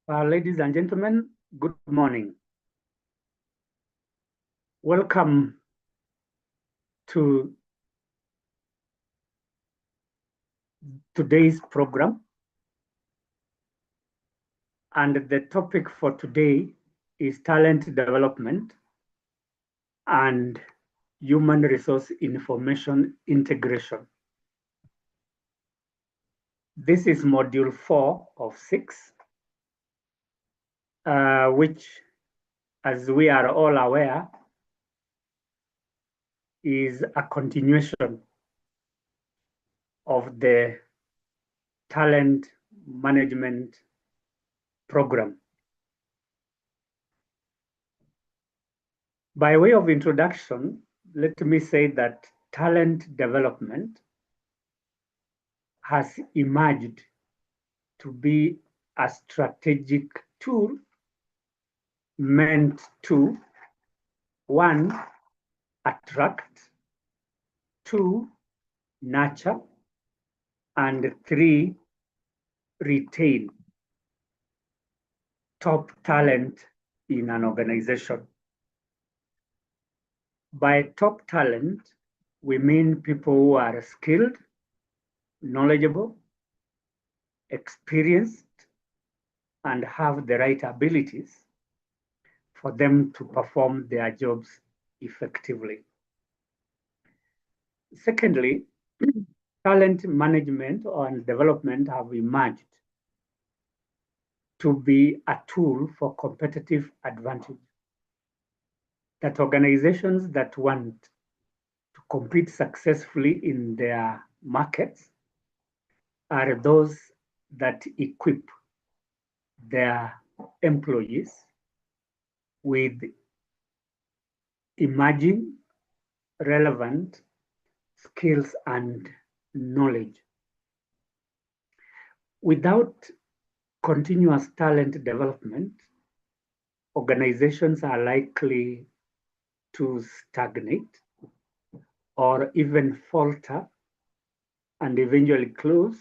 Ladies and gentlemen, good morning. Welcome to today's program. And the topic for today is talent development and human resource information integration. This is module 4 of 6, which, as we are all aware, is a continuation of the talent management program. By way of introduction, let me say that talent development has emerged to be a strategic tool meant to, 1, attract, 2, nurture, and 3, retain top talent in an organization. By top talent, we mean people who are skilled, knowledgeable, experienced, and have the right abilities for them to perform their jobs effectively. Secondly, talent management and development have emerged to be a tool for competitive advantage. That organizations that want to compete successfully in their markets are those that equip their employees with emerging, relevant skills and knowledge. Without continuous talent development, organizations are likely to stagnate or even falter and eventually close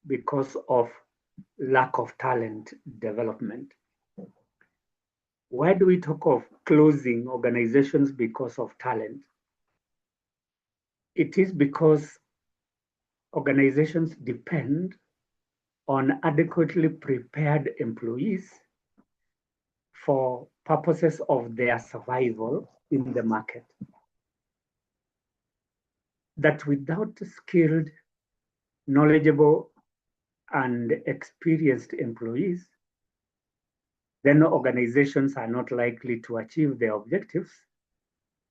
because of lack of talent development. Why do we talk of closing organizations because of talent? It is because organizations depend on adequately prepared employees for purposes of their survival in the market. That without skilled, knowledgeable, and experienced employees, then organizations are not likely to achieve their objectives,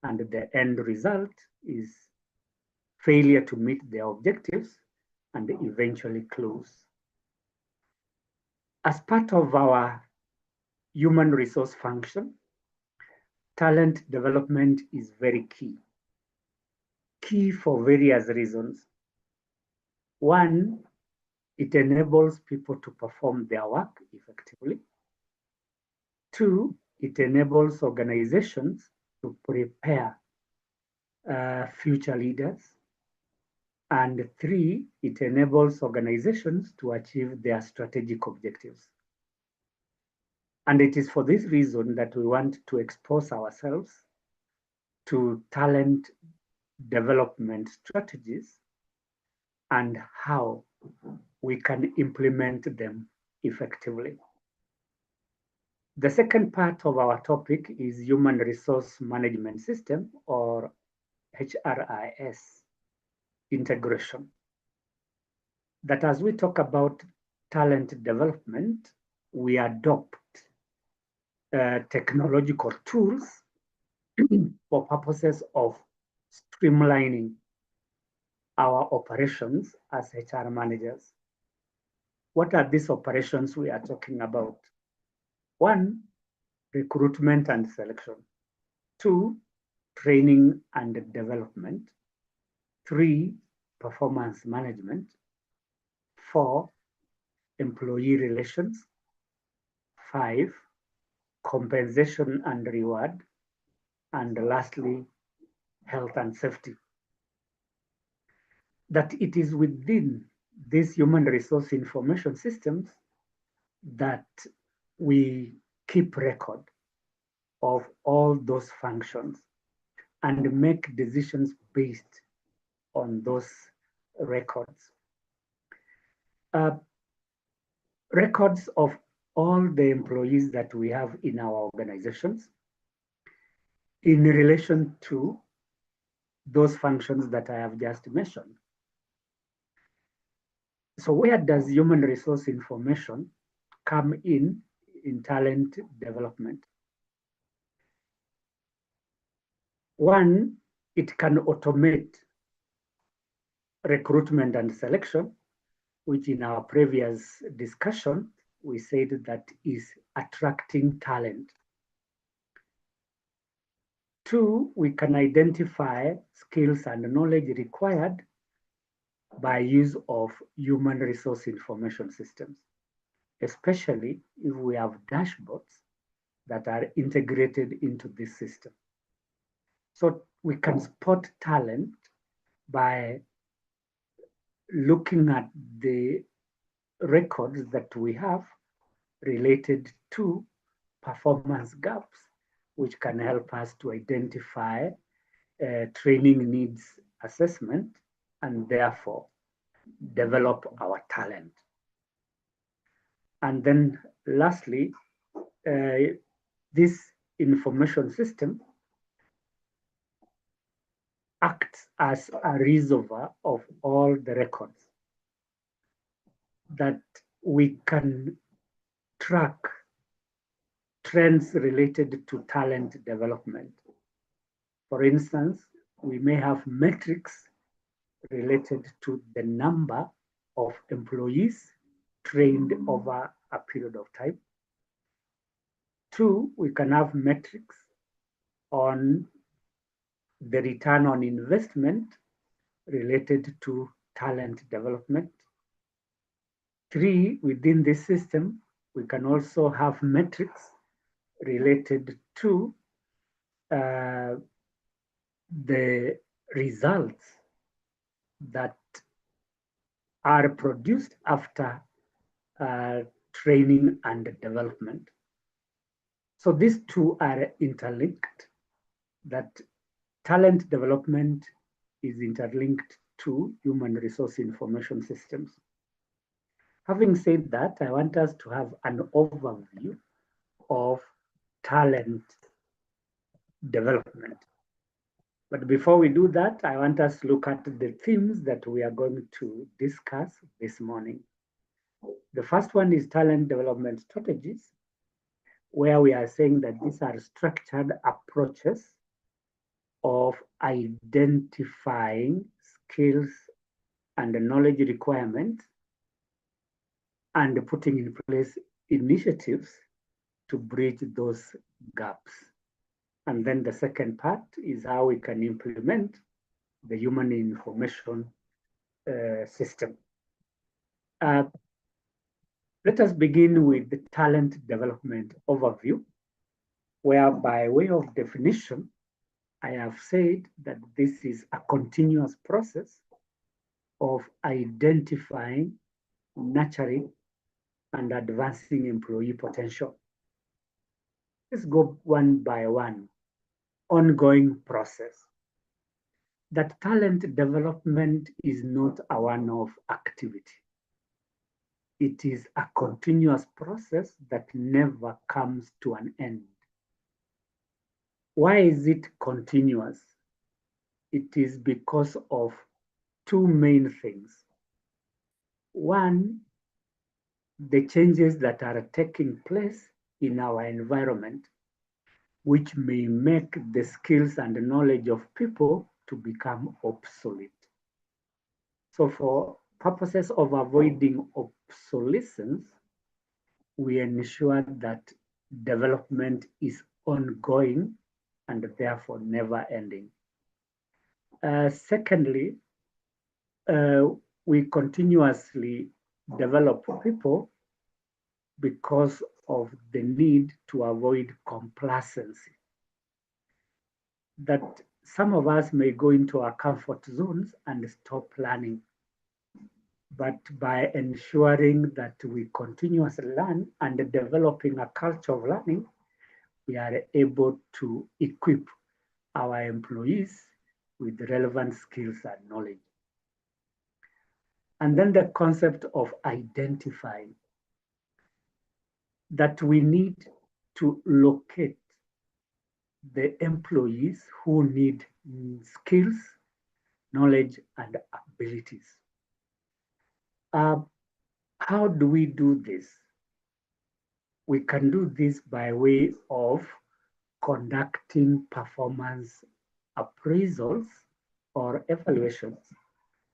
and the end result is failure to meet their objectives and eventually close. As part of our human resource function, talent development is very key. Key for various reasons. 1, it enables people to perform their work effectively. 2, it enables organizations to prepare future leaders. And 3, it enables organizations to achieve their strategic objectives. And it is for this reason that we want to expose ourselves to talent development strategies and how we can implement them effectively. The second part of our topic is Human Resource Management System, or HRIS integration. That as we talk about talent development, we adopt technological tools for purposes of streamlining our operations as HR managers. What are these operations we are talking about? 1, recruitment and selection. 2, training and development. 3, performance management. 4, employee relations. 5, compensation and reward. And lastly, health and safety. That it is within these human resource information systems that we keep record of all those functions and make decisions based on those records. Records of all the employees that we have in our organizations in relation to those functions that I have just mentioned. So where does human resource information come in talent development? One, it can automate recruitment and selection, which in our previous discussion, we said that is attracting talent. Two, we can identify skills and knowledge required by use of human resource information systems, especially if we have dashboards that are integrated into this system. So we can spot talent by looking at the records that we have related to performance gaps, which can help us to identify training needs assessment and therefore develop our talent. And then lastly, this information system acts as a reservoir of all the records that we can track trends related to talent development. For instance, we may have metrics related to the number of employees trained over a period of time. Two, we can have metrics on the return on investment related to talent development. Three, within this system, we can also have metrics related to the results that are produced after training and development. So these two are interlinked, that talent development is interlinked to human resource information systems. Having said that, I want us to have an overview of talent development. But before we do that, I want us to look at the themes that we are going to discuss this morning. The first one is talent development strategies, where we are saying that these are structured approaches of identifying skills and knowledge requirements and putting in place initiatives to bridge those gaps. And then the second part is how we can implement the human information system. Let us begin with the talent development overview, where by way of definition, I have said that this is a continuous process of identifying, nurturing, and advancing employee potential. Let's go one by one. Ongoing process. That talent development is not a one-off activity. It is a continuous process that never comes to an end. Why is it continuous? It is because of two main things. One, the changes that are taking place in our environment, which may make the skills and the knowledge of people to become obsolete. So for purposes of avoiding obsolescence, we ensure that development is ongoing and therefore never ending. Secondly, we continuously develop people because of the need to avoid complacency. That some of us may go into our comfort zones and stop learning. but by ensuring that we continuously learn and developing a culture of learning, we are able to equip our employees with relevant skills and knowledge. And then the concept of identifying that we need to locate the employees who need skills, knowledge, and abilities. How do we do this? We can do this by way of conducting performance appraisals or evaluations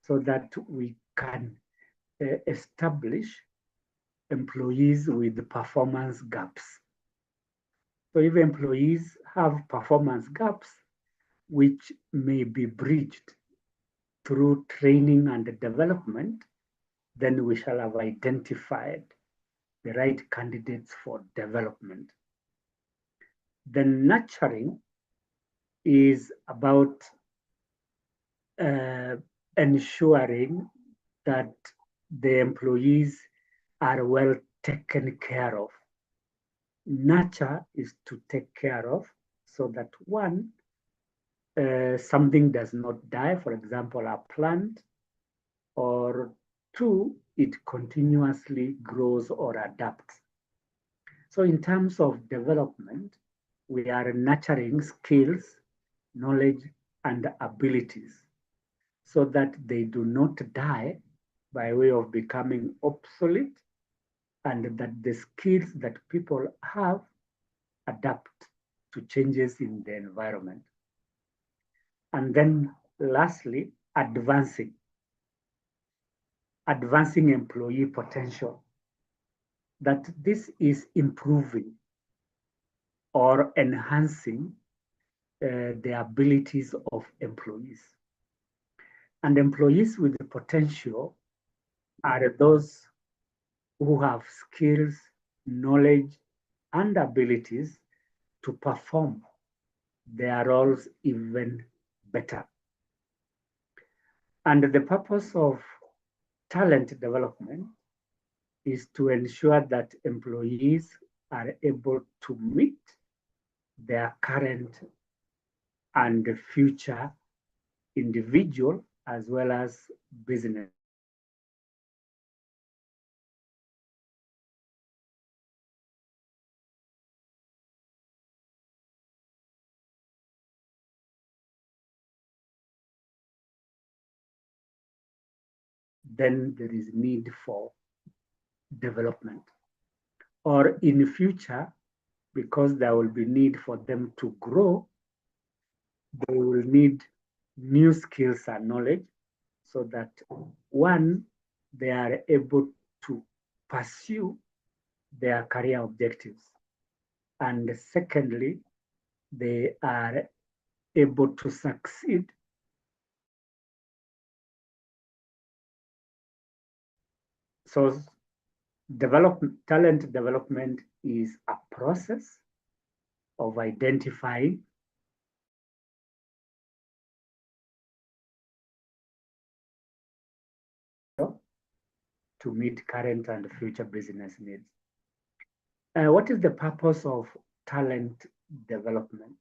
so that we can establish employees with performance gaps. So if employees have performance gaps, which may be bridged through training and development, then we shall have identified the right candidates for development. Then nurturing is about ensuring that the employees are well taken care of. Nurture is to take care of so that one, something does not die, for example, a plant, or two, it continuously grows or adapts. So in terms of development, we are nurturing skills, knowledge, and abilities so that they do not die by way of becoming obsolete, and that the skills that people have adapt to changes in the environment. And then lastly, advancing employee potential, that this is improving or enhancing the abilities of employees. And employees with the potential are those who have skills, knowledge, and abilities to perform their roles even better. And the purpose of talent development is to ensure that employees are able to meet their current and future individual as well as business. Then there is need for development. Or in future, because there will be need for them to grow, they will need new skills and knowledge so that one, they are able to pursue their career objectives. And secondly, they are able to succeed. So talent development is a process of identifying to meet current and future business needs. What is the purpose of talent development?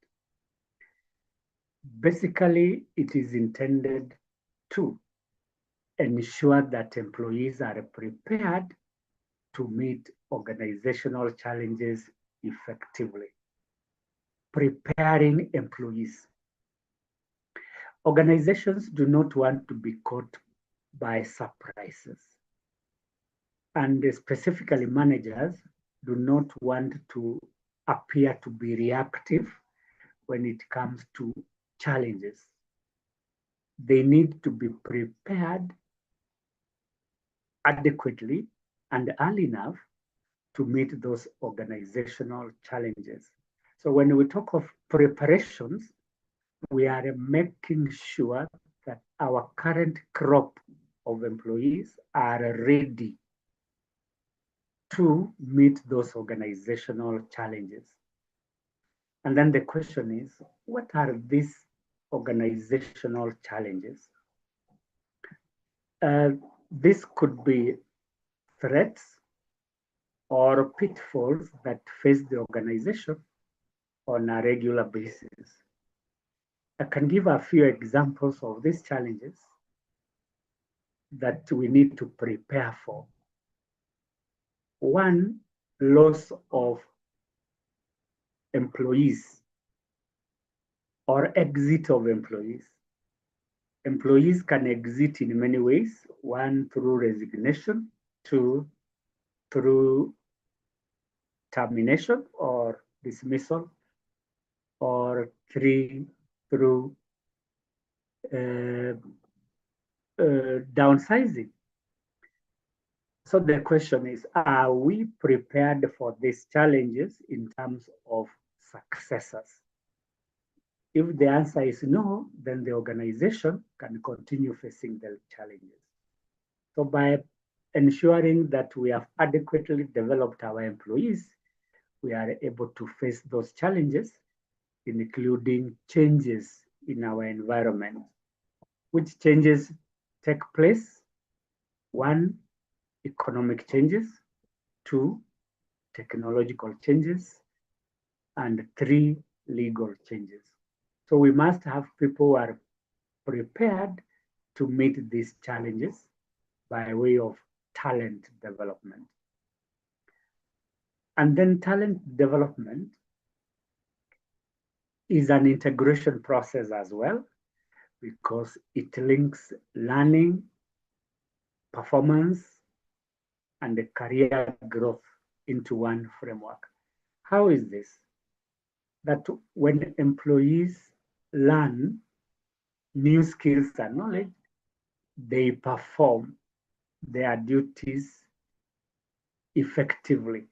Basically, it is intended to ensure that employees are prepared to meet organizational challenges effectively. Preparing employees. Organizations do not want to be caught by surprises. And specifically managers do not want to appear to be reactive when it comes to challenges. They need to be prepared adequately and early enough to meet those organizational challenges. So when we talk of preparations, we are making sure that our current crop of employees are ready to meet those organizational challenges. And then the question is, what are these organizational challenges? This could be threats or pitfalls that face the organization on a regular basis. I can give a few examples of these challenges that we need to prepare for. One, loss of employees or exit of employees. Employees can exit in many ways. One, through resignation. Two, through termination or dismissal. Or three, through downsizing. So the question is, are we prepared for these challenges in terms of successors? If the answer is no, then the organization can continue facing the challenges. So by ensuring that we have adequately developed our employees, we are able to face those challenges, including changes in our environment. Which changes take place? One, economic changes. Two, technological changes. And three, legal changes. So we must have people who are prepared to meet these challenges by way of talent development. And then talent development is an integration process as well, because it links learning, performance, and the career growth into one framework. How is this? That when employees learn new skills and knowledge, they perform their duties effectively.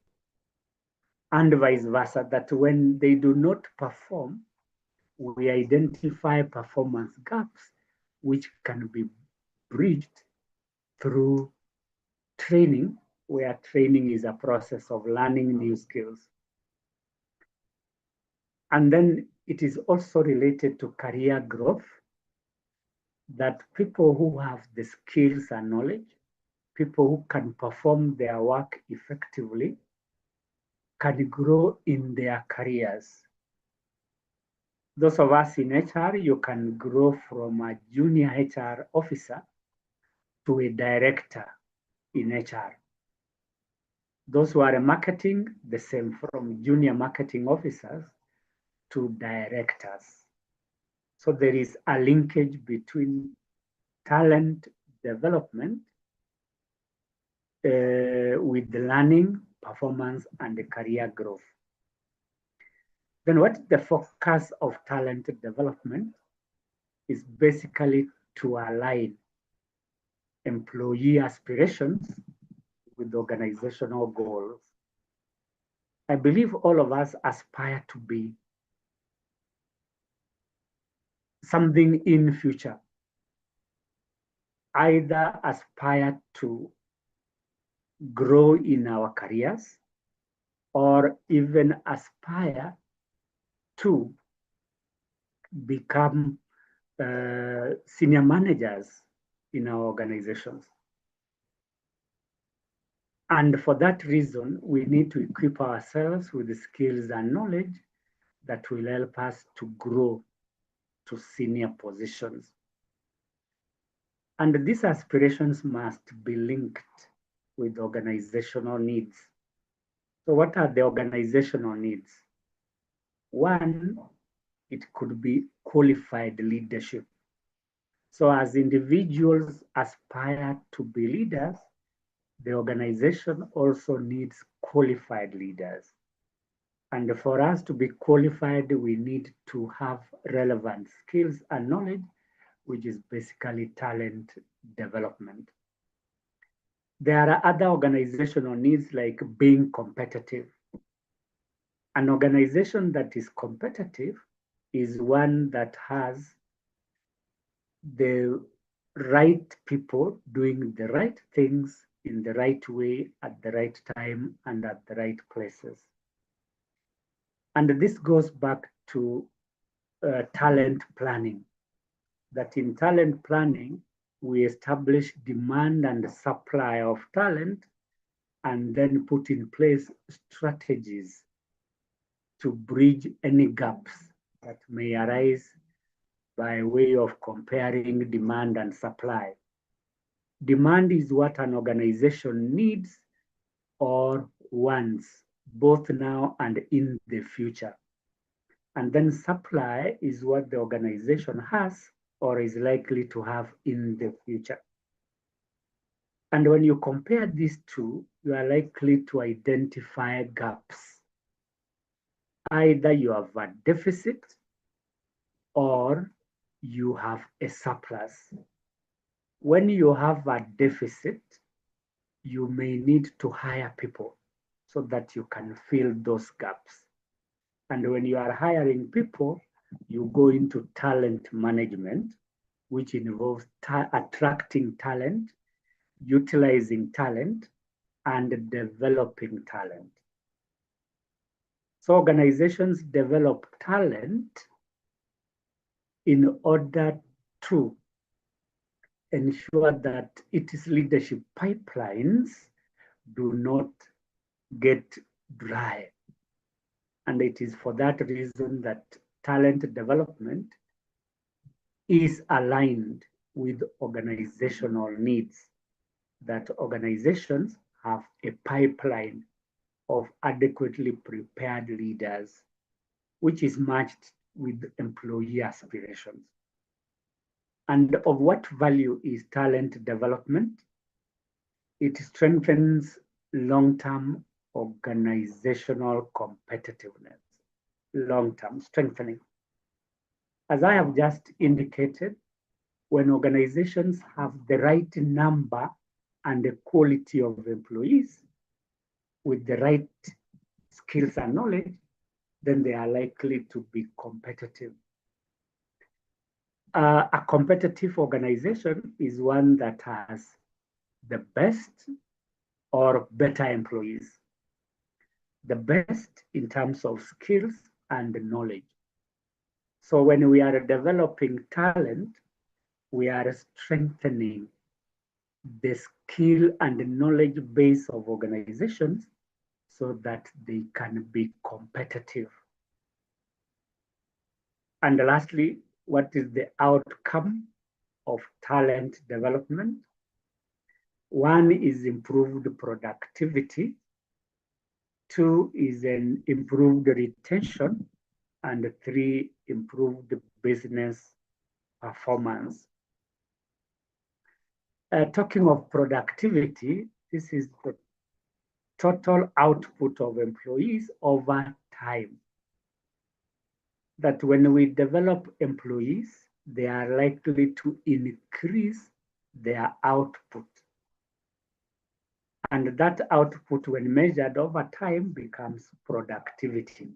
And vice versa, that when they do not perform, we identify performance gaps which can be bridged through training, where training is a process of learning new skills. And then it is also related to career growth, that people who have the skills and knowledge, people who can perform their work effectively, can grow in their careers. Those of us in HR, you can grow from a junior HR officer to a director in HR. Those who are in marketing, the same, from junior marketing officers to directors. So there is a linkage between talent development with the learning, performance, and the career growth. Then what the focus of talent development is basically to align employee aspirations with organizational goals. I believe all of us aspire to be something in future, either aspire to grow in our careers or even aspire to become senior managers in our organizations. And for that reason, we need to equip ourselves with the skills and knowledge that will help us to grow to senior positions. And these aspirations must be linked with organizational needs. So what are the organizational needs? One, it could be qualified leadership. So as individuals aspire to be leaders, the organization also needs qualified leaders. And for us to be qualified, we need to have relevant skills and knowledge, which is basically talent development. There are other organizational needs like being competitive. An organization that is competitive is one that has the right people doing the right things in the right way at the right time and at the right places. And this goes back to talent planning, that in talent planning, we establish demand and supply of talent, and then put in place strategies to bridge any gaps that may arise by way of comparing demand and supply. Demand is what an organization needs or wants, both now and in the future. And then supply is what the organization has or is likely to have in the future. And when you compare these two, you are likely to identify gaps. Either you have a deficit or you have a surplus. When you have a deficit, you may need to hire people so that you can fill those gaps. And when you are hiring people, you go into talent management, which involves attracting talent, utilizing talent, and developing talent. So organizations develop talent in order to ensure that its leadership pipelines do not get dry. And it is for that reason that talent development is aligned with organizational needs, that organizations have a pipeline of adequately prepared leaders, which is matched with employee aspirations. And of what value is talent development? It strengthens long-term organizational competitiveness, long-term strengthening. As I have just indicated, when organizations have the right number and the quality of employees with the right skills and knowledge, then they are likely to be competitive. A competitive organization is one that has the best or better employees, the best in terms of skills and knowledge. So when we are developing talent, we are strengthening the skill and knowledge base of organizations so that they can be competitive. And lastly, what is the outcome of talent development? One is improved productivity. Two is an improved retention. And three, improved business performance. Talking of productivity, this is the total output of employees over time. That when we develop employees, they are likely to increase their output. And that output, when measured over time, becomes productivity.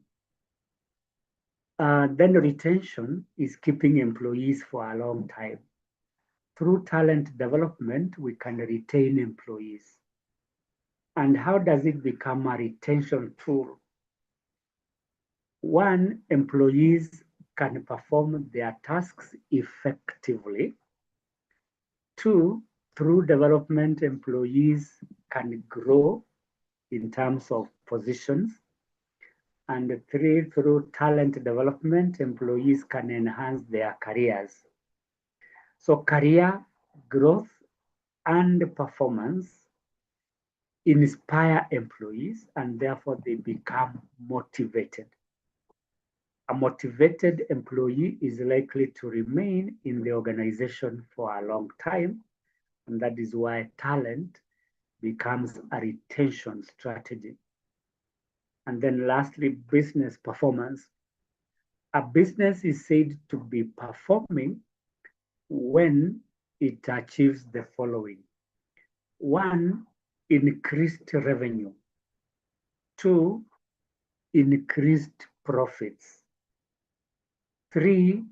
Then retention is keeping employees for a long time. Through talent development, we can retain employees. And how does it become a retention tool? One, employees can perform their tasks effectively. Two, through development, employees can grow in terms of positions. And three, through talent development, employees can enhance their careers. So career growth and performance inspire employees, and therefore they become motivated. A motivated employee is likely to remain in the organization for a long time, and that is why talent becomes a retention strategy. And then lastly, business performance. A business is said to be performing when it achieves the following. One, increased revenue. Two, increased profits. Three,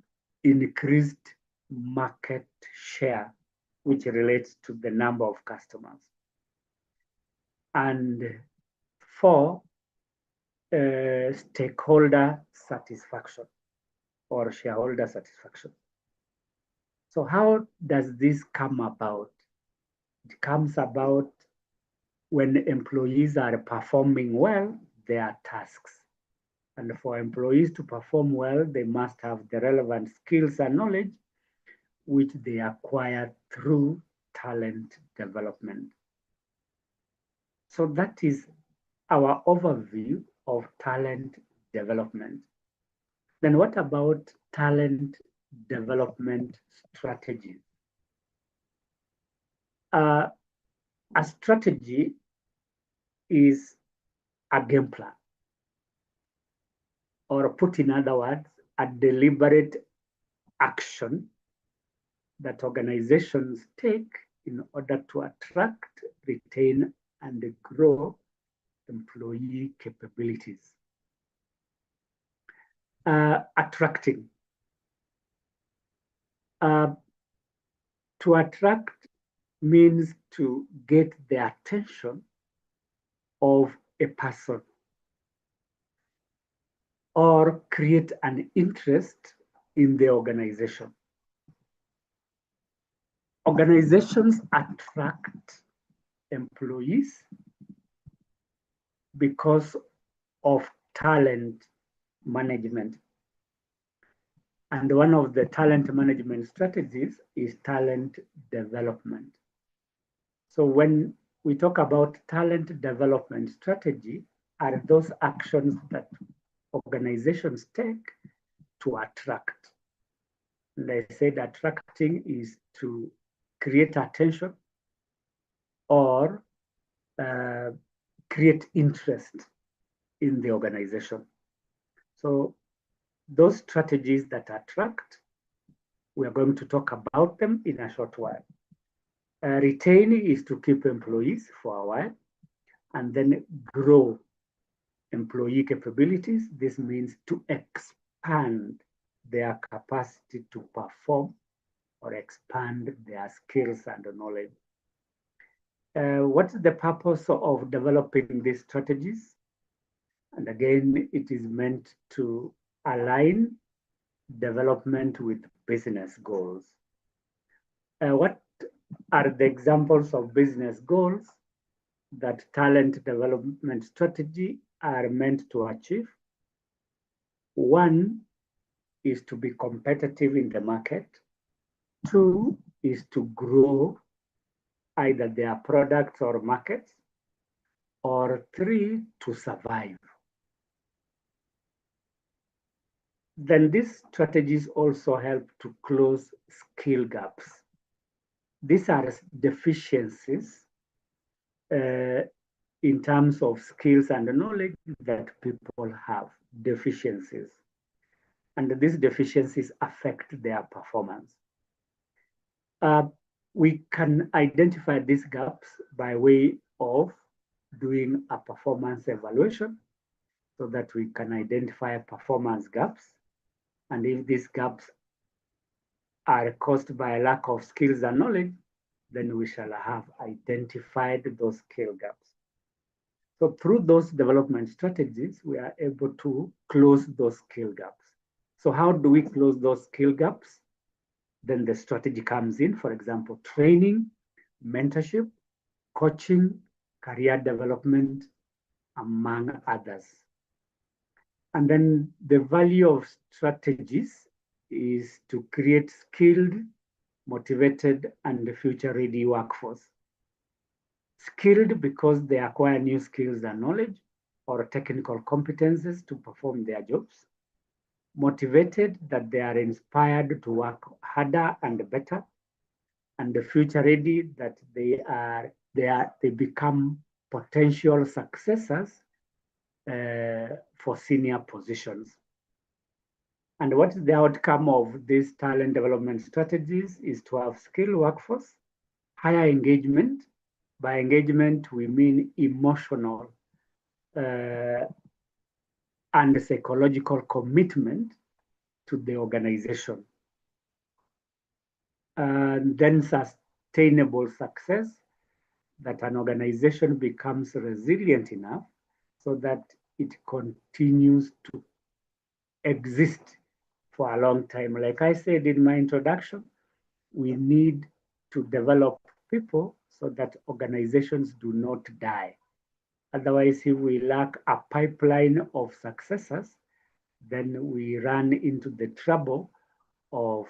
increased market share, which relates to the number of customers. And four, stakeholder satisfaction or shareholder satisfaction. So how does this come about? It comes about when employees are performing well their tasks. And for employees to perform well, they must have the relevant skills and knowledge which they acquire through talent development. So that is our overview of talent development. Then what about talent development strategies? A strategy is a game plan, or put in other words, a deliberate action that organizations take in order to attract, retain, and grow employee capabilities. Attracting. To attract means to get the attention of a person or create an interest in the organization. Organizations attract employees because of talent management. And one of the talent management strategies is talent development. So when we talk about talent development strategy, are those actions that organizations take to attract. And I said attracting is to create attention or create interest in the organization. So those strategies that attract, we are going to talk about them in a short while. Retain is to keep employees for a while, and then grow employee capabilities. This means to expand their capacity to perform or expand their skills and knowledge. What's the purpose of developing these strategies? And again, it is meant to align development with business goals. What are the examples of business goals that talent development strategy are meant to achieve? One is to be competitive in the market. Two is to grow either their products or markets. Or three, to survive. Then these strategies also help to close skill gaps. These are deficiencies in terms of skills and knowledge that people have, deficiencies. And these deficiencies affect their performance. We can identify these gaps by way of doing a performance evaluation so that we can identify performance gaps. And if these gaps are caused by a lack of skills and knowledge, then we shall have identified those skill gaps. So through those development strategies, we are able to close those skill gaps. So how do we close those skill gaps? Then the strategy comes in, for example, training, mentorship, coaching, career development, among others. And then the value of strategies is to create skilled, motivated, and future-ready workforce. Skilled because they acquire new skills and knowledge or technical competences to perform their jobs. Motivated that they are inspired to work harder and better. And the future-ready that they become potential successors for senior positions. And what is the outcome of these talent development strategies is to have skilled workforce, higher engagement. By engagement, we mean emotional and psychological commitment to the organization. And then sustainable success, that an organization becomes resilient enough so that it continues to exist for a long time. Like I said in my introduction, we need to develop people so that organizations do not die. Otherwise, if we lack a pipeline of successors, then we run into the trouble of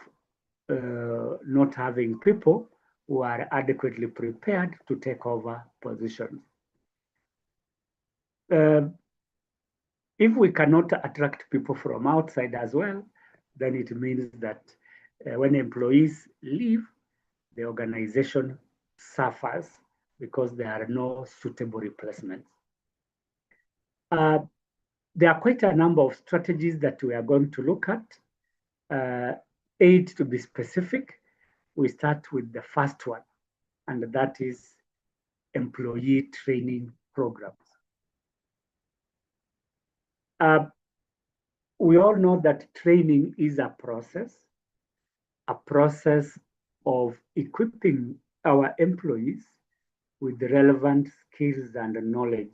not having people who are adequately prepared to take over positions. If we cannot attract people from outside as well, then it means that when employees leave, the organization suffers because there are no suitable replacements. There are quite a number of strategies that we are going to look at. 8 to be specific. We start with the first one, and that is employee training programs. We all know that training is a process of equipping our employees with the relevant skills and knowledge.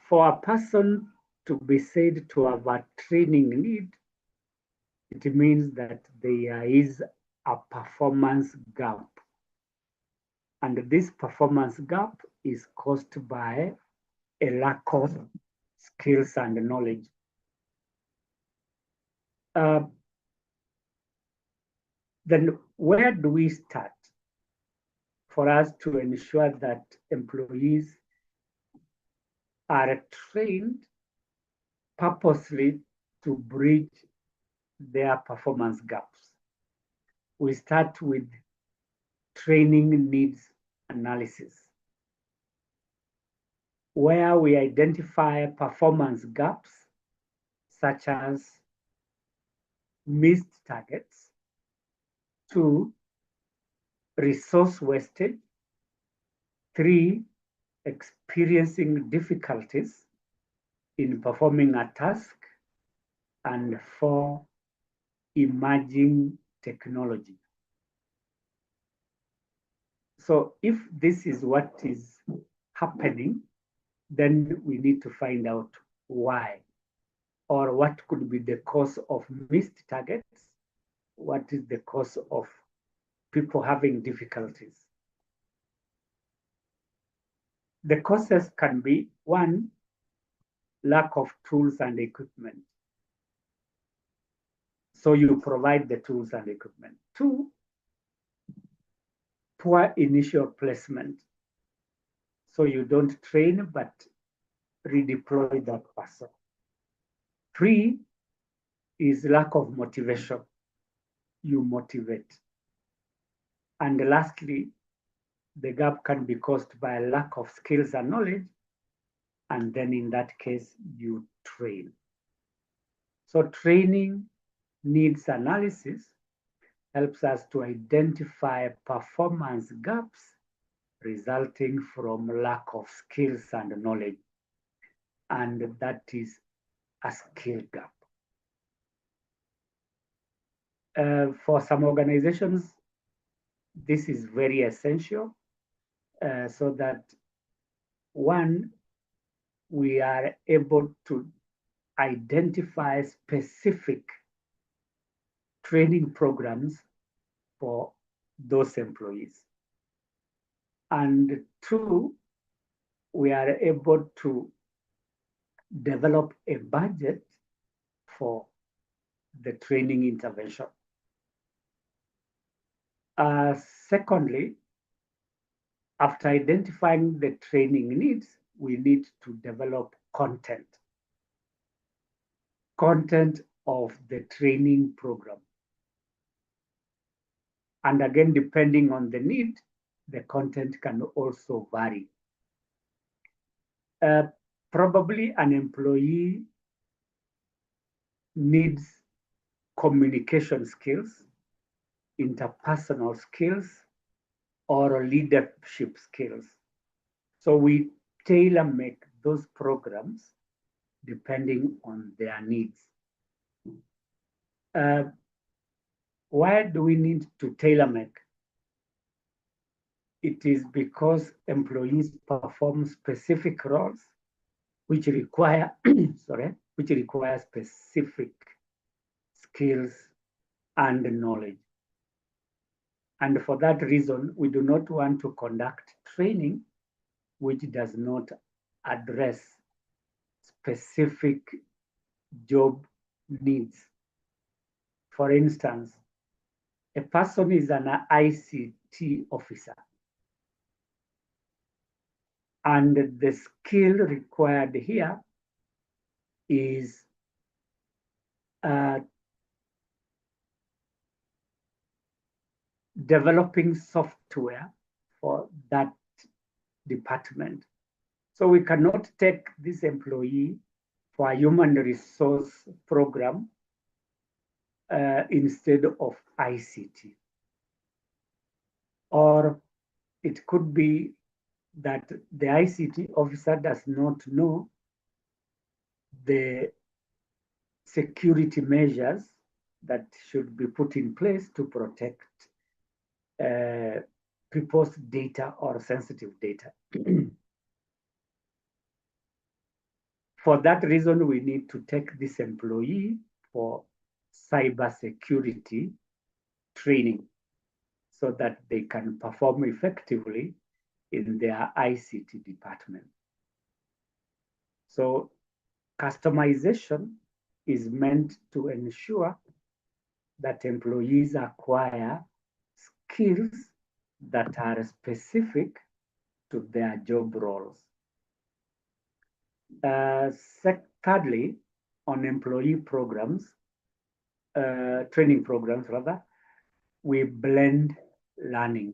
For a person to be said to have a training need, it means that there is a performance gap. And this performance gap is caused by a lack of skills and knowledge. Then where do we start for us to ensure that employees are trained purposely to bridge their performance gaps? We start with training needs analysis, where we identify performance gaps such as missed targets, 2, resource wastage, 3, experiencing difficulties in performing a task, and 4, emerging technology. So if this is what is happening, then we need to find out why, or what could be the cause of missed targets, what is the cause of people having difficulties. The causes can be, 1, lack of tools and equipment. So you provide the tools and equipment. 2, poor initial placement. So you don't train, but redeploy that person. 3 is lack of motivation. You motivate. And lastly, the gap can be caused by a lack of skills and knowledge, and then in that case, you train. So training needs analysis helps us to identify performance gaps resulting from lack of skills and knowledge, and that is a skill gap. For some organizations, this is very essential so that, 1, we are able to identify specific training programs for those employees. And 2, we are able to develop a budget for the training intervention. Secondly, after identifying the training needs, we need to develop content of the training program. And again, depending on the need, the content can also vary. Probably an employee needs communication skills, interpersonal skills, or leadership skills. So we tailor-make those programs depending on their needs. Why do we need to tailor-make? It is because employees perform specific roles which require, which require specific skills and knowledge. And for that reason, we do not want to conduct training which does not address specific job needs. For instance, a person is an ICT officer, and the skill required here is developing software for that department. So we cannot take this employee for a human resource program instead of ICT. Or it could be that the ICT officer does not know the security measures that should be put in place to protect people's data or sensitive data. For that reason, we need to take this employee for cybersecurity training so that they can perform effectively in their ICT department. So customization is meant to ensure that employees acquire skills that are specific to their job roles. Thirdly, on employee programs, training programs rather, we blend learning.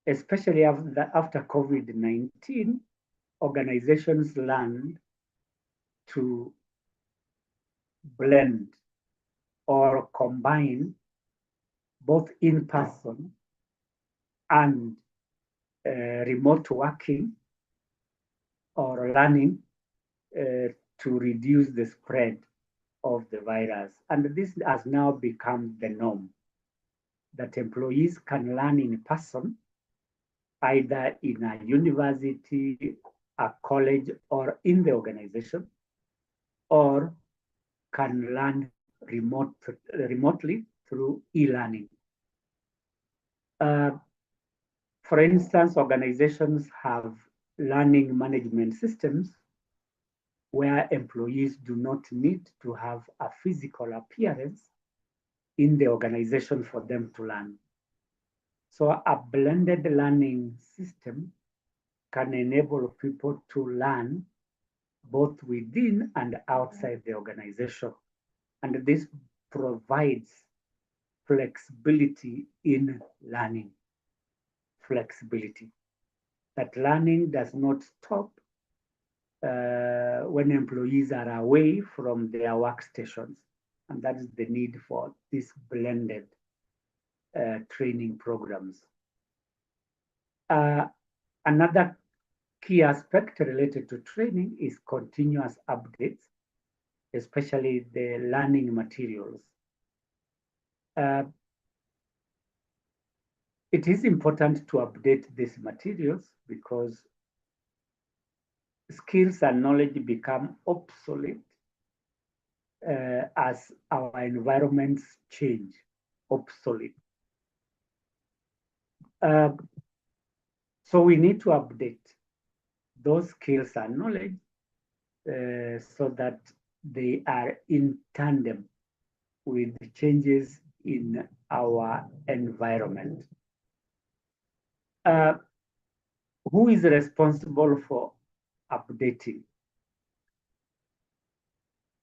Especially after COVID-19, organizations learned to blend or combine both in-person and remote working or learning to reduce the spread of the virus. And this has now become the norm, that employees can learn in person, either in a university, a college, or in the organization, or can learn remotely through e-learning. For instance, organizations have learning management systems where employees do not need to have a physical appearance in the organization for them to learn. So a blended learning system can enable people to learn both within and outside the organization. And this provides flexibility in learning. Flexibility. That learning does not stop when employees are away from their workstations. And that is the need for these blended training programs. Another key aspect related to training is continuous updates, especially the learning materials. It is important to update these materials because skills and knowledge become obsolete as our environments change, obsolete. So we need to update those skills and knowledge so that they are in tandem with the changes in our environment. Who is responsible for updating?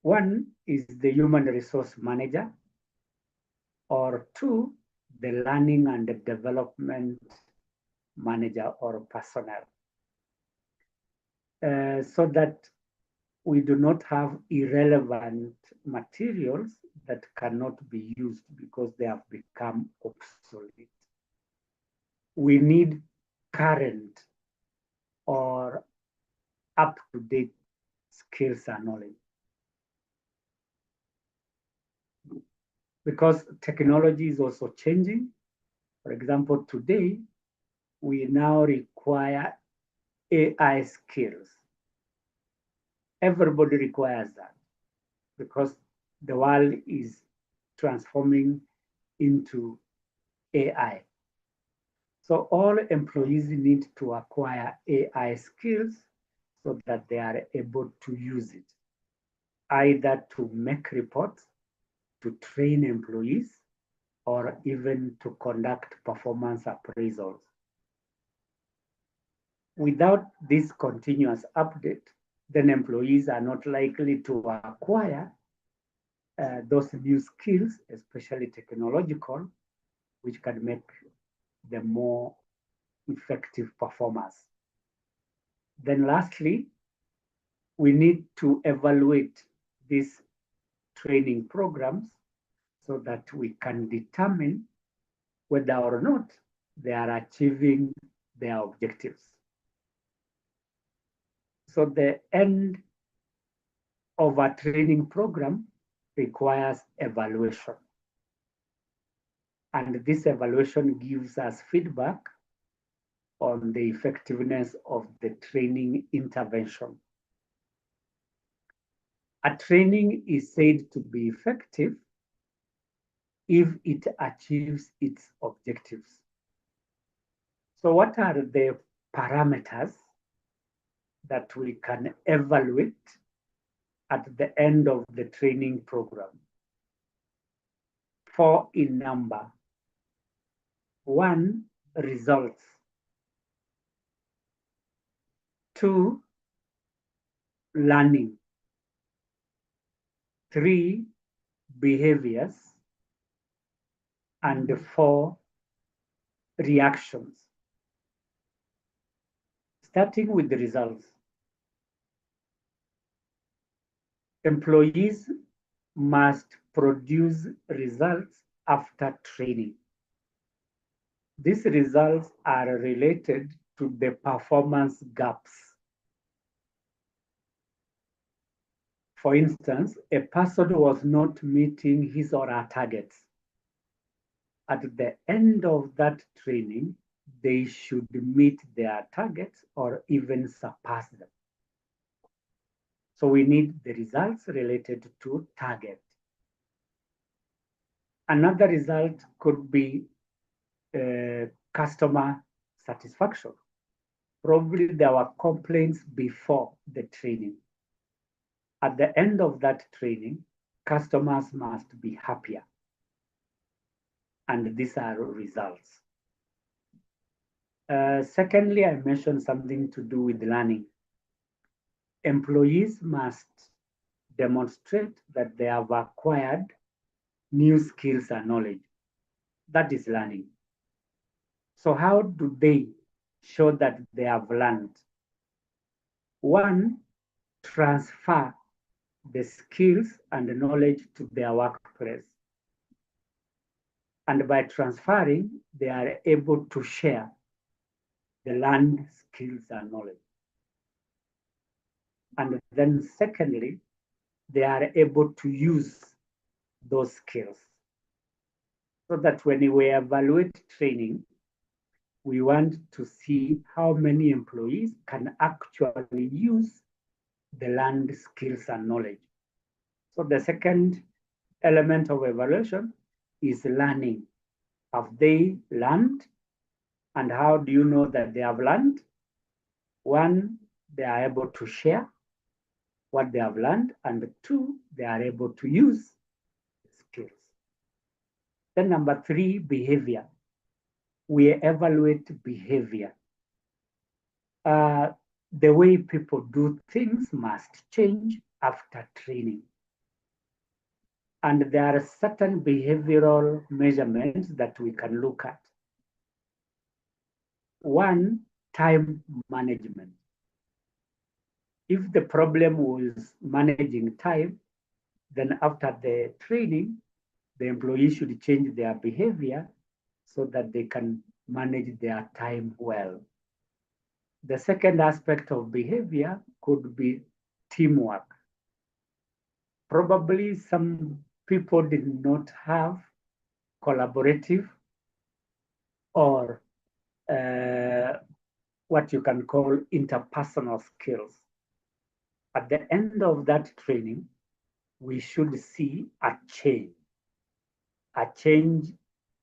One is the human resource manager, or two, the learning and the development manager or personnel, so that we do not have irrelevant materials that cannot be used because they have become obsolete. We need current or up-to-date skills and knowledge. Because technology is also changing. For example, today, we now require AI skills. Everybody requires that because the world is transforming into AI. So all employees need to acquire AI skills so that they are able to use it, either to make reports, to train employees, or even to conduct performance appraisals. Without this continuous update, then employees are not likely to acquire those new skills, especially technological, which can make them more effective performers. Then lastly, we need to evaluate these training programs so that we can determine whether or not they are achieving their objectives. So the end of a training program requires evaluation. And this evaluation gives us feedback on the effectiveness of the training intervention. A training is said to be effective if it achieves its objectives. So what are the parameters that we can evaluate at the end of the training program? 4 in number. 1, results. 2, learning. 3, behaviors. And 4, reactions. Starting with the results. Employees must produce results after training. These results are related to the performance gaps. For instance, a person was not meeting his or her targets. At the end of that training, they should meet their targets or even surpass them. So we need the results related to target. Another result could be customer satisfaction. Probably there were complaints before the training. At the end of that training, customers must be happier. And these are results. Secondly, I mentioned something to do with learning. Employees must demonstrate that they have acquired new skills and knowledge. That is learning. So how do they show that they have learned? 1, transfer the skills and the knowledge to their workplace. And by transferring, they are able to share the learned skills and knowledge. And then secondly, they are able to use those skills. So that when we evaluate training, we want to see how many employees can actually use the learned skills and knowledge. So the second element of evaluation is learning. Have they learned? And how do you know that they have learned? 1, they are able to share what they have learned, and 2, they are able to use skills. Then number 3, behavior. We evaluate behavior. The way people do things must change after training. And there are certain behavioral measurements that we can look at. 1, time management. If the problem was managing time, then after the training, the employee should change their behavior so that they can manage their time well. The second aspect of behavior could be teamwork. Probably some people did not have collaborative or what you can call interpersonal skills. At the end of that training, we should see a change. a change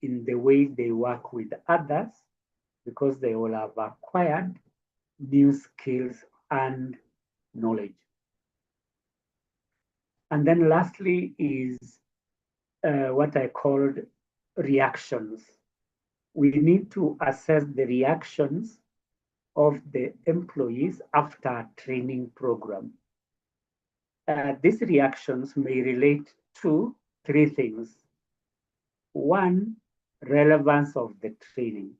in the way they work with others because they will have acquired new skills and knowledge. And then lastly is what I called reactions. We need to assess the reactions of the employees after a training program. These reactions may relate to three things. One, relevance of the training.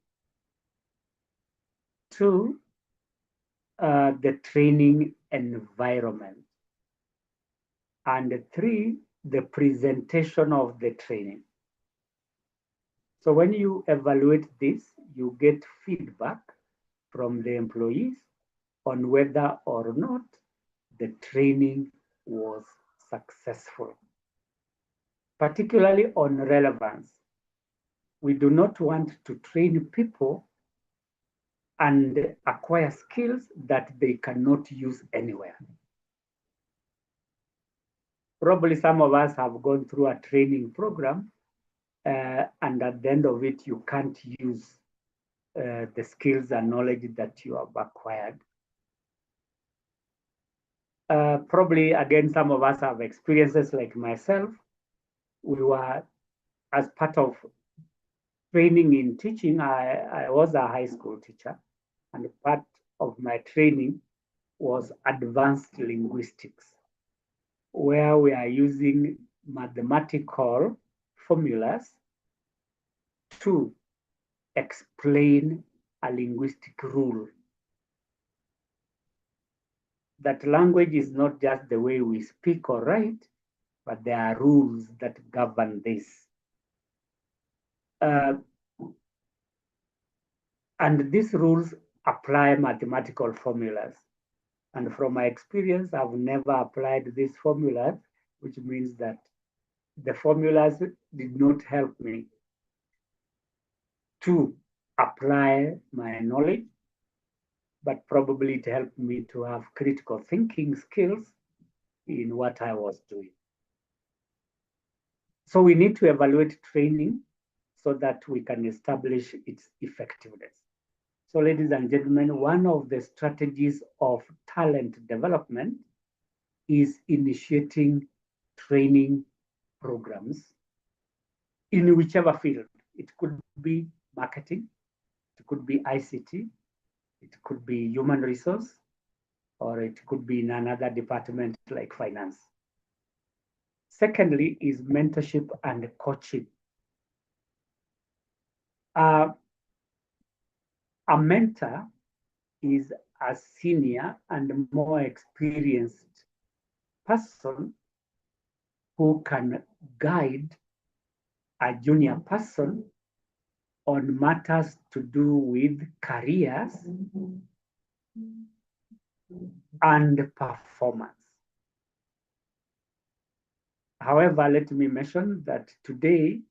Two, the training environment. And three, the presentation of the training. So when you evaluate this, you get feedback from the employees on whether or not the training was successful, particularly on relevance. We do not want to train people and acquire skills that they cannot use anywhere. Probably some of us have gone through a training program and at the end of it, you can't use the skills and knowledge that you have acquired. Probably, again, some of us have experiences like myself. We were, as part of training in teaching, I was a high school teacher, and part of my training was advanced linguistics, where we are using mathematical formulas to explain a linguistic rule. That language is not just the way we speak or write, but there are rules that govern this. And these rules apply mathematical formulas. And from my experience, I've never applied these formulas, which means that the formulas did not help me to apply my knowledge, but probably it helped me to have critical thinking skills in what I was doing. So we need to evaluate training so that we can establish its effectiveness. So ladies and gentlemen, one of the strategies of talent development is initiating training programs in whichever field. It could be marketing, it could be ICT, it could be human resource, or it could be in another department like finance. Secondly is mentorship and coaching. A mentor is a senior and more experienced person who can guide a junior person on matters to do with careers and performance. However, let me mention that today,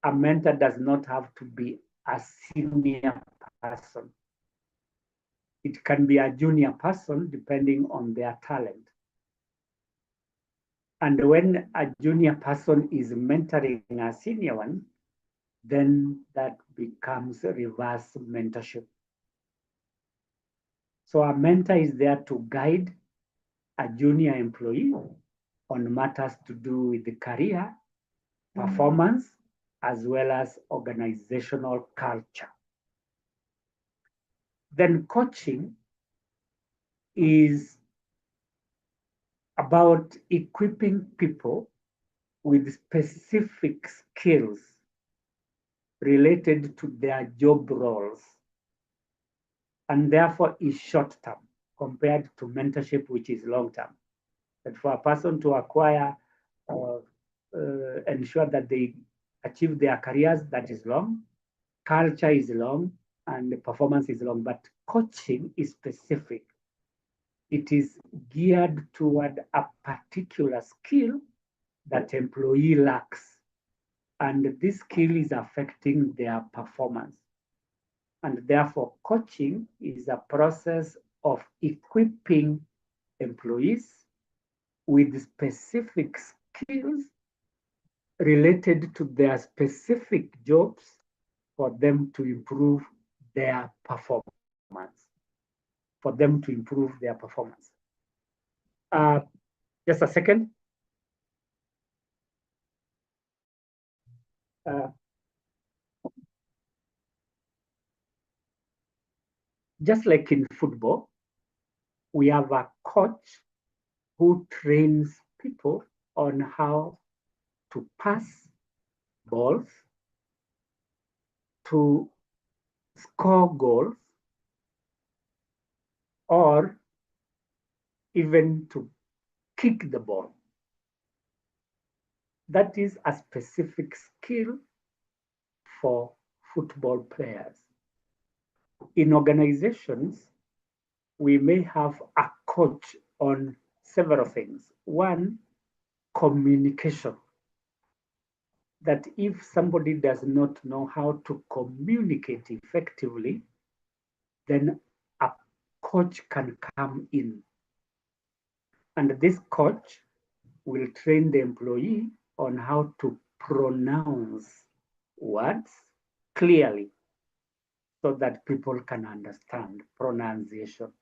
a mentor does not have to be a senior person. It can be a junior person depending on their talent. And when a junior person is mentoring a senior one, then that becomes reverse mentorship. So a mentor is there to guide a junior employee on matters to do with the career, performance, as well as organizational culture. Then coaching is about equipping people with specific skills related to their job roles, and therefore is short term compared to mentorship, which is long term. But for a person to acquire or ensure that they achieve their careers, that is long. Culture is long, and the performance is long, but coaching is specific. It is geared toward a particular skill that employee lacks, and this skill is affecting their performance. And therefore, coaching is a process of equipping employees with specific skills related to their specific jobs for them to improve their performance. For them to improve their performance. Just a second. Just like in football, we have a coach who trains people on how to pass balls, to score goals, or even to kick the ball. That is a specific skill for football players. In organizations, we may have a coach on several things. One, communication. That if somebody does not know how to communicate effectively, then a coach can come in. And this coach will train the employee on how to pronounce words clearly so that people can understand pronunciation.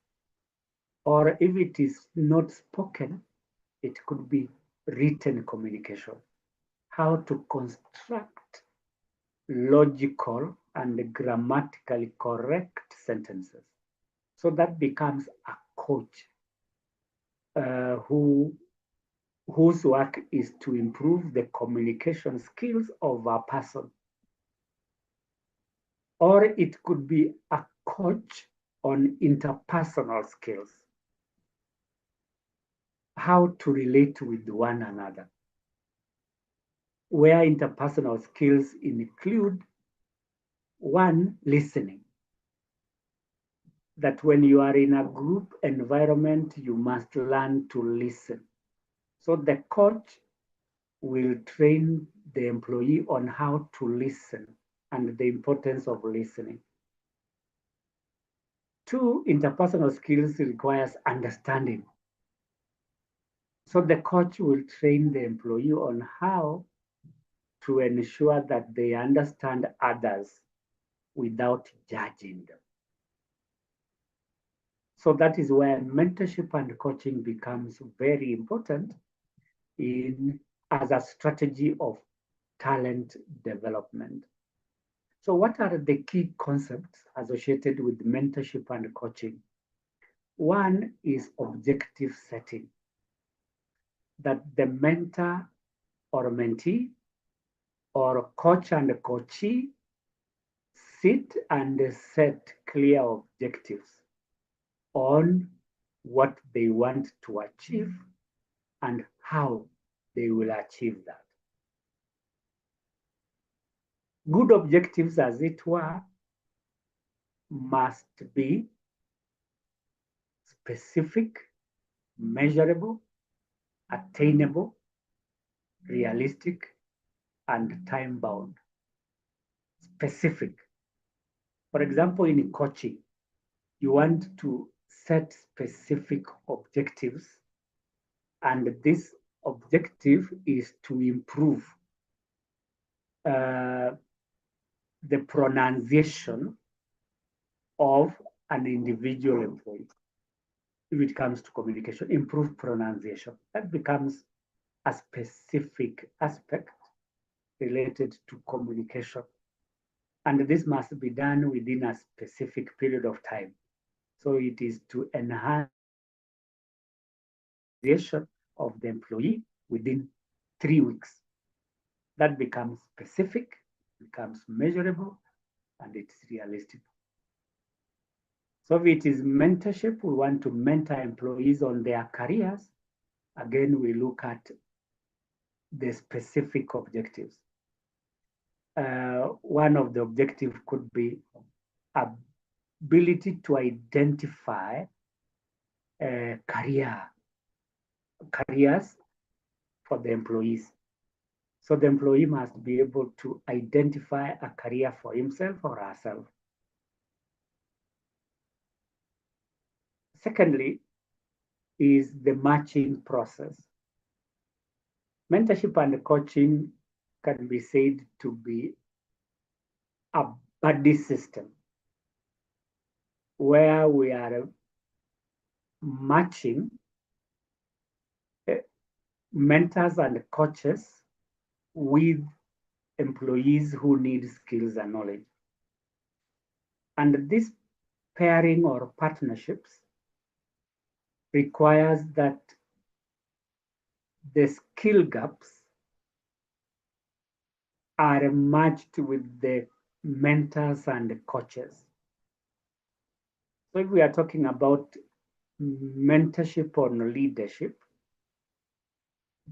Or if it is not spoken, it could be written communication. How to construct logical and grammatically correct sentences. So that becomes a coach whose work is to improve the communication skills of a person. Or it could be a coach on interpersonal skills, how to relate with one another, where interpersonal skills include one, listening. That when you are in a group environment, you must learn to listen. So the coach will train the employee on how to listen and the importance of listening. Two, interpersonal skills requires understanding. So the coach will train the employee on how to ensure that they understand others without judging them. So that is where mentorship and coaching becomes very important as a strategy of talent development. So what are the key concepts associated with mentorship and coaching? One is objective setting, that the mentor or mentee or coach and coachee sit and set clear objectives on what they want to achieve and how they will achieve that. Good objectives, as it were, must be specific, measurable, attainable, realistic, and time-bound. Specific. For example, in coaching, you want to set specific objectives, and this objective is to improve the pronunciation of an individual employee. If it comes to communication, improve pronunciation. That becomes a specific aspect related to communication. And this must be done within a specific period of time. So it is to enhance the of the employee within 3 weeks. That becomes specific, becomes measurable, and it's realistic. So if it is mentorship, we want to mentor employees on their careers. Again, we look at the specific objectives. One of the objectives could be ability to identify careers for the employees. So the employee must be able to identify a career for himself or herself. Secondly, is the matching process. Mentorship and coaching can be said to be a buddy system where we are matching mentors and coaches with employees who need skills and knowledge. And this pairing or partnerships requires that the skill gaps are matched with the mentors and coaches. So if we are talking about mentorship or leadership,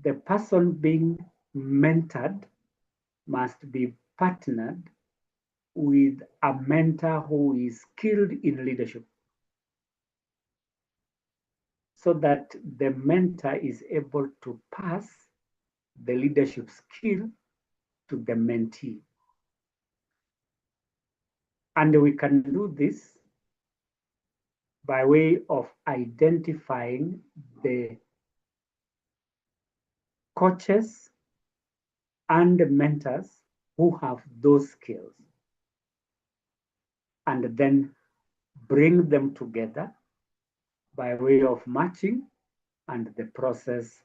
the person being mentored must be partnered with a mentor who is skilled in leadership, so that the mentor is able to pass the leadership skill to the mentee. And we can do this by way of identifying the coaches and mentors who have those skills, and then bring them together by way of matching, and the process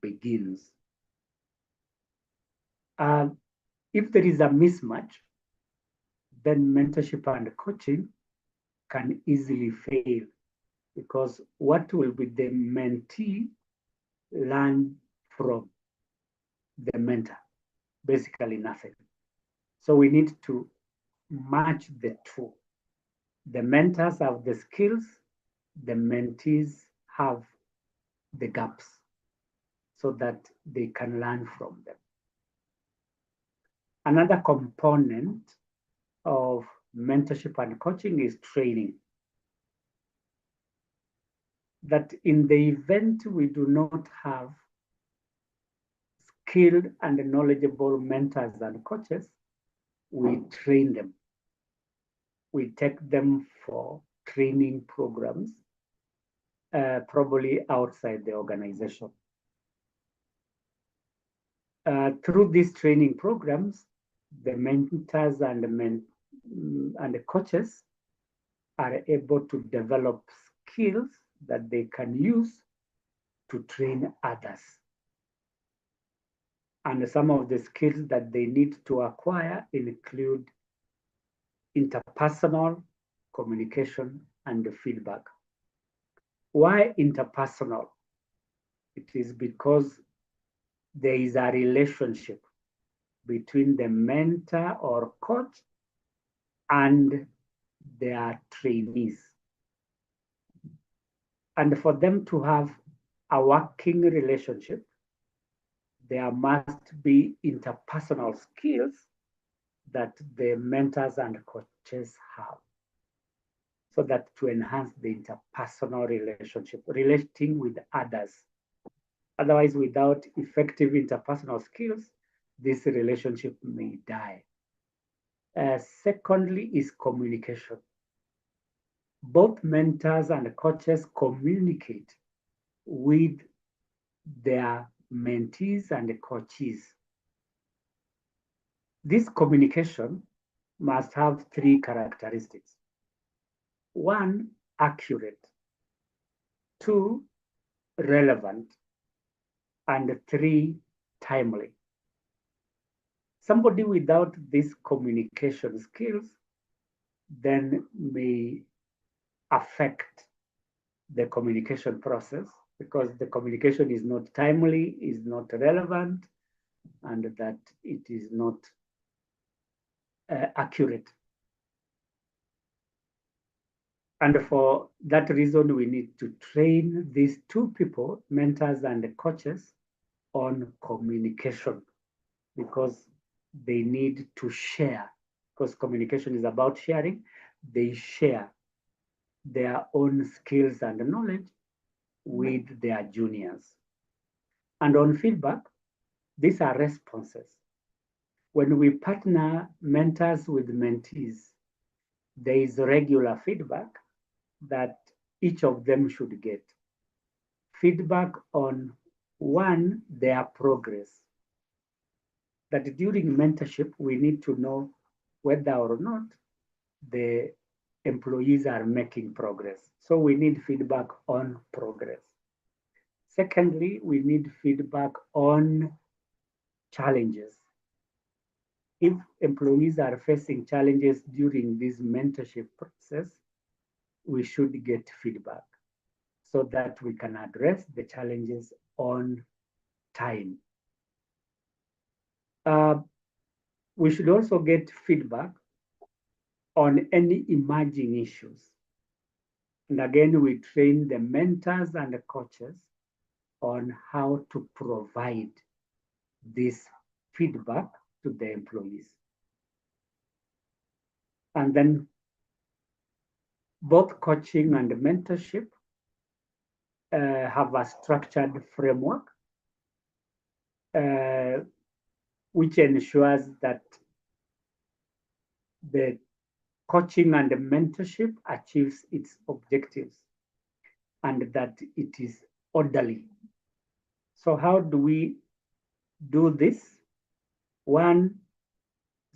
begins. If there is a mismatch, then mentorship and coaching can easily fail, because what will be the mentee learn from the mentor? Basically nothing. So we need to match the two. The mentors have the skills, the mentees have the gaps, so that they can learn from them. Another component of mentorship and coaching is training. That in the event we do not have skilled and knowledgeable mentors and coaches, we train them. We take them for training programs, probably outside the organization. Through these training programs, the mentors and the coaches are able to develop skills that they can use to train others. And some of the skills that they need to acquire include interpersonal communication and feedback. Why interpersonal? It is because there is a relationship between the mentor or coach and their trainees. And for them to have a working relationship, there must be interpersonal skills that the mentors and coaches have, so that to enhance the interpersonal relationship, relating with others. Otherwise, without effective interpersonal skills, this relationship may die. Secondly is communication. Both mentors and coaches communicate with their mentees and coaches. This communication must have three characteristics. One, accurate. Two, relevant. And three, timely. Somebody without these communication skills then may affect the communication process, because the communication is not timely, is not relevant, and that it is not accurate. And for that reason, we need to train these two people, mentors and coaches, on communication, because they need to share, because communication is about sharing. They share their own skills and knowledge with their juniors. And on feedback, these are responses. When we partner mentors with mentees, there is regular feedback that each of them should get. Feedback on, one, their progress. that during mentorship, we need to know whether or not the employees are making progress. So we need feedback on progress. Secondly, we need feedback on challenges. If employees are facing challenges during this mentorship process, we should get feedback so that we can address the challenges on time. We should also get feedback on any emerging issues. And again, we train the mentors and the coaches on how to provide this feedback to the employees. And then both coaching and mentorship have a structured framework which ensures that the coaching and the mentorship achieves its objectives and that it is orderly. So how do we do this? One,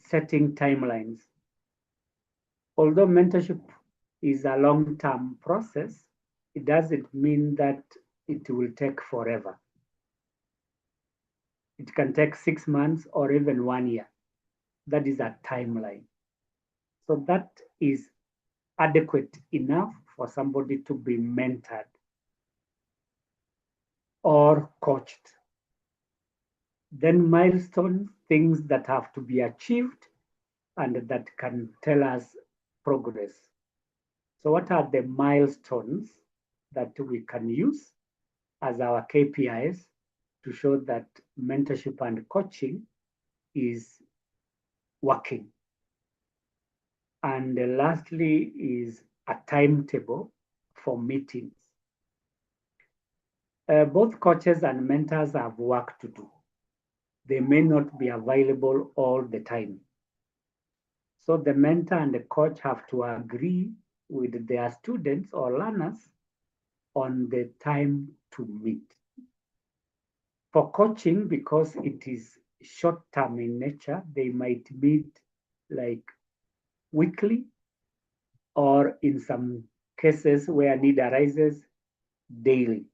setting timelines. Although mentorship is a long-term process, it doesn't mean that it will take forever. It can take 6 months or even 1 year. That is a timeline. So that is adequate enough for somebody to be mentored or coached. Then milestones, things that have to be achieved and that can tell us progress. So what are the milestones that we can use as our KPIs to show that mentorship and coaching is working? And lastly is a timetable for meetings. Both coaches and mentors have work to do. They may not be available all the time. So the mentor and the coach have to agree with their students or learners on the time to meet. For coaching, because it is short-term in nature, they might meet like weekly, or in some cases where need arises, daily,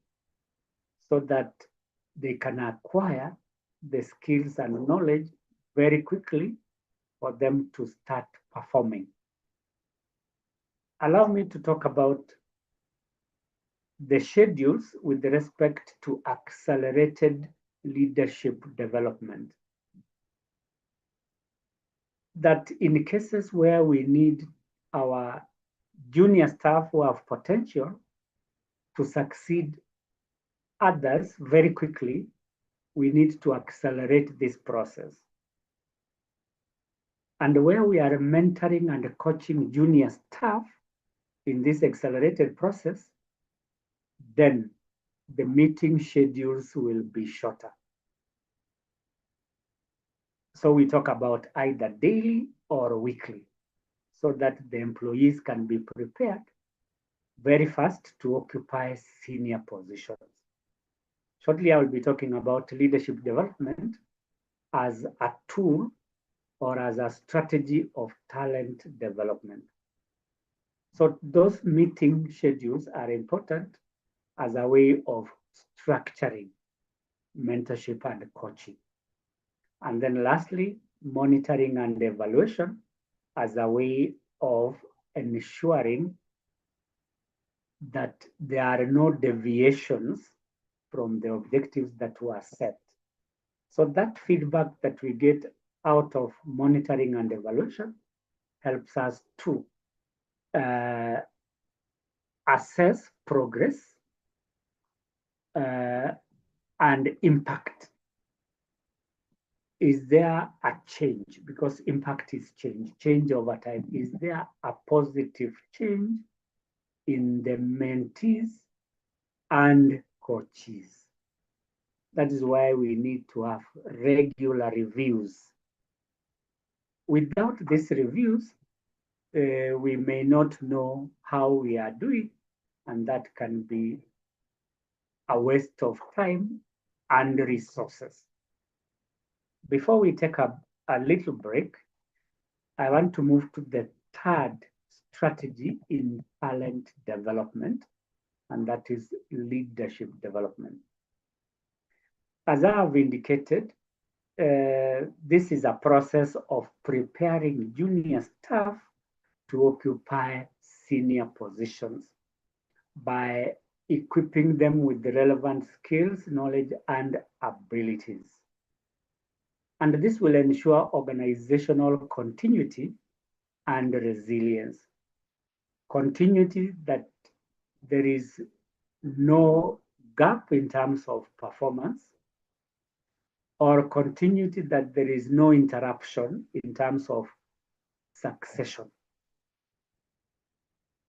so that they can acquire the skills and knowledge very quickly for them to start performing. Allow me to talk about the schedules with respect to accelerated leadership development. That in cases where we need our junior staff who have potential to succeed others very quickly, we need to accelerate this process. And where we are mentoring and coaching junior staff in this accelerated process, then the meeting schedules will be shorter. So we talk about either daily or weekly, so that the employees can be prepared very fast to occupy senior positions. Shortly, I will be talking about leadership development as a tool or as a strategy of talent development. So those meeting schedules are important as a way of structuring mentorship and coaching. And then lastly, monitoring and evaluation as a way of ensuring that there are no deviations from the objectives that were set. So that feedback that we get out of monitoring and evaluation helps us to assess progress and impact. Is there a change? Because impact is change over time. Is there a positive change in the mentees and coaches? That is why we need to have regular reviews. Without these reviews, we may not know how we are doing, and that can be a waste of time and resources. Before we take a little break, I want to move to the third strategy in talent development, and that is leadership development. As I have indicated, this is a process of preparing junior staff to occupy senior positions by equipping them with the relevant skills, knowledge, and abilities. And this will ensure organizational continuity and resilience. Continuity, that there is no gap in terms of performance, or continuity, that there is no interruption in terms of succession.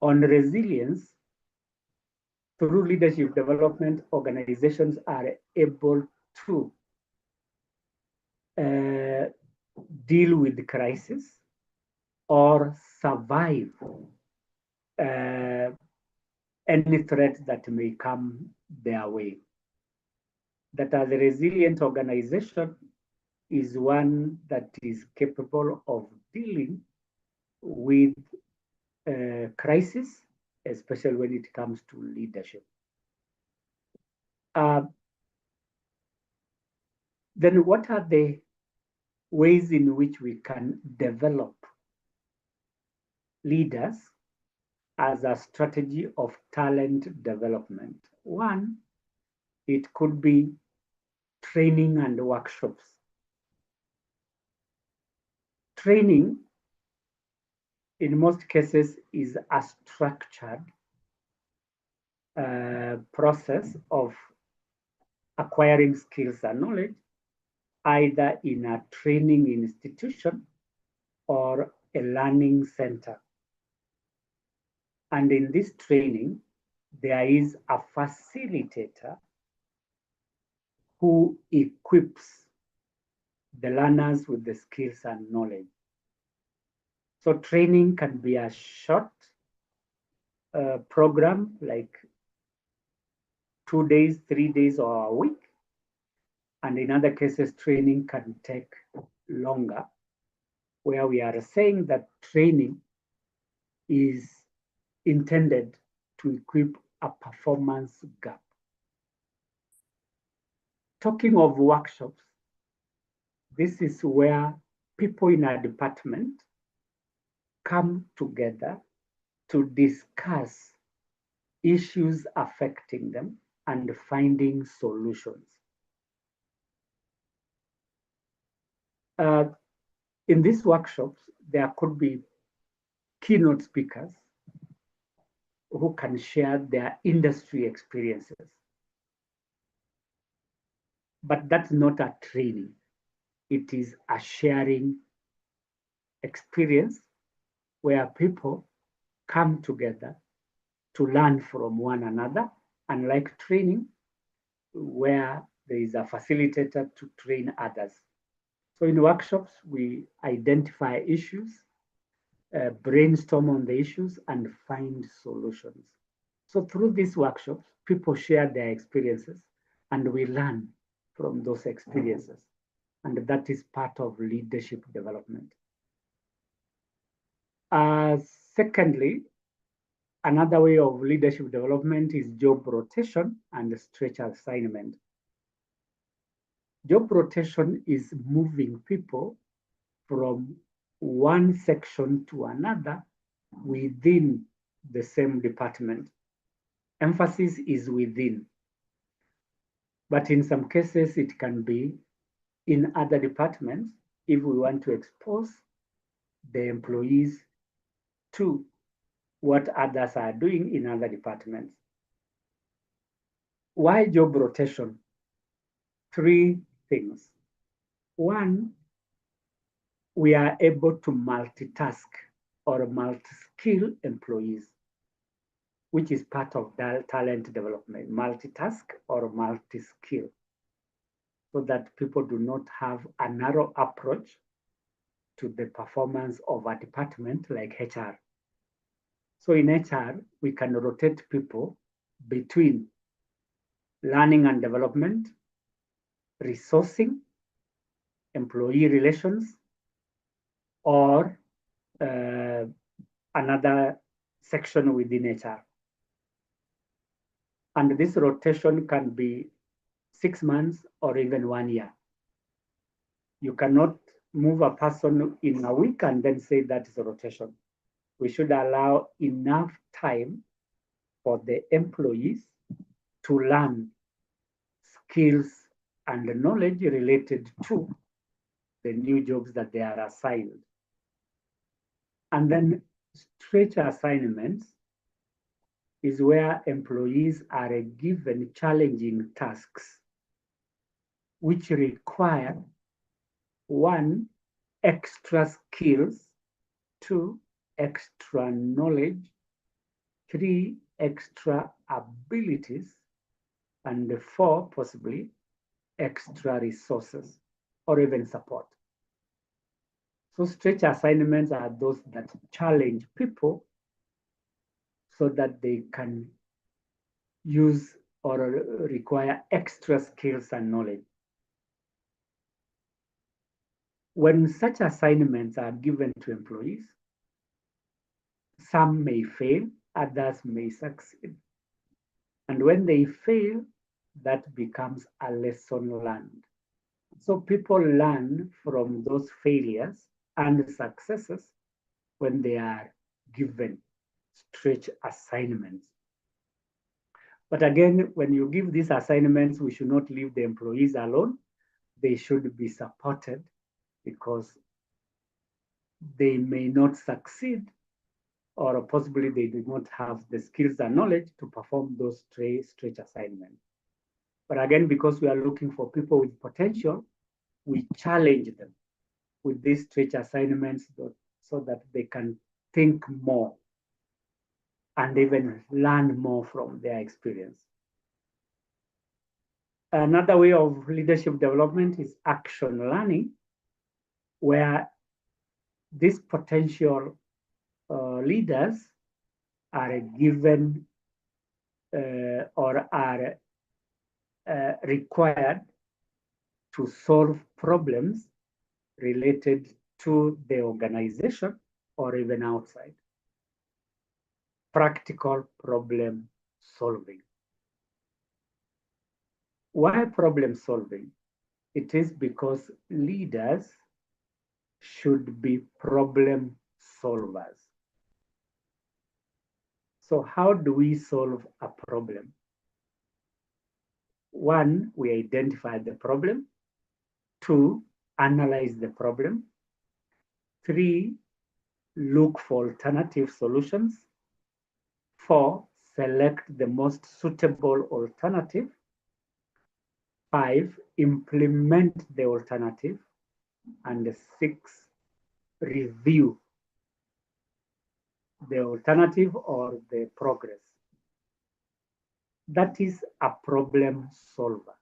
On resilience, through leadership development, organizations are able to deal with the crisis or survive any threat that may come their way. That as a resilient organization is one that is capable of dealing with crisis, especially when it comes to leadership. Then what are the ways in which we can develop leaders as a strategy of talent development? One, it could be training and workshops. Training, in most cases, is a structured process of acquiring skills and knowledge, either in a training institution or a learning center. And in this training, there is a facilitator who equips the learners with the skills and knowledge. So training can be a short program, like 2 days, 3 days, or a week. And in other cases, training can take longer, where we are saying that training is intended to equip a performance gap. Talking of workshops, this is where people in a department come together to discuss issues affecting them and finding solutions. In these workshops, there could be keynote speakers who can share their industry experiences. But that's not a training. It is a sharing experience where people come together to learn from one another, unlike training, where there is a facilitator to train others. So in workshops, we identify issues, brainstorm on the issues, and find solutions. So through these workshops, people share their experiences, and we learn from those experiences. And that is part of leadership development. Secondly, another way of leadership development is job rotation and stretch assignment. Job rotation is moving people from one section to another within the same department. Emphasis is within. But in some cases, it can be in other departments if we want to expose the employees to what others are doing in other departments. Why job rotation? 3 things. One, we are able to multitask or multi-skill employees, which is part of talent development, multitask or multi-skill, so that people do not have a narrow approach to the performance of a department like HR. So in HR, we can rotate people between learning and development, resourcing, employee relations, or another section within HR. And this rotation can be 6 months or even 1 year. You cannot move a person in a week and then say that is a rotation. We should allow enough time for the employees to learn skills and knowledge related to the new jobs that they are assigned. And then stretch assignments is where employees are given challenging tasks which require 1, extra skills, 2, extra knowledge, 3, extra abilities, and 4, possibly, extra resources or even support. So stretch assignments are those that challenge people so that they can use or require extra skills and knowledge. When such assignments are given to employees, some may fail, others may succeed. And when they fail, that becomes a lesson learned. So people learn from those failures and successes when they are given stretch assignments. But again, when you give these assignments, we should not leave the employees alone. They should be supported because they may not succeed, or possibly they do not have the skills and knowledge to perform those stretch assignments. But again, because we are looking for people with potential, we challenge them with these stretch assignments so that they can think more and even learn more from their experience. Another way of leadership development is action learning, where these potential leaders are given or are required to solve problems related to the organization or even outside. Practical problem solving. Why problem solving? It is because leaders should be problem solvers. So how do we solve a problem? 1, we identify the problem. 2, analyze the problem. 3, look for alternative solutions. 4, select the most suitable alternative. 5, implement the alternative. And 6, review the alternative or the progress. That is a problem solver.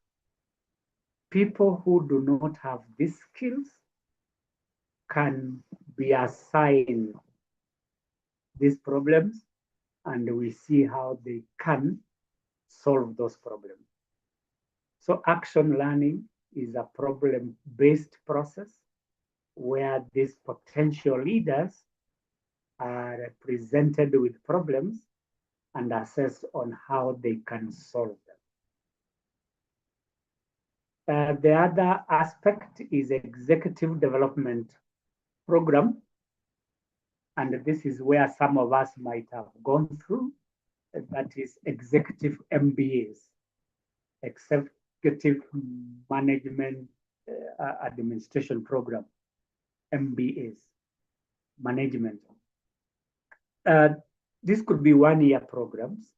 People who do not have these skills can be assigned these problems, and we see how they can solve those problems. So action learning is a problem-based process where these potential leaders are presented with problems and assessed on how they can solve them. The other aspect is executive development program. And this is where some of us might have gone through. That is executive MBAs, executive management administration program, MBAs, management. This could be 1-year programs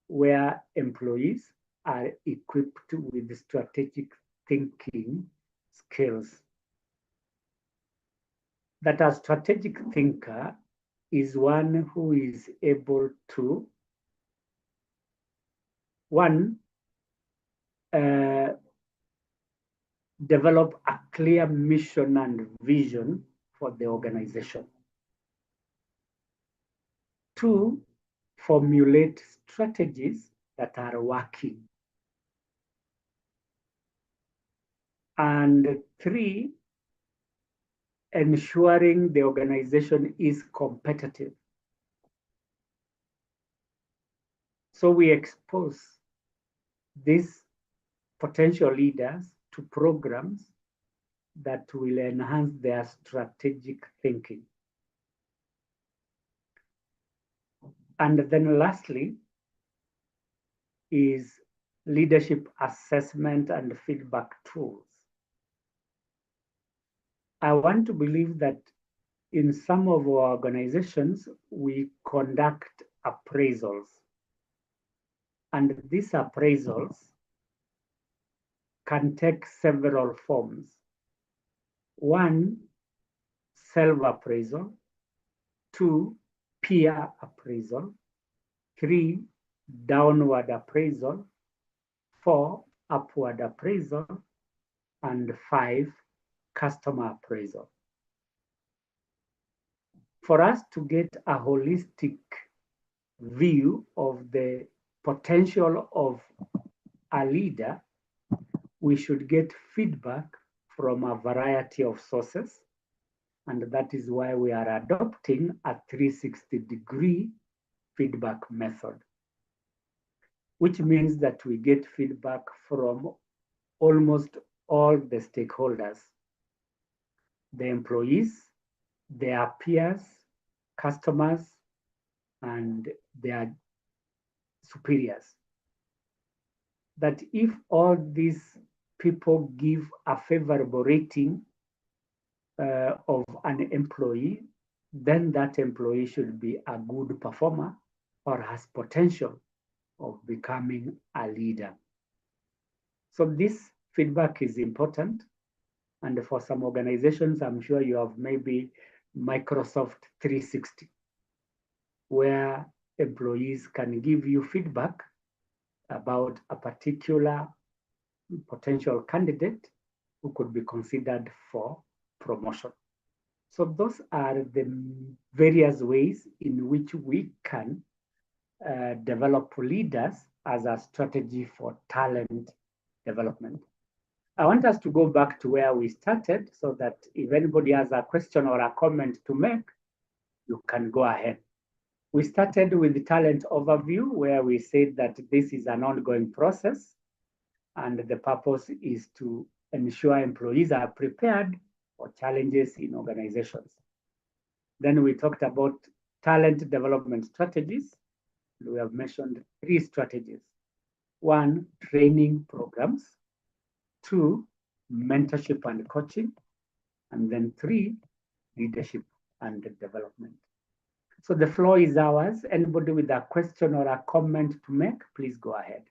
where employees are equipped with strategic thinking skills. That a strategic thinker is one who is able to, 1, develop a clear mission and vision for the organization. 2, formulate strategies that are working. And 3, ensuring the organization is competitive. So we expose these potential leaders to programs that will enhance their strategic thinking. And then lastly is leadership assessment and feedback tools. I want to believe that in some of our organizations, we conduct appraisals. And these appraisals can take several forms. One, self-appraisal. Two, peer appraisal. Three, downward appraisal. Four, upward appraisal. And five, customer appraisal. For us to get a holistic view of the potential of a leader, we should get feedback from a variety of sources. And that is why we are adopting a 360-degree feedback method, which means that we get feedback from almost all the stakeholders, the employees, their peers, customers, and their superiors. That if all these people give a favorable rating of an employee, then that employee should be a good performer or has potential of becoming a leader. So this feedback is important. And for some organizations, I'm sure you have maybe Microsoft 360, where employees can give you feedback about a particular potential candidate who could be considered for promotion. So those are the various ways in which we can develop leaders as a strategy for talent development. I want us to go back to where we started so that if anybody has a question or a comment to make, you can go ahead. We started with the talent overview where we said that this is an ongoing process and the purpose is to ensure employees are prepared for challenges in organizations. Then we talked about talent development strategies. We have mentioned 3 strategies. 1, training programs. 2, mentorship and coaching. And then 3, leadership and development. So the floor is ours. Anybody with a question or a comment to make, please go ahead.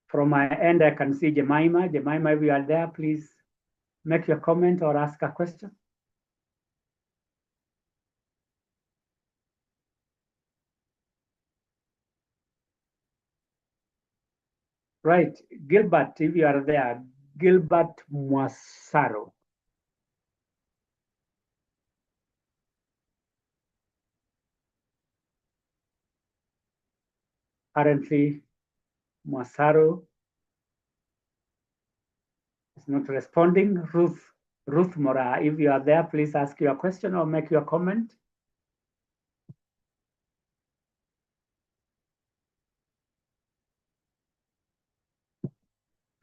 From my end, I can see Jemima. Jemima, if you are there, please make your comment or ask a question. Right, Gilbert, if you are there, Gilbert Mwasaro. Currently, Mwasaro is not responding. Ruth Mora, if you are there, please ask your question or make your comment.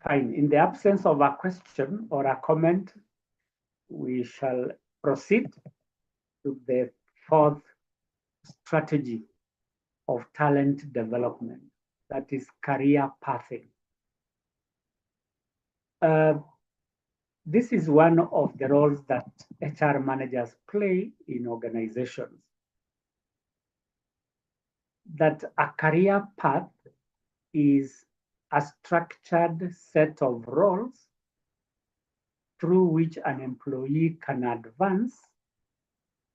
Fine. In the absence of a question or a comment, we shall proceed to the 4th strategy of talent development, that is career pathing. This is one of the roles that HR managers play in organizations. That a career path is a structured set of roles through which an employee can advance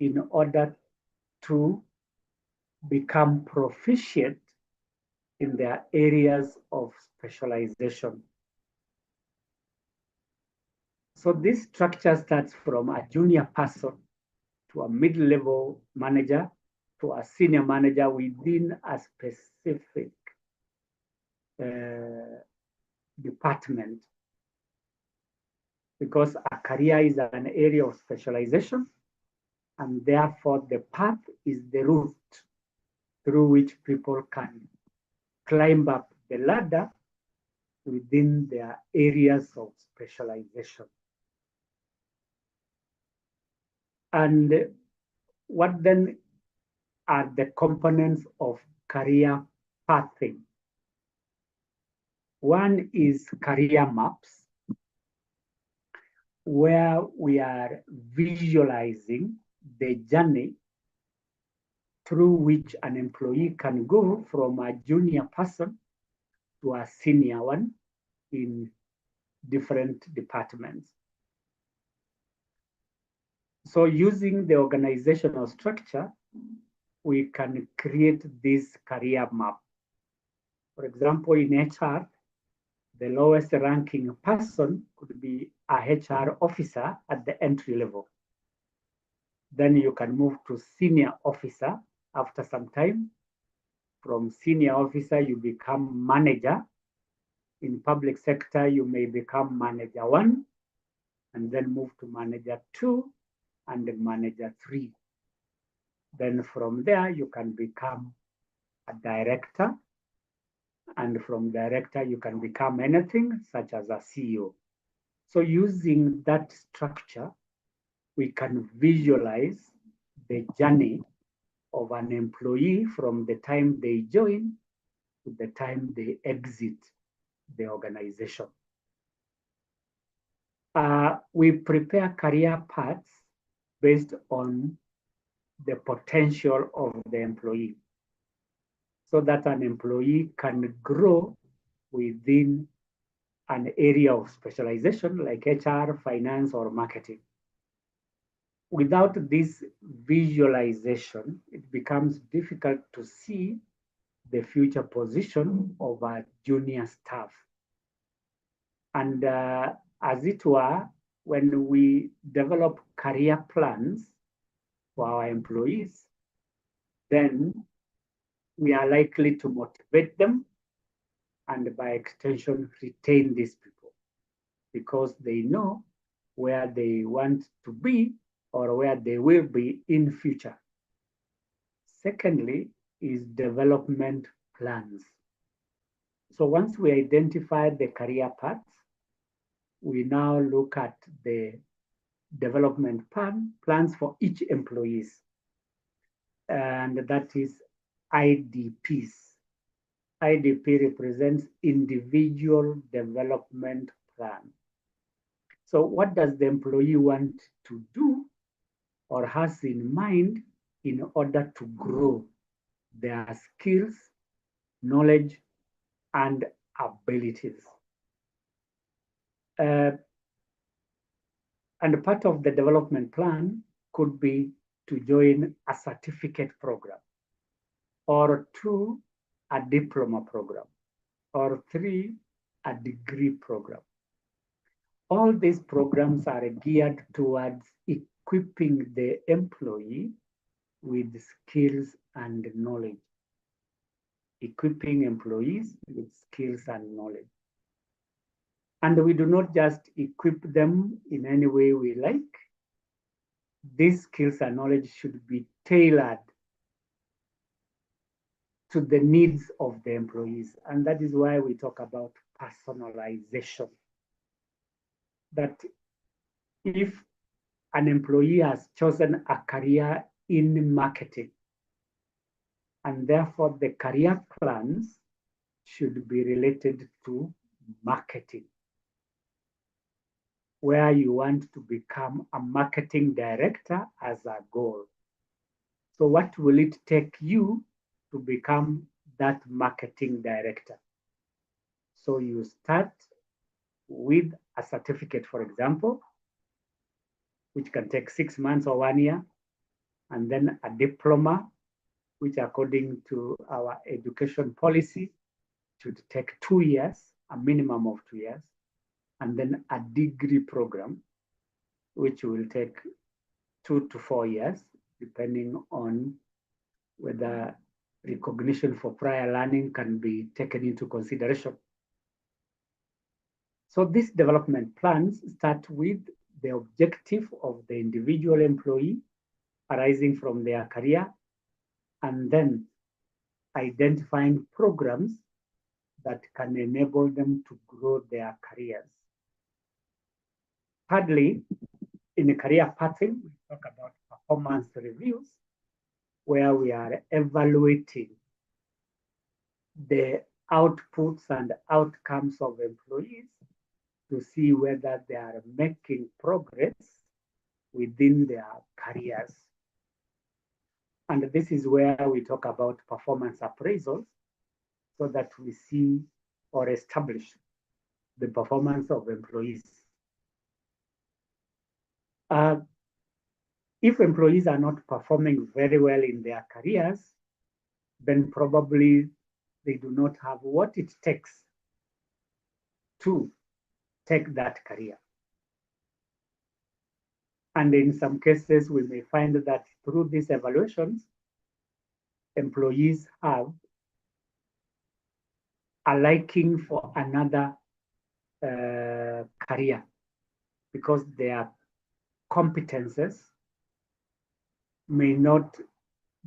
in order to become proficient in their areas of specialization. So this structure starts from a junior person to a mid-level manager, to a senior manager within a specific department. Because a career is an area of specialization, and therefore the path is the route through which people can climb up the ladder within their areas of specialization. And what then are the components of career pathing? One is career maps, where we are visualizing the journey through which an employee can go from a junior person to a senior one in different departments. So using the organizational structure, we can create this career map. For example, in HR, the lowest ranking person could be a HR officer at the entry level. Then you can move to senior officer after some time. From senior officer, you become manager. In public sector, you may become manager 1, and then move to manager 2 and manager 3. Then from there, you can become a director. And from director, you can become anything, such as a CEO. So using that structure, we can visualize the journey of an employee from the time they join to the time they exit the organization. We prepare career paths based on the potential of the employee, so that an employee can grow within an area of specialization like HR, finance, or marketing. Without this visualization, it becomes difficult to see the future position of our junior staff. And as it were, when we develop career plans for our employees, then we are likely to motivate them and by extension retain these people, because they know where they want to be or where they will be in future. Secondly is development plans. So once we identify the career paths, we now look at the development plans for each employees. And that is IDPs. IDP represents individual development plan. So what does the employee want to do or has in mind in order to grow their skills, knowledge, and abilities? And part of the development plan could be to join a certificate program, or 2, a diploma program, or 3, a degree program. All these programs are geared towards equipping the employee with skills and knowledge. Equipping employees with skills and knowledge. And we do not just equip them in any way we like. These skills and knowledge should be tailored to the needs of the employees. And that is why we talk about personalization. That if an employee has chosen a career in marketing, and therefore the career plans should be related to marketing, where you want to become a marketing director as a goal. So what will it take you to become that marketing director? So you start with a certificate, for example, which can take 6 months or 1 year, and then a diploma, which according to our education policy should take 2 years, a minimum of 2 years, and then a degree program, which will take 2 to 4 years, depending on whether recognition for prior learning can be taken into consideration. So these development plans start with the objective of the individual employee arising from their career, and then identifying programs that can enable them to grow their careers. Thirdly, in career pathing, we talk about performance reviews, where we are evaluating the outputs and outcomes of employees to see whether they are making progress within their careers. And this is where we talk about performance appraisals, so that we see or establish the performance of employees. If employees are not performing very well in their careers, then probably they do not have what it takes to take that career. And in some cases, we may find that through these evaluations, employees have a liking for another career because their competences may not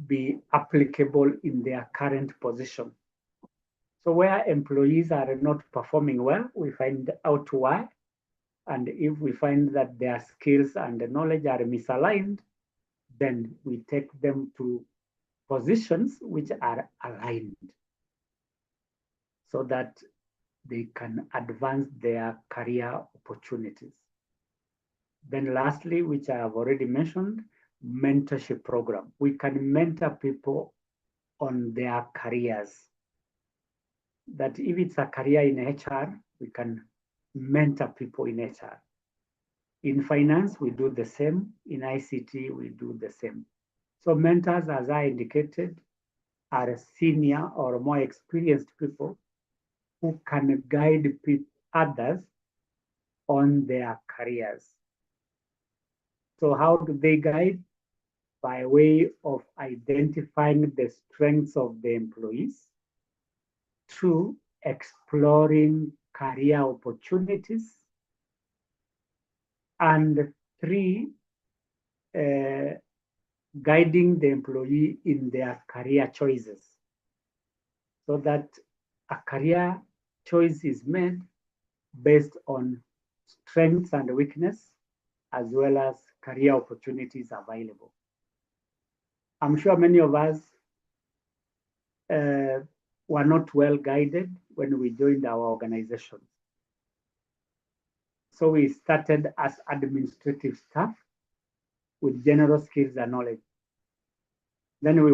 be applicable in their current position. So where employees are not performing well, we find out why. And if we find that their skills and knowledge are misaligned, then we take them to positions which are aligned so that they can advance their career opportunities. Then lastly, which I have already mentioned, mentorship program. We can mentor people on their careers. That if it's a career in HR, we can mentor people in HR. In finance, we do the same. In ICT, we do the same. So mentors, as I indicated, are senior or more experienced people who can guide others on their careers. So how do they guide? By way of identifying the strengths of the employees, through exploring career opportunities, and 3, guiding the employee in their career choices, so that a career choice is made based on strengths and weakness, as well as career opportunities available. I'm sure many of us were not well guided when we joined our organizations. So we started as administrative staff with general skills and knowledge. Then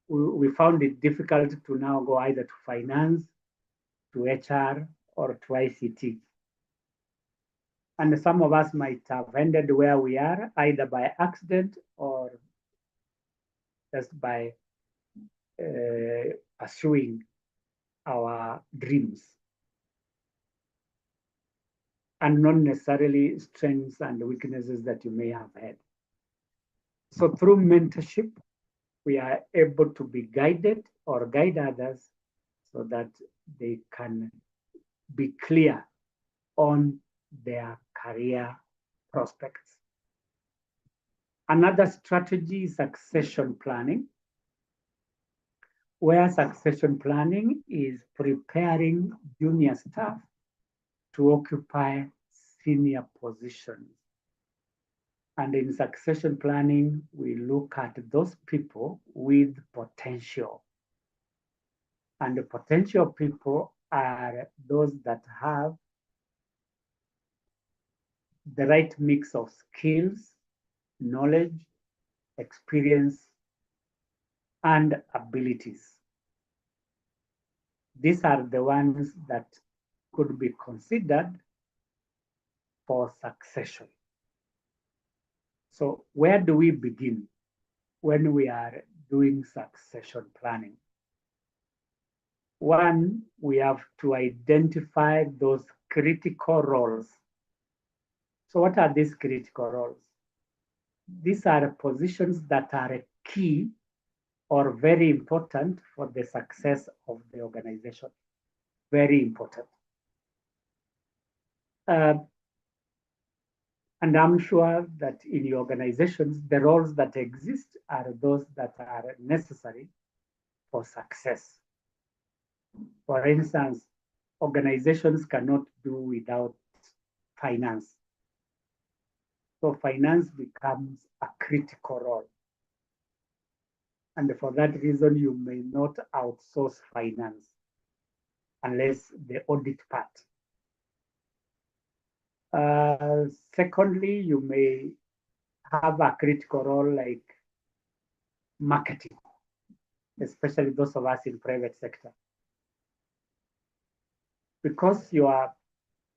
we found it difficult to now go either to finance, to HR, or to ICT. And some of us might have ended where we are, either by accident or just by pursuing our dreams, and not necessarily strengths and weaknesses that you may have had. So through mentorship, we are able to be guided or guide others so that they can be clear on their career prospects. Another strategy is succession planning, where succession planning is preparing junior staff to occupy senior positions. And in succession planning, we look at those people with potential. And the potential people are those that have the right mix of skills, knowledge, experience, and abilities. These are the ones that could be considered for succession. So where do we begin when we are doing succession planning? One, we have to identify those critical roles. So what are these critical roles? These are positions that are key or very important for the success of the organization. Very important. And I'm sure that in your organizations, the roles that exist are those that are necessary for success. For instance, organizations cannot do without finance. So finance becomes a critical role. And for that reason, you may not outsource finance unless the audit part. Secondly, you may have a critical role like marketing, especially those of us in private sector. Because your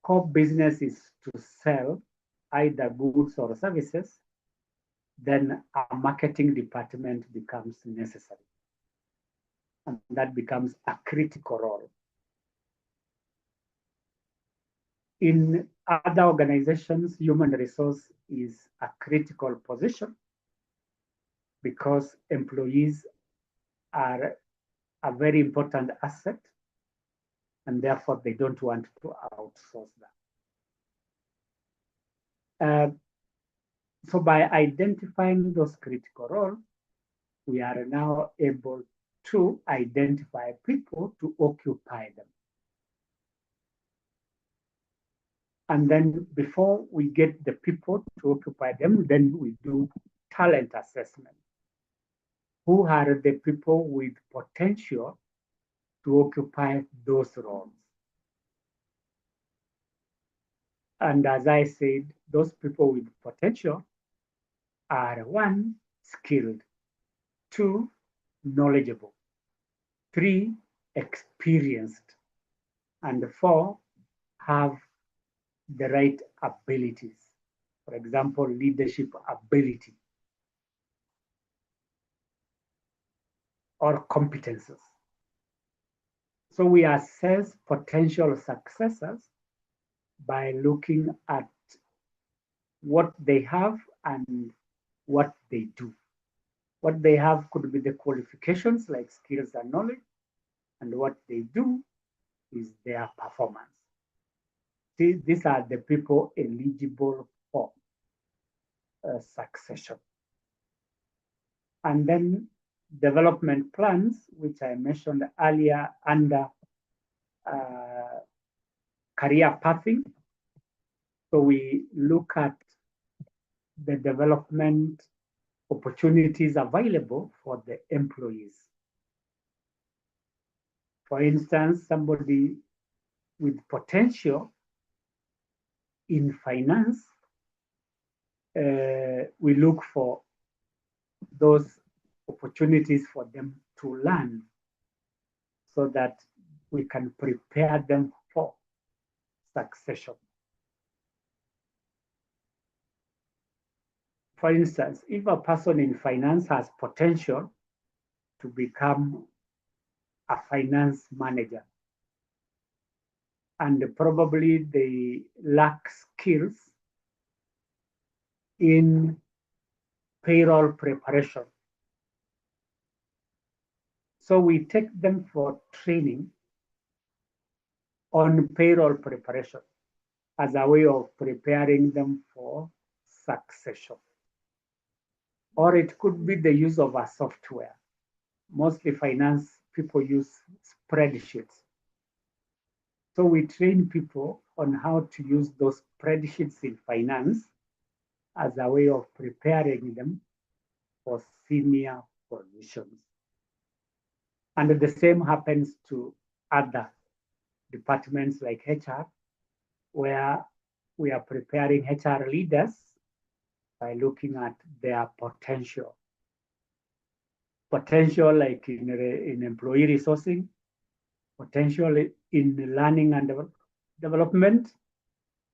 core business is to sell either goods or services, then a marketing department becomes necessary. And that becomes a critical role. In other organizations, human resource is a critical position because employees are a very important asset, and therefore they don't want to outsource that. So by identifying those critical roles, we are now able to identify people to occupy them. And then before we get the people to occupy them, then we do talent assessment. Who are the people with potential to occupy those roles? And as I said, those people with potential are 1, skilled, 2, knowledgeable, 3, experienced, and 4, have the right abilities. For example, leadership ability or competences. So we assess potential successors by looking at what they have and what they do. What they have could be the qualifications like skills and knowledge, and what they do is their performance. See, these are the people eligible for succession. And then development plans, which I mentioned earlier under career pathing. So we look at the development opportunities available for the employees. For instance, somebody with potential in finance, we look for those opportunities for them to learn so that we can prepare them for succession. For instance, if a person in finance has potential to become a finance manager, and probably they lack skills in payroll preparation. So we take them for training on payroll preparation as a way of preparing them for succession. Or it could be the use of a software. Mostly finance people use spreadsheets. So we train people on how to use those spreadsheets in finance as a way of preparing them for senior positions. And the same happens to other departments like HR, where we are preparing HR leaders by looking at their potential. Potential like in employee resourcing, potential in learning and development,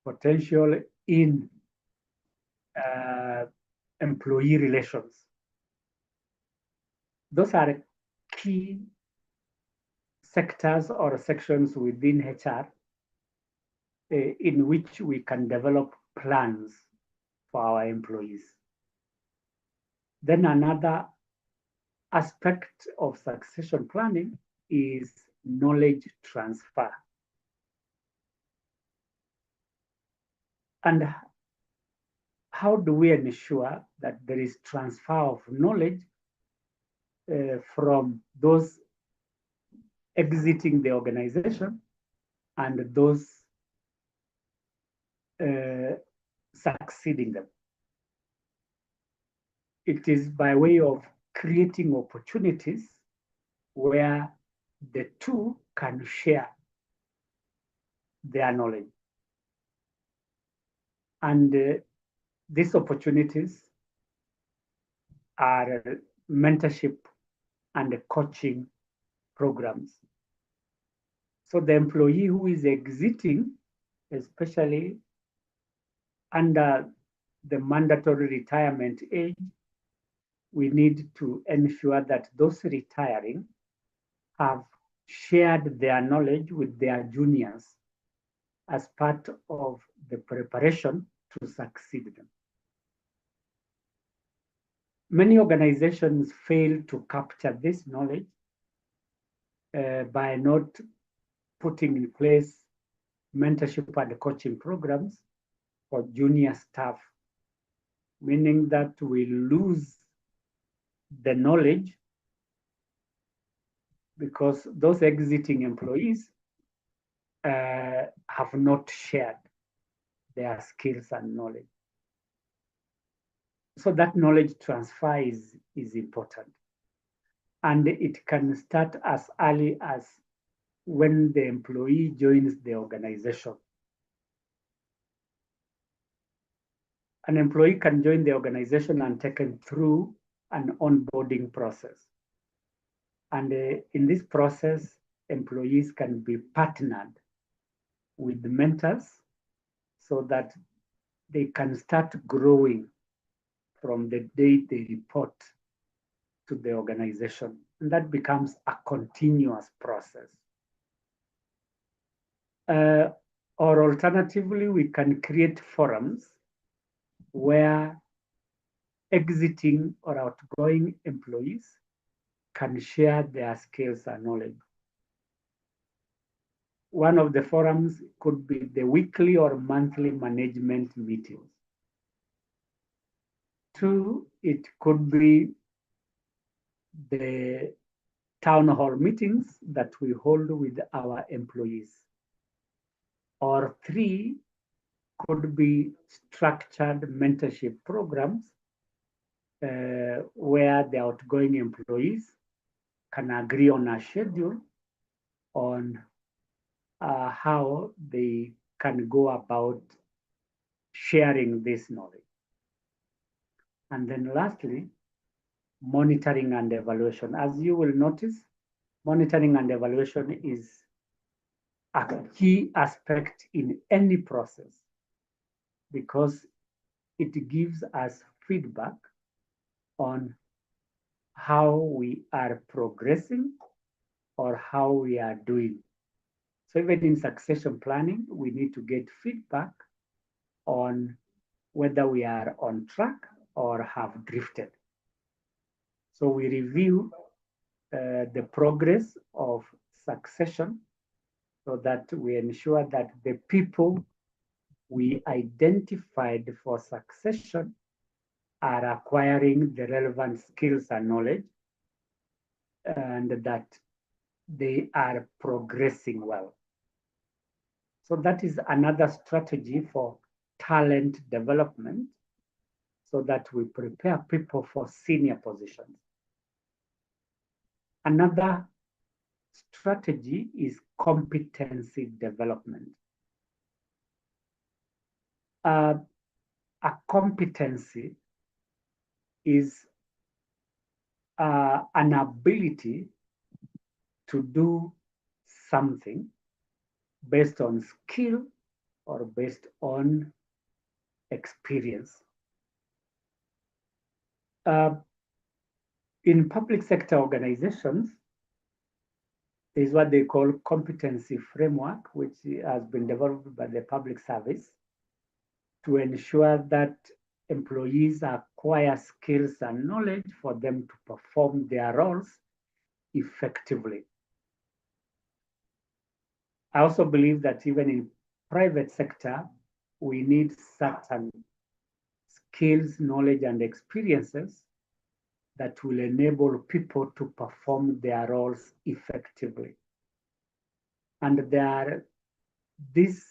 potential in employee relations. Those are key sectors or sections within HR in which we can develop plans for our employees. Then another aspect of succession planning is knowledge transfer. And how do we ensure that there is transfer of knowledge from those exiting the organization and those succeeding them? It is by way of creating opportunities where the two can share their knowledge. And these opportunities are mentorship and coaching programs. So the employee who is exiting, especially under the mandatory retirement age, we need to ensure that those retiring have shared their knowledge with their juniors as part of the preparation to succeed them. Many organizations fail to capture this knowledge by not putting in place mentorship and coaching programs for junior staff, meaning that we lose the knowledge because those exiting employees have not shared their skills and knowledge. So that knowledge transfer is important. And it can start as early as when the employee joins the organization. An employee can join the organization and taken through an onboarding process. And in this process, employees can be partnered with mentors so that they can start growing from the day they report to the organization. And that becomes a continuous process. Or alternatively, we can create forums where exiting or outgoing employees can share their skills and knowledge. One of the forums could be the weekly or monthly management meetings. Two, it could be the town hall meetings that we hold with our employees. Or three, could be structured mentorship programs where the outgoing employees can agree on a schedule on how they can go about sharing this knowledge. And then lastly, monitoring and evaluation. As you will notice, monitoring and evaluation is a key aspect in any process because it gives us feedback on how we are progressing or how we are doing. So even in succession planning, we need to get feedback on whether we are on track or have drifted. So we review the progress of succession so that we ensure that the people we identified for succession are acquiring the relevant skills and knowledge and that they are progressing well. So that is another strategy for talent development so that we prepare people for senior positions. Another strategy is competency development. A competency is an ability to do something based on skill or based on experience. In public sector organizations, is what they call competency framework, which has been developed by the public service. to ensure that employees acquire skills and knowledge for them to perform their roles effectively. I also believe that even in private sector, we need certain skills, knowledge, and experiences that will enable people to perform their roles effectively. And there are these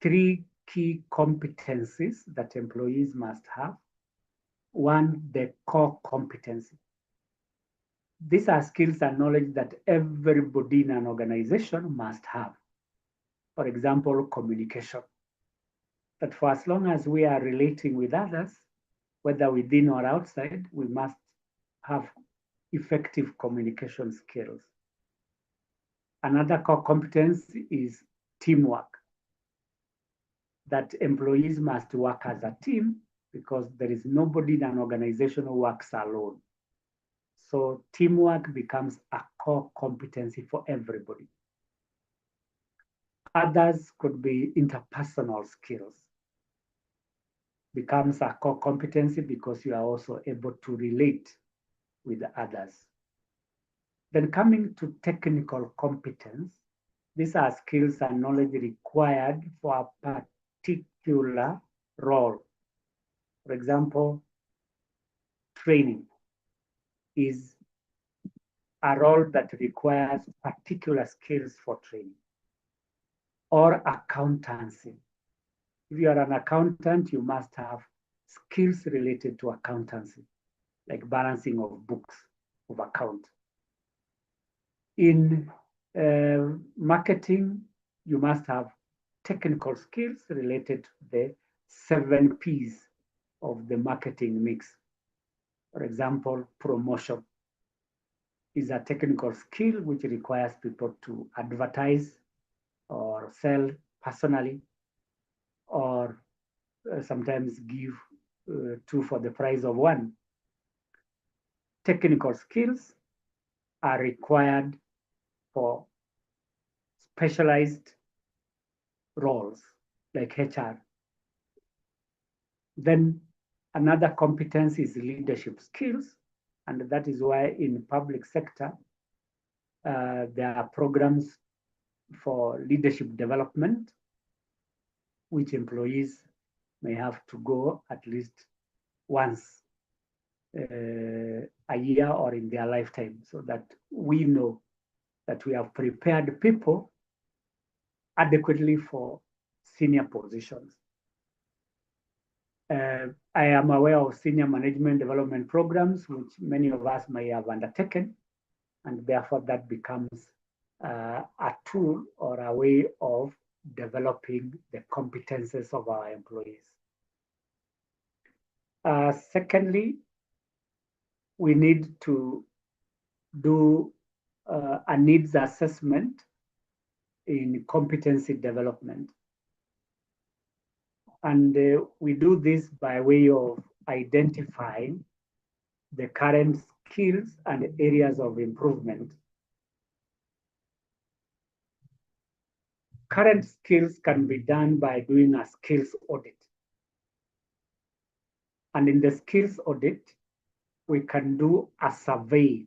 three key competencies that employees must have. One, the core competency. These are skills and knowledge that everybody in an organization must have. For example, communication. That for as long as we are relating with others, whether within or outside, we must have effective communication skills. Another core competence is teamwork. That employees must work as a team because there is nobody in an organization who works alone. So teamwork becomes a core competency for everybody. Others could be interpersonal skills. Becomes a core competency because you are also able to relate with others. Then coming to technical competence, these are skills and knowledge required for a particular role. For example, training is a role that requires particular skills for training. Or accountancy. If you are an accountant, you must have skills related to accountancy, like balancing of books of account. In marketing, you must have technical skills related to the 7 Ps of the marketing mix. For example, promotion is a technical skill which requires people to advertise or sell personally, or sometimes give 2 for the price of 1. Technical skills are required for specialized roles like HR. Then another competence is leadership skills, and that is why in public sector, there are programs for leadership development, which employees may have to go at least once a year or in their lifetime, so that we know that we have prepared people adequately for senior positions. I am aware of senior management development programs, which many of us may have undertaken, and therefore that becomes a tool or a way of developing the competences of our employees. Secondly, we need to do a needs assessment in competency development. And we do this by way of identifying the current skills and areas of improvement. Current skills can be done by doing a skills audit. And in the skills audit, we can do a survey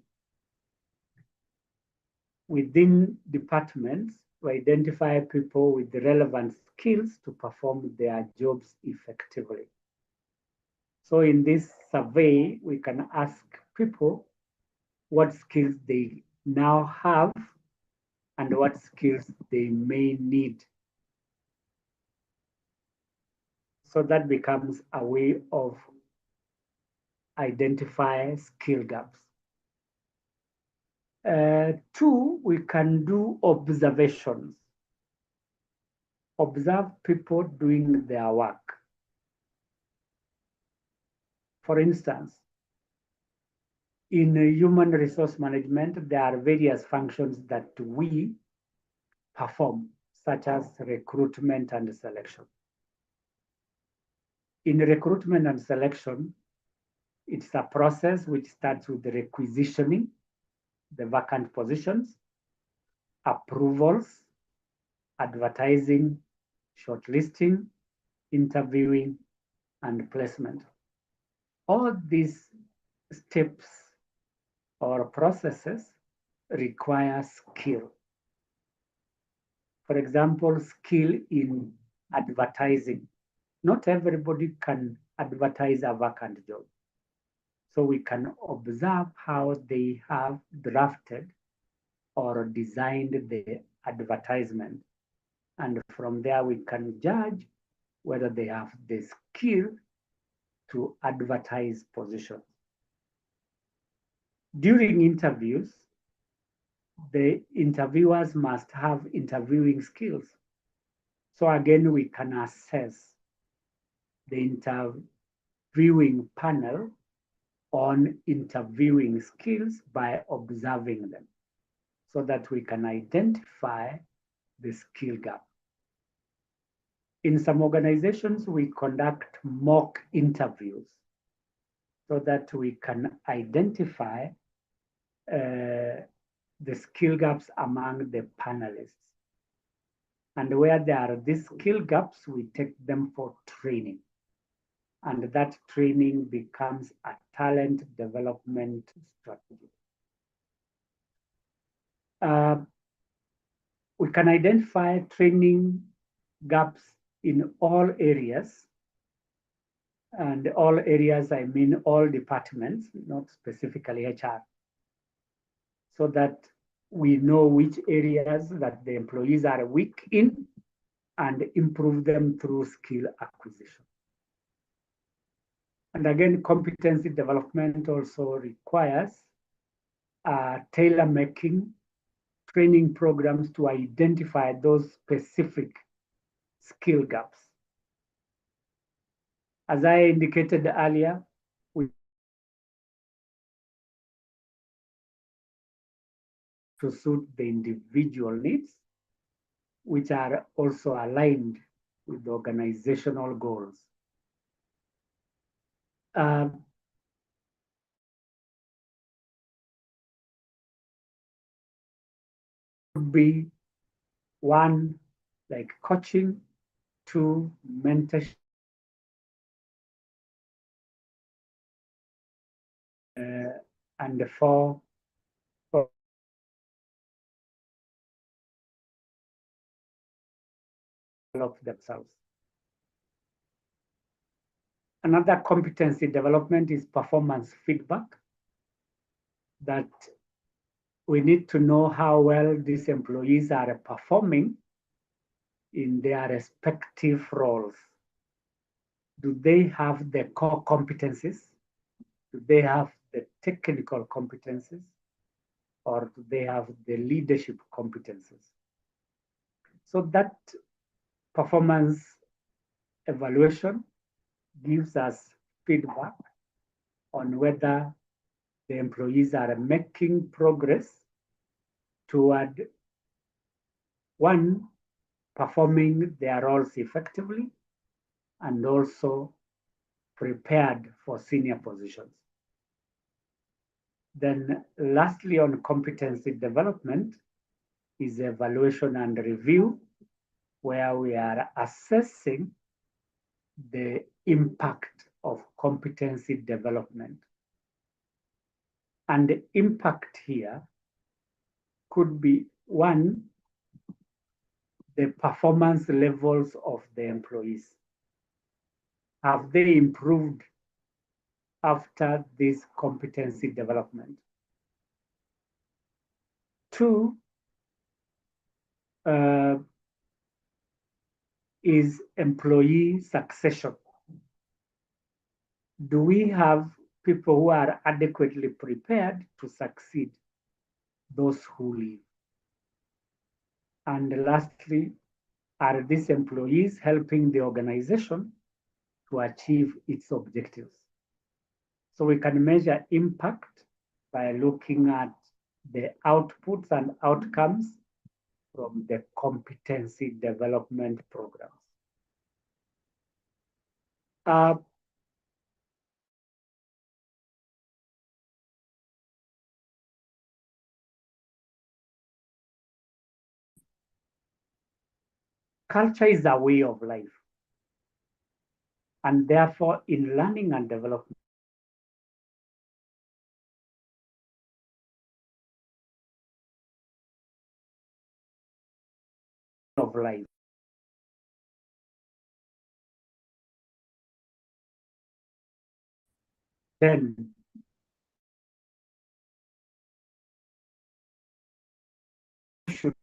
within departments to identify people with the relevant skills to perform their jobs effectively. So in this survey, we can ask people what skills they now have and what skills they may need. So that becomes a way of identifying skill gaps. 2, we can do observations. Observe people doing their work. For instance, in human resource management, there are various functions that we perform, such as recruitment and selection. In recruitment and selection, it's a process which starts with the requisitioning the vacant positions, approvals, advertising, shortlisting, interviewing, and placement. All these steps or processes require skill. For example, skill in advertising. Not everybody can advertise a vacant job. So we can observe how they have drafted or designed the advertisement. And from there, we can judge whether they have the skill to advertise positions. During interviews, the interviewers must have interviewing skills. So again, we can assess the interviewing panel on interviewing skills by observing them so that we can identify the skill gap. In some organizations, we conduct mock interviews so that we can identify the skill gaps among the panelists. And where there are these skill gaps, we take them for training. And that training becomes a talent development strategy. We can identify training gaps in all areas. And all areas, I mean all departments, not specifically HR, so that we know which areas that the employees are weak in and improve them through skill acquisition. And again, competency development also requires tailor-making training programs to identify those specific skill gaps. As I indicated earlier, we to suit the individual needs, which are also aligned with the organizational goals. Would be one, like coaching, two, mentorship, and four, develop themselves. Another competency development is performance feedback, that we need to know how well these employees are performing in their respective roles. Do they have the core competencies? Do they have the technical competencies? Or do they have the leadership competencies? So that performance evaluation gives us feedback on whether the employees are making progress toward, one, performing their roles effectively, and also prepared for senior positions. Then lastly, on competency development is evaluation and review, where we are assessing the impact of competency development. And the impact here could be, one, the performance levels of the employees. Have they improved after this competency development? Two, is employee succession. Do we have people who are adequately prepared to succeed those who leave? And lastly, are these employees helping the organization to achieve its objectives? So we can measure impact by looking at the outputs and outcomes from the competency development programs. Culture is a way of life. And therefore, in learning and development, of life. Then should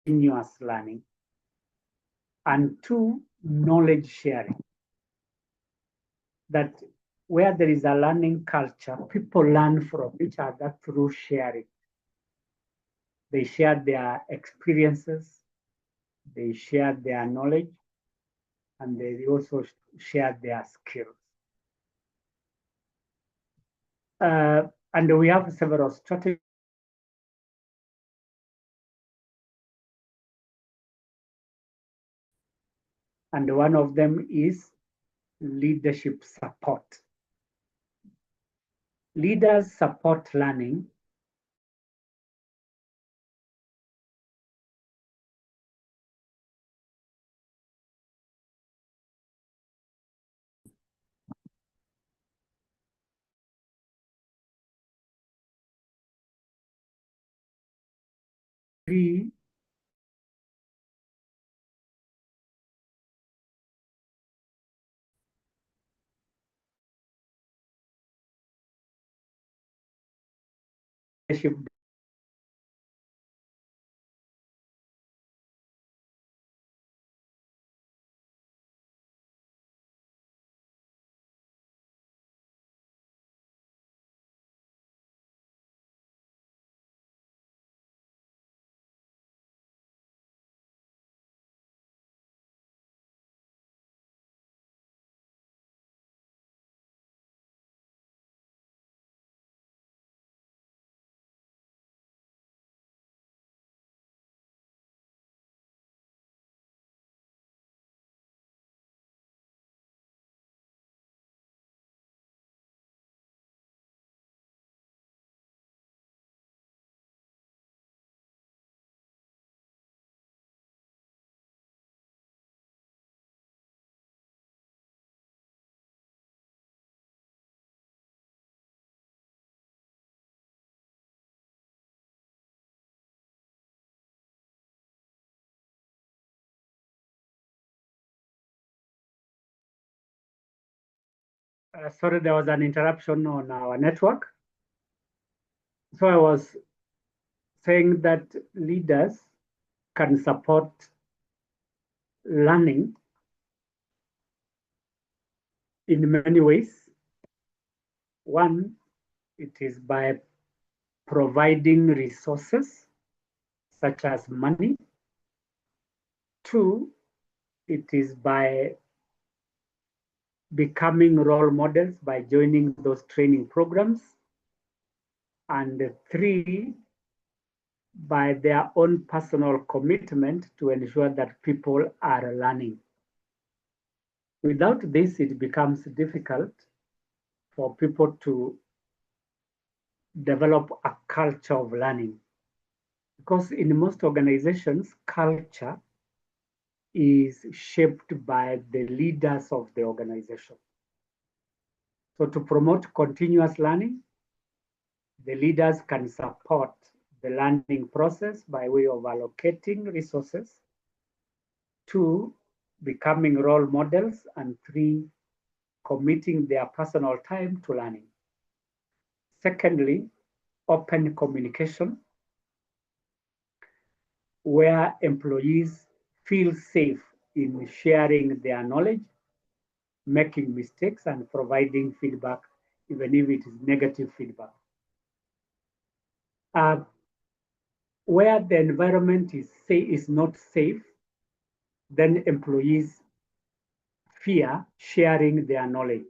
continuous learning. And two, knowledge sharing. That where there is a learning culture, people learn from each other through sharing. They share their experiences, they share their knowledge, and they also share their skills. And we have several strategies. And one of them is leadership support. Leaders support learning leadership sorry, there was an interruption on our network. So I was saying that leaders can support learning in many ways. One, it is by providing resources such as money. Two, it is by becoming role models by joining those training programs. And three, by their own personal commitment to ensure that people are learning. Without this, it becomes difficult for people to develop a culture of learning. Because in most organizations, culture is shaped by the leaders of the organization. So to promote continuous learning, the leaders can support the learning process by way of allocating resources. Two, becoming role models. And three, committing their personal time to learning. Secondly, open communication, where employees feel safe in sharing their knowledge, making mistakes, and providing feedback, even if it is negative feedback. Where the environment is not safe, then employees fear sharing their knowledge,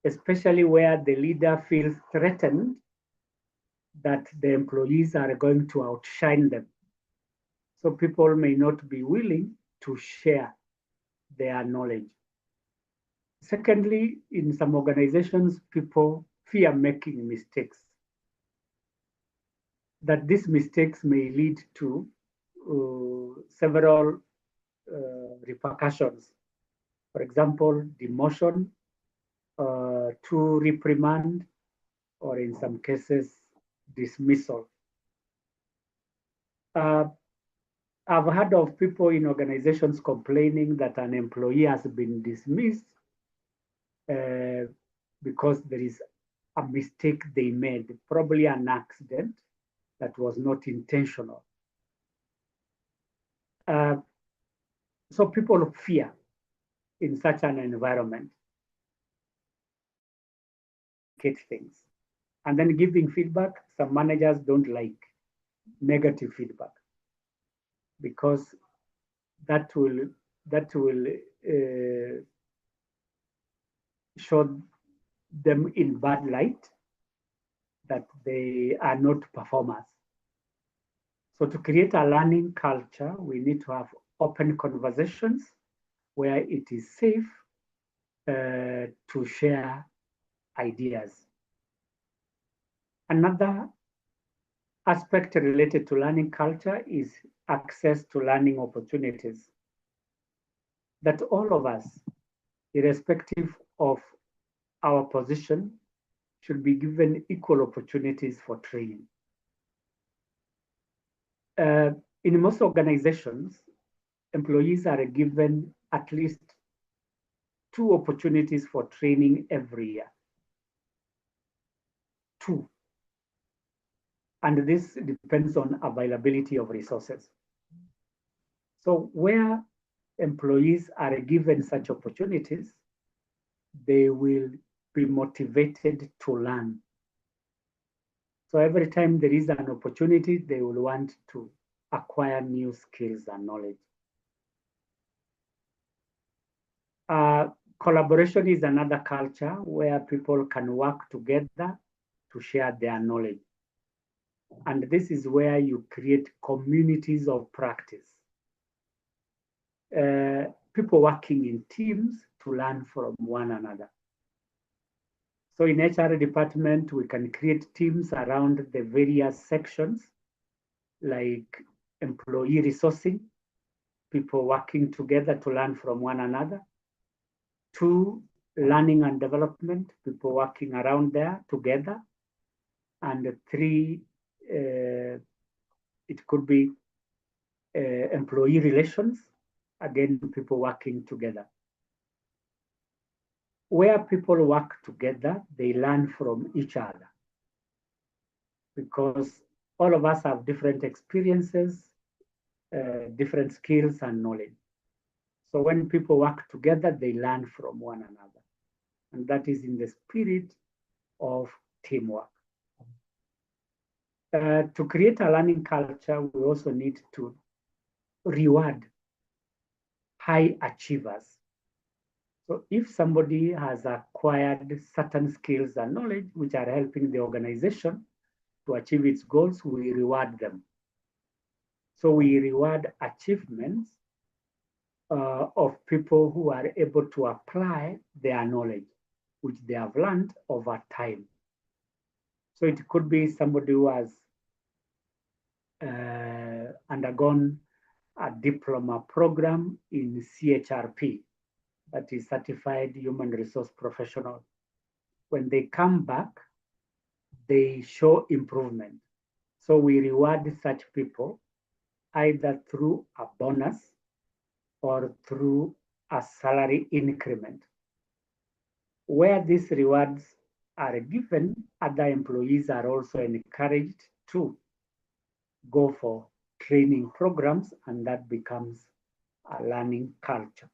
especially where the leader feels threatened that the employees are going to outshine them. So people may not be willing to share their knowledge. Secondly, in some organizations, people fear making mistakes, that these mistakes may lead to several repercussions. For example, demotion, to reprimand, or in some cases, dismissal. I've heard of people in organizations complaining that an employee has been dismissed because there is a mistake they made, probably an accident that was not intentional. So people fear in such an environment, get things. And then giving feedback, some managers don't like negative feedback because that will show them in bad light, that they are not performers. So to create a learning culture, we need to have open conversations where it is safe to share ideas. Another aspect related to learning culture is access to learning opportunities. That all of us, irrespective of our position, should be given equal opportunities for training. In most organizations, employees are given at least 2 opportunities for training every year. 2. And this depends on availability of resources. So where employees are given such opportunities, they will be motivated to learn. So every time there is an opportunity, they will want to acquire new skills and knowledge. Collaboration is another culture where people can work together to share their knowledge. And this is where you create communities of practice. People working in teams to learn from one another. So in HR department, we can create teams around the various sections, like employee resourcing, people working together to learn from one another. 2, learning and development, people working around there together. And 3, it could be employee relations, again, people working together. Where people work together, they learn from each other because all of us have different experiences, different skills and knowledge. So when people work together, they learn from one another. And that is in the spirit of teamwork. To create a learning culture, we also need to reward high achievers. So if somebody has acquired certain skills and knowledge which are helping the organization to achieve its goals, we reward them. So we reward achievements of people who are able to apply their knowledge, which they have learned over time. So it could be somebody who has undergone a diploma program in CHRP, that is Certified Human Resource Professional. When they come back, they show improvement. So we reward such people either through a bonus or through a salary increment. Where these rewards are given, other employees are also encouraged to go for training programs, and that becomes a learning culture.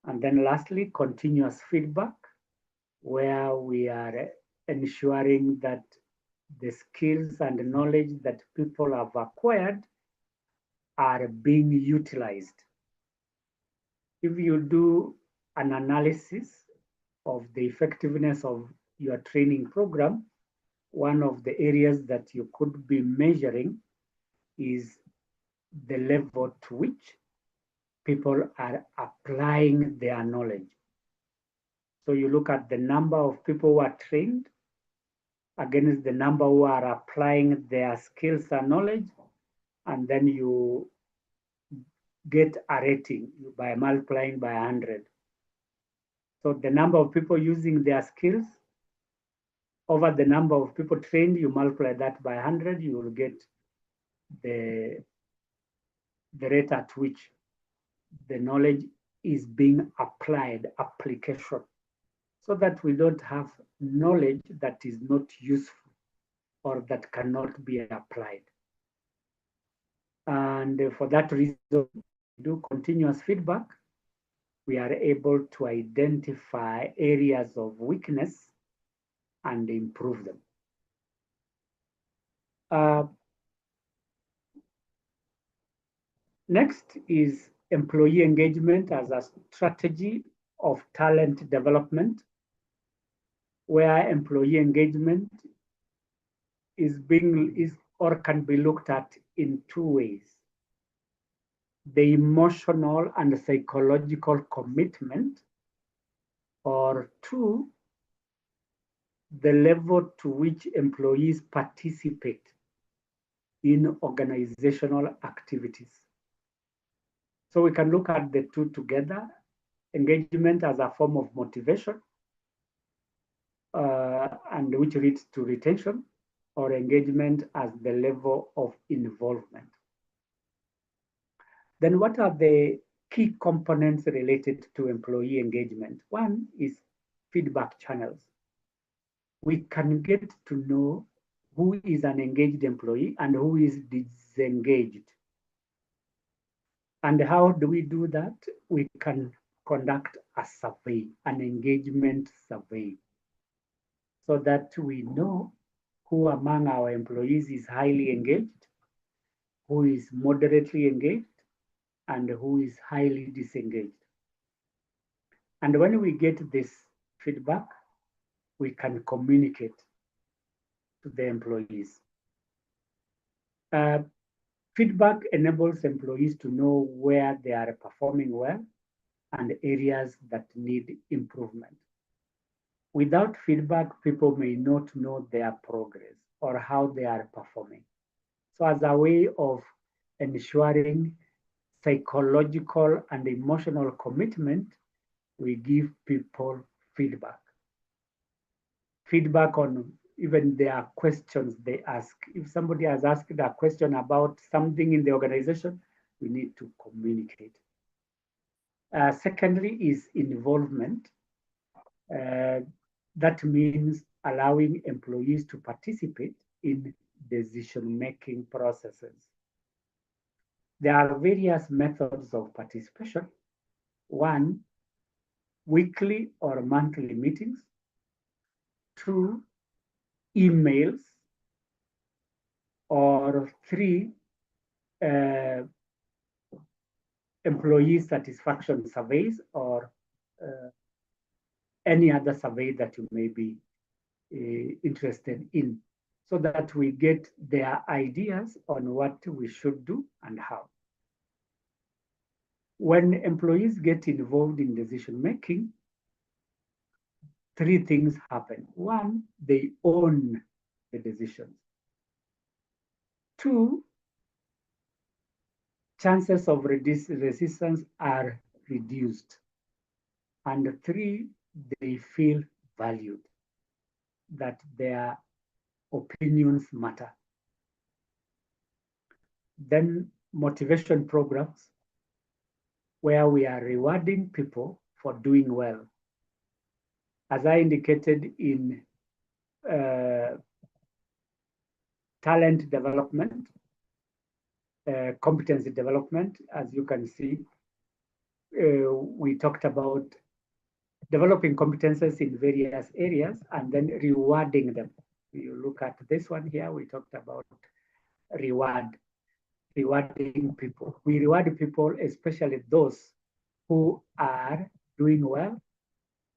And then lastly, continuous feedback, where we are ensuring that the skills and the knowledge that people have acquired are being utilized. If you do an analysis of the effectiveness of your training program, one of the areas that you could be measuring is the level to which people are applying their knowledge. So you look at the number of people who are trained against the number who are applying their skills and knowledge, and then you get a rating by multiplying by 100. So the number of people using their skills over the number of people trained, you multiply that by 100, you will get the rate at which the knowledge is being applied, application, so that we don't have knowledge that is not useful or that cannot be applied. And for that reason, we do continuous feedback. We are able to identify areas of weakness and improve them. Next is employee engagement as a strategy of talent development, where employee engagement is or can be looked at in two ways. The emotional and psychological commitment, or two, the level to which employees participate in organizational activities. So we can look at the two together, engagement as a form of motivation, and which leads to retention, or engagement as the level of involvement. Then what are the key components related to employee engagement? One is feedback channels. We can get to know who is an engaged employee and who is disengaged. And how do we do that? We can conduct a survey, an engagement survey, so that we know who among our employees is highly engaged, who is moderately engaged, and who is highly disengaged. And when we get this feedback, we can communicate to the employees. Feedback enables employees to know where they are performing well and areas that need improvement. Without feedback, people may not know their progress or how they are performing. So as a way of ensuring psychological and emotional commitment, we give people feedback. Feedback on even their questions they ask. If somebody has asked a question about something in the organization, we need to communicate. Secondly is involvement. That means allowing employees to participate in decision-making processes. There are various methods of participation. One, weekly or monthly meetings. Two, emails. Or three, employee satisfaction surveys, or any other survey that you may be interested in, so that we get their ideas on what we should do and how. When employees get involved in decision making, three things happen. One, they own the decisions. Two, chances of resistance are reduced. And three, they feel valued, that their opinions matter. Then motivation programs, where we are rewarding people for doing well. As I indicated in talent development, competency development, as you can see, we talked about developing competences in various areas and then rewarding them. You look at this one here, we talked about rewarding people. We reward people, especially those who are doing well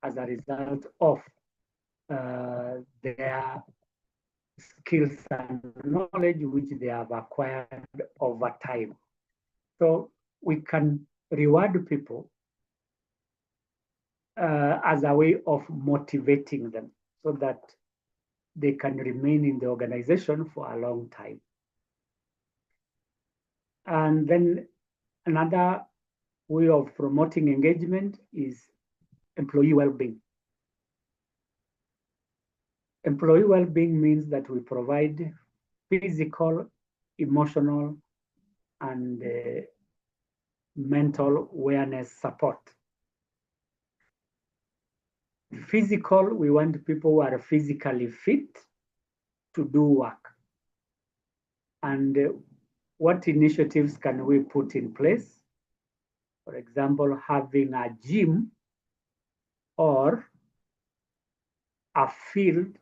as a result of their skills and knowledge which they have acquired over time. So we can reward people as a way of motivating them so that they can remain in the organization for a long time. And then Another way of promoting engagement is employee well-being. Employee well-being means that we provide physical, emotional, and mental awareness support. Physical, we want people who are physically fit to do work. And what initiatives can we put in place? For example, having a gym or a field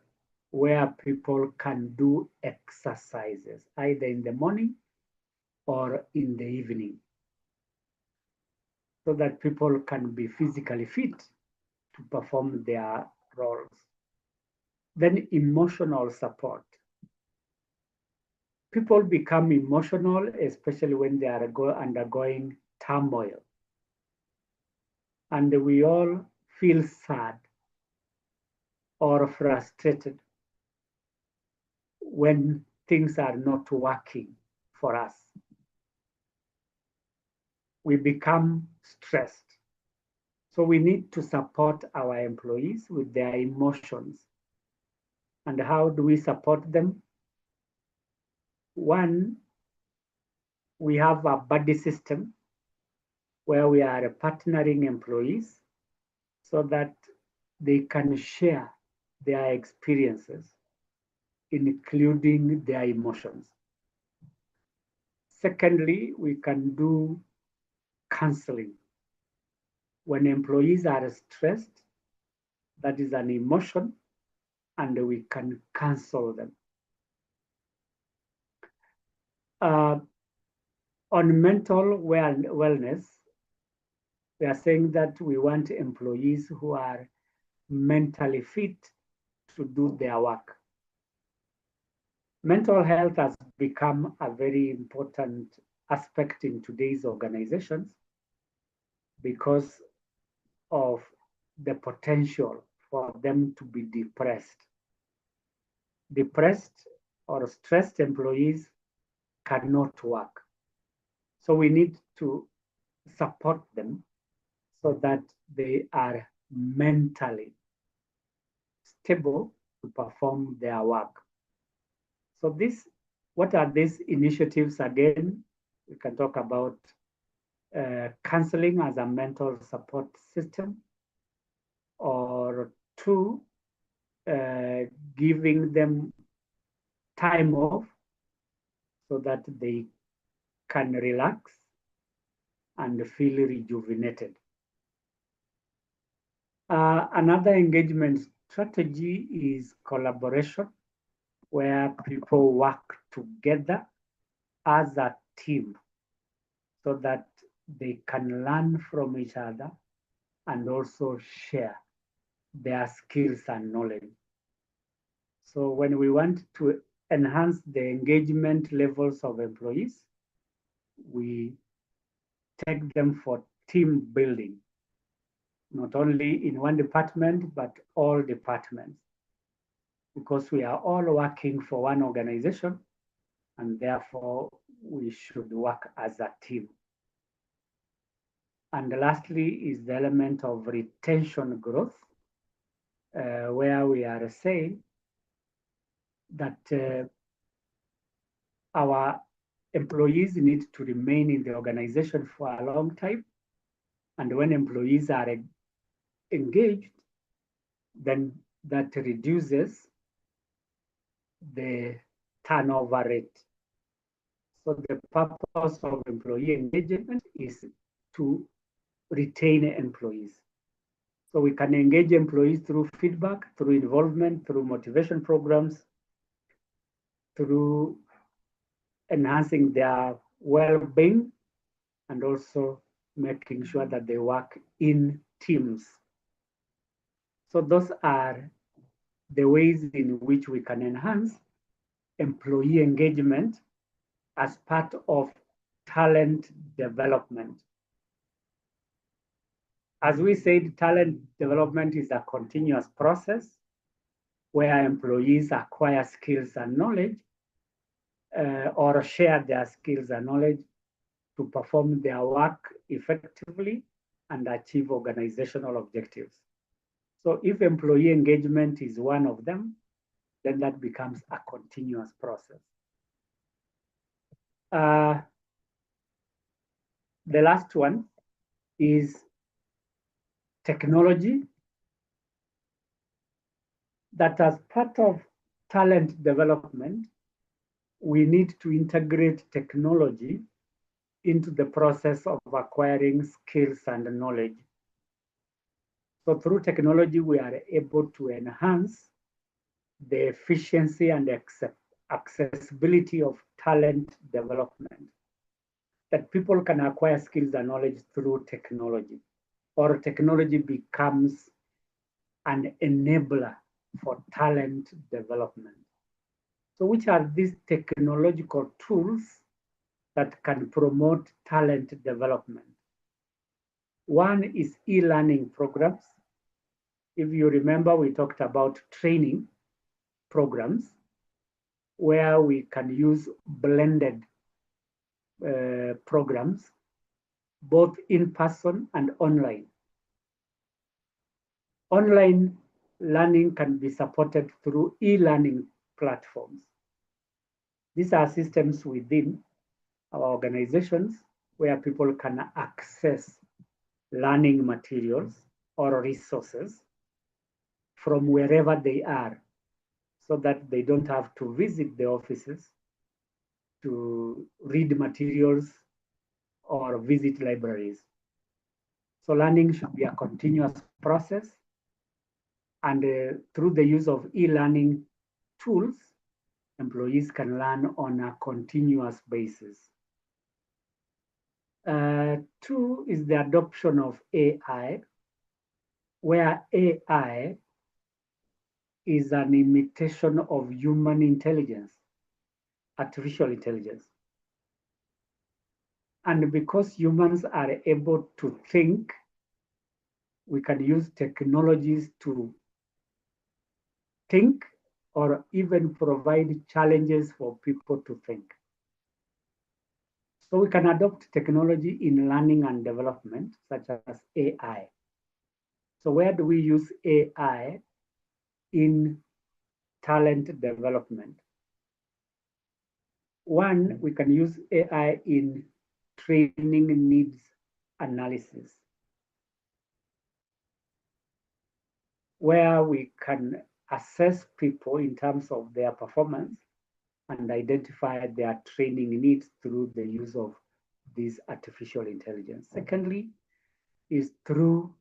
where people can do exercises, either in the morning or in the evening, so that people can be physically fit to perform their roles. Then emotional support. People become emotional, especially when they are undergoing turmoil. And we all feel sad or frustrated when things are not working for us. We become stressed. So we need to support our employees with their emotions. And how do we support them? One, we have a buddy system where we are partnering employees so that they can share their experiences, including their emotions. Secondly, we can do counseling. When employees are stressed, that is an emotion, and we can counsel them. On mental wellness, we are saying that we want employees who are mentally fit to do their work. Mental health has become a very important aspect in today's organizations because of the potential for them to be depressed. Depressed or stressed employees cannot work. So we need to support them so that they are mentally stable to perform their work. So what are these initiatives again? We can talk about counseling as a mental support system, or two, giving them time off so that they can relax and feel rejuvenated. Another engagement strategy is collaboration, where people work together as a team so that they can learn from each other and also share their skills and knowledge. So when we want to enhance the engagement levels of employees, we take them for team building, not only in one department, but all departments, because we are all working for one organization, and therefore we should work as a team. And lastly is the element of retention growth, where we are saying that our employees need to remain in the organization for a long time. And when employees are engaged, then that reduces the turnover rate. So the purpose of employee engagement is to retain employees. So we can engage employees through feedback, through involvement, through motivation programs, through enhancing their well-being, and also making sure that they work in teams. So those are the ways in which we can enhance employee engagement as part of talent development. As we said, talent development is a continuous process where employees acquire skills and knowledge or share their skills and knowledge to perform their work effectively and achieve organizational objectives. So if employee engagement is one of them, then that becomes a continuous process. The last one is technology, that as part of talent development, we need to integrate technology into the process of acquiring skills and knowledge. So through technology, we are able to enhance the efficiency and accessibility of talent development, that people can acquire skills and knowledge through technology, or technology becomes an enabler for talent development. So which are these technological tools that can promote talent development? One is e-learning programs. If you remember, we talked about training programs where we can use blended programs, both in person and online. Online learning can be supported through e-learning platforms. These are systems within our organizations where people can access learning materials or resources from wherever they are, so that they don't have to visit the offices to read materials or visit libraries. So learning should be a continuous process, and through the use of e-learning tools, employees can learn on a continuous basis. Two is the adoption of AI, where AI is an imitation of human intelligence, artificial intelligence. And because humans are able to think, we can use technologies to think or even provide challenges for people to think. So we can adopt technology in learning and development, such as AI. So where do we use AI in talent development? One, we can use AI in training needs analysis, where we can assess people in terms of their performance and identify their training needs through the use of this artificial intelligence. Secondly, is through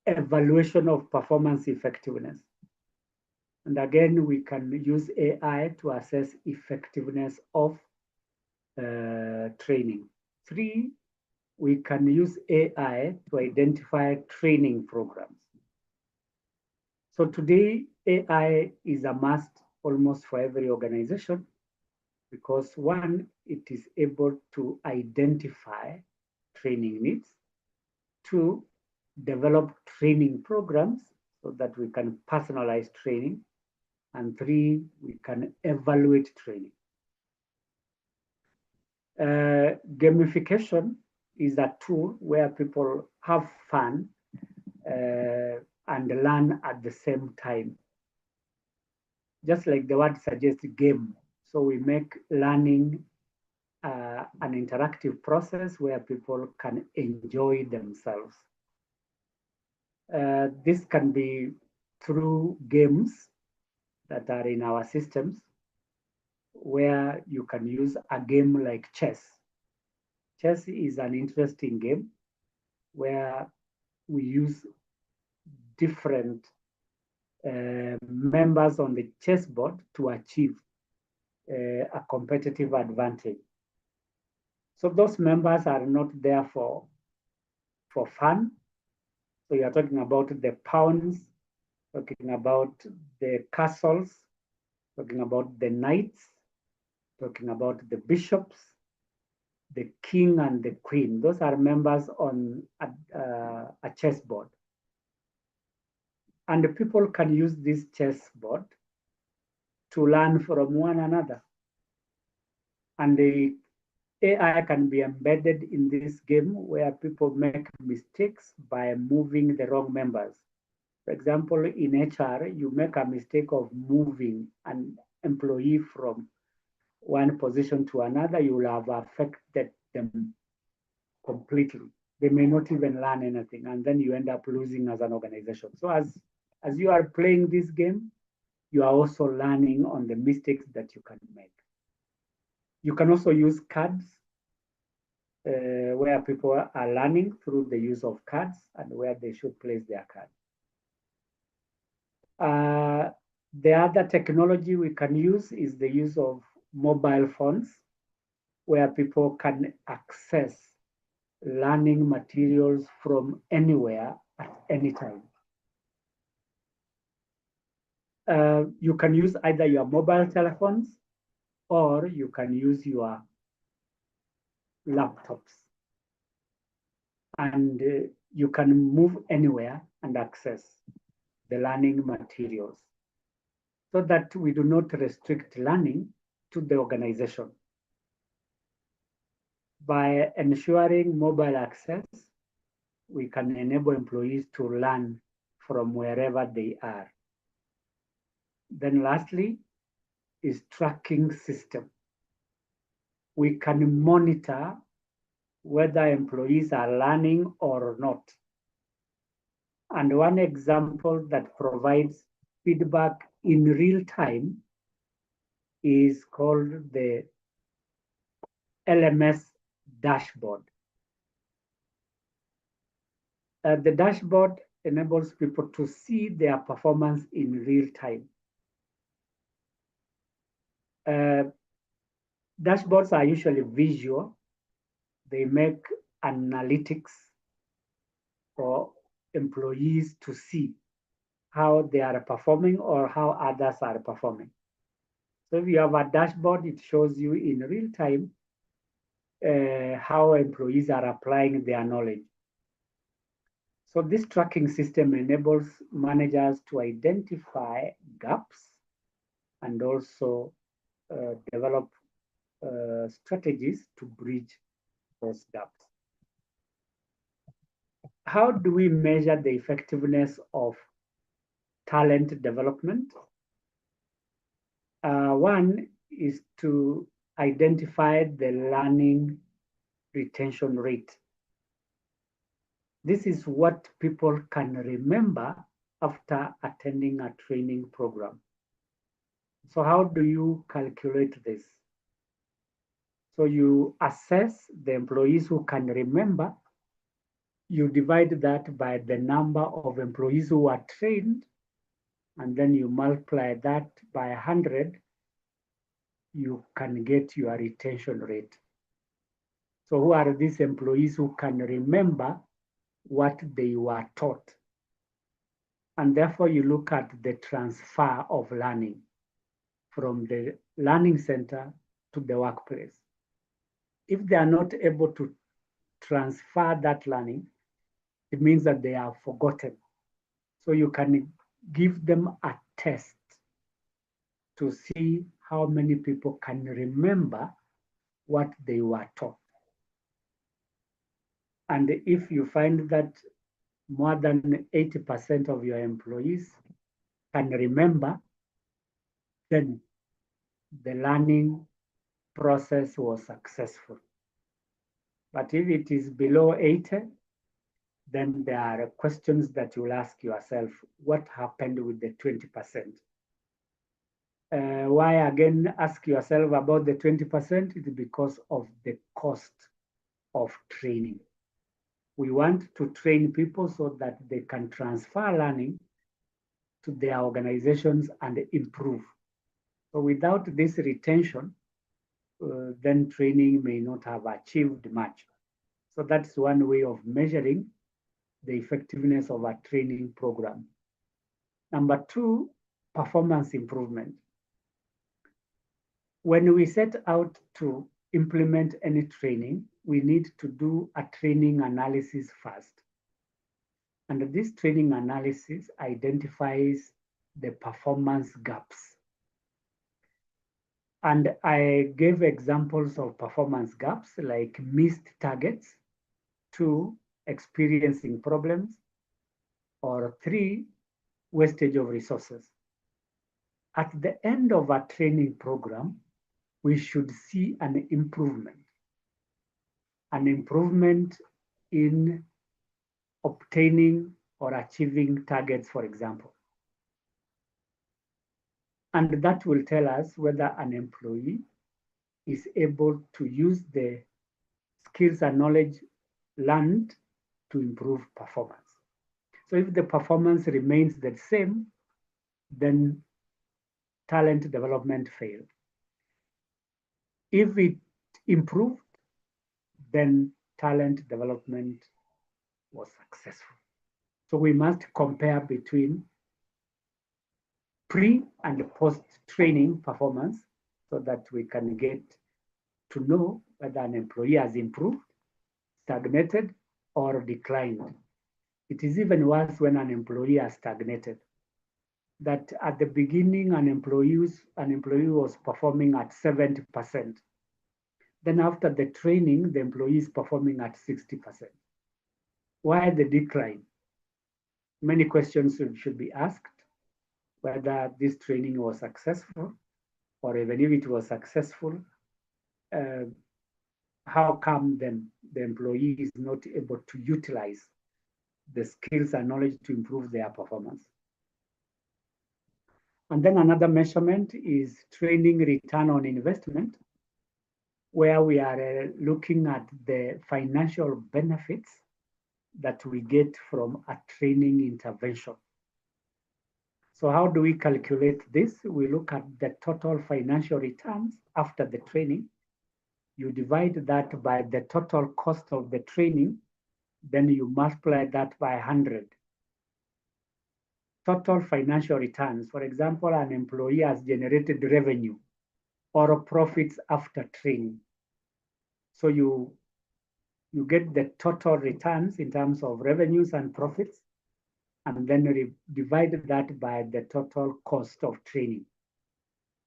evaluation of performance effectiveness. And again, we can use AI to assess effectiveness of training. Three, we can use AI to identify training programs. So today, AI is a must almost for every organization, because one, it is able to identify training needs. Two, develop training programs so that we can personalize training. And three, we can evaluate training. Gamification is a tool where people have fun and learn at the same time. Just like the word suggests, game. So we make learning an interactive process where people can enjoy themselves. This can be through games that are in our systems, where you can use a game like chess. Chess is an interesting game where we use different members on the chessboard to achieve a competitive advantage. So those members are not there for fun. So you're talking about the pawns, talking about the castles, talking about the knights, talking about the bishops, the king and the queen. Those are members on a chessboard. And the people can use this chessboard to learn from one another. And AI can be embedded in this game where people make mistakes by moving the wrong members. For example, in HR, you make a mistake of moving an employee from one position to another, you will have affected them completely. They may not even learn anything, and then you end up losing as an organization. So as you are playing this game, you are also learning on the mistakes that you can make. You can also use cards where people are learning through the use of cards and where they should place their cards. The other technology we can use is the use of mobile phones, where people can access learning materials from anywhere at any time. You can use either your mobile telephones or you can use your laptops. And you can move anywhere and access the learning materials so that we do not restrict learning to the organization. By ensuring mobile access, we can enable employees to learn from wherever they are. Then lastly is tracking system. We can monitor whether employees are learning or not. And one example that provides feedback in real time is called the LMS dashboard. The dashboard enables people to see their performance in real time. Dashboards are usually visual. They make analytics for employees to see how they are performing or how others are performing. So if you have a dashboard, it shows you in real time how employees are applying their knowledge. So this tracking system enables managers to identify gaps and also develop strategies to bridge those gaps. How do we measure the effectiveness of talent development? One is to identify the learning retention rate. This is what people can remember after attending a training program. So how do you calculate this? So you assess the employees who can remember. You divide that by the number of employees who are trained, and then you multiply that by 100, you can get your retention rate. So who are these employees who can remember what they were taught? And therefore you look at the transfer of learning from the learning center to the workplace. If they are not able to transfer that learning, it means that they are forgotten. So you can give them a test to see how many people can remember what they were taught. And if you find that more than 80% of your employees can remember, then the learning process was successful. But if it is below 80, then there are questions that you'll ask yourself, what happened with the 20%? Why again ask yourself about the 20%? It's because of the cost of training. We want to train people so that they can transfer learning to their organizations and improve. So without this retention, then training may not have achieved much. So that's one way of measuring the effectiveness of a training program. Number two, performance improvement. When we set out to implement any training, we need to do a training analysis first. And this training analysis identifies the performance gaps. And I gave examples of performance gaps like missed targets, 2, experiencing problems, or 3, wastage of resources. At the end of our training program, we should see an improvement in obtaining or achieving targets, for example. And that will tell us whether an employee is able to use the skills and knowledge learned to improve performance. So if the performance remains the same, then talent development failed. If it improved, then talent development was successful. So we must compare between pre and post-training performance so that we can get to know whether an employee has improved, stagnated, or declined. It is even worse when an employee has stagnated. That at the beginning, an employee was performing at 70%. Then after the training, the employee is performing at 60%. Why the decline? Many questions should be asked, whether this training was successful, or even if it was successful, how come then the employee is not able to utilize the skills and knowledge to improve their performance? And then another measurement is training return on investment, where we are looking at the financial benefits that we get from a training intervention. So how do we calculate this? We look at the total financial returns after the training. You divide that by the total cost of the training, then you multiply that by 100. Total financial returns. For example, an employee has generated revenue or profits after training. So you get the total returns in terms of revenues and profits, and then divide that by the total cost of training.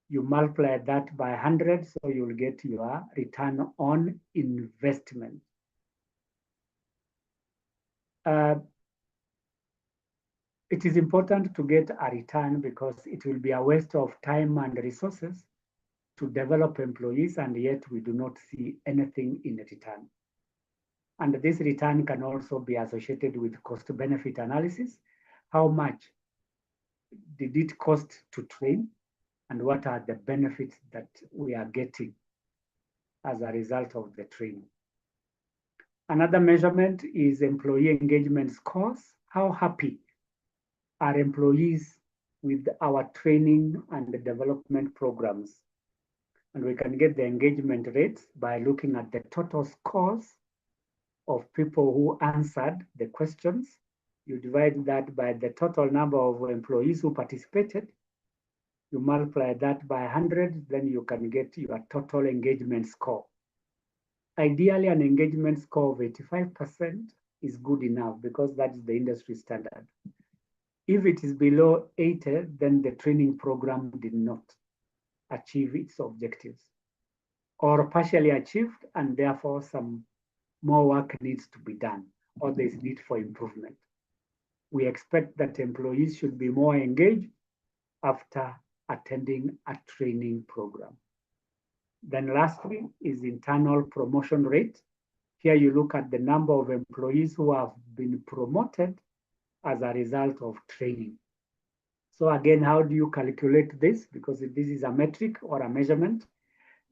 You multiply that by 100, so you'll get your return on investment. It is important to get a return because it will be a waste of time and resources to develop employees, and yet we do not see anything in return. And this return can also be associated with cost-benefit analysis. How much did it cost to train, and what are the benefits that we are getting as a result of the training? Another measurement is employee engagement scores. How happy are employees with our training and the development programs? And we can get the engagement rates by looking at the total scores of people who answered the questions. You divide that by the total number of employees who participated. You multiply that by 100, then you can get your total engagement score. Ideally, an engagement score of 85% is good enough because that is the industry standard. If it is below 80, then the training program did not achieve its objectives or partially achieved, and therefore some more work needs to be done, or there's need for improvement. We expect that employees should be more engaged after attending a training program. Then lastly is internal promotion rate. Here you look at the number of employees who have been promoted as a result of training. So again, how do you calculate this? Because this is a metric or a measurement.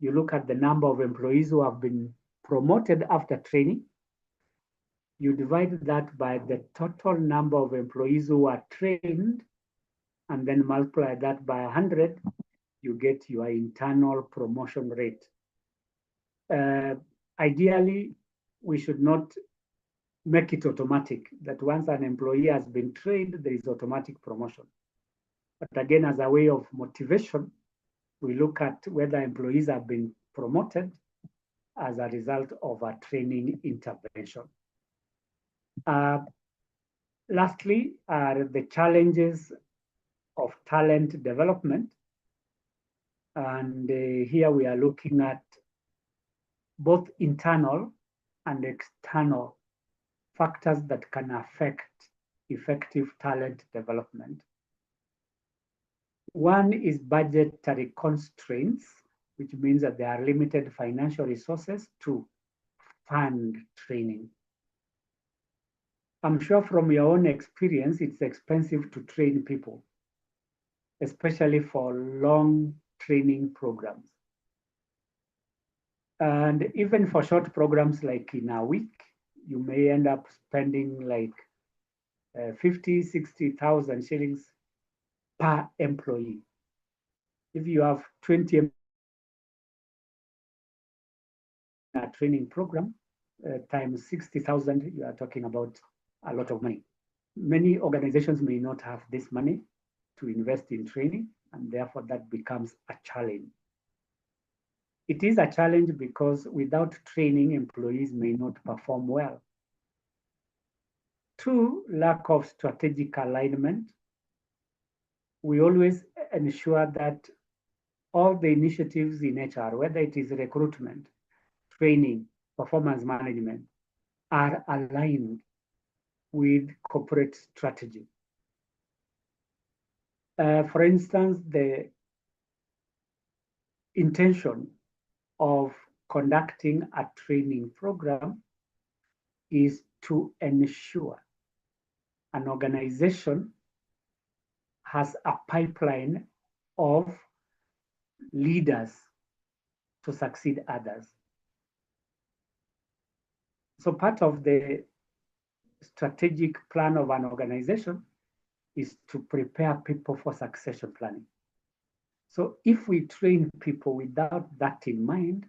You look at the number of employees who have been promoted after training. You divide that by the total number of employees who are trained, and then multiply that by 100, you get your internal promotion rate. Ideally, we should not make it automatic, that once an employee has been trained, there is automatic promotion. But again, as a way of motivation, we look at whether employees have been promoted as a result of a training intervention. Lastly, are the challenges of talent development. And here we are looking at both internal and external factors that can affect effective talent development. One is budgetary constraints, which means that there are limited financial resources to fund training. I'm sure from your own experience, it's expensive to train people, especially for long training programs. And even for short programs like in a week, you may end up spending like 50, 60,000 shillings per employee. If you have 20 in a training program, times 60,000, you are talking about a lot of money. Many organizations may not have this money to invest in training, and therefore that becomes a challenge. It is a challenge because without training, employees may not perform well. Two, lack of strategic alignment. We always ensure that all the initiatives in HR, whether it is recruitment, training, performance management, are aligned with corporate strategy. For instance, the intention of conducting a training program is to ensure an organization has a pipeline of leaders to succeed others. So part of the strategic plan of an organization is to prepare people for succession planning. So if we train people without that in mind,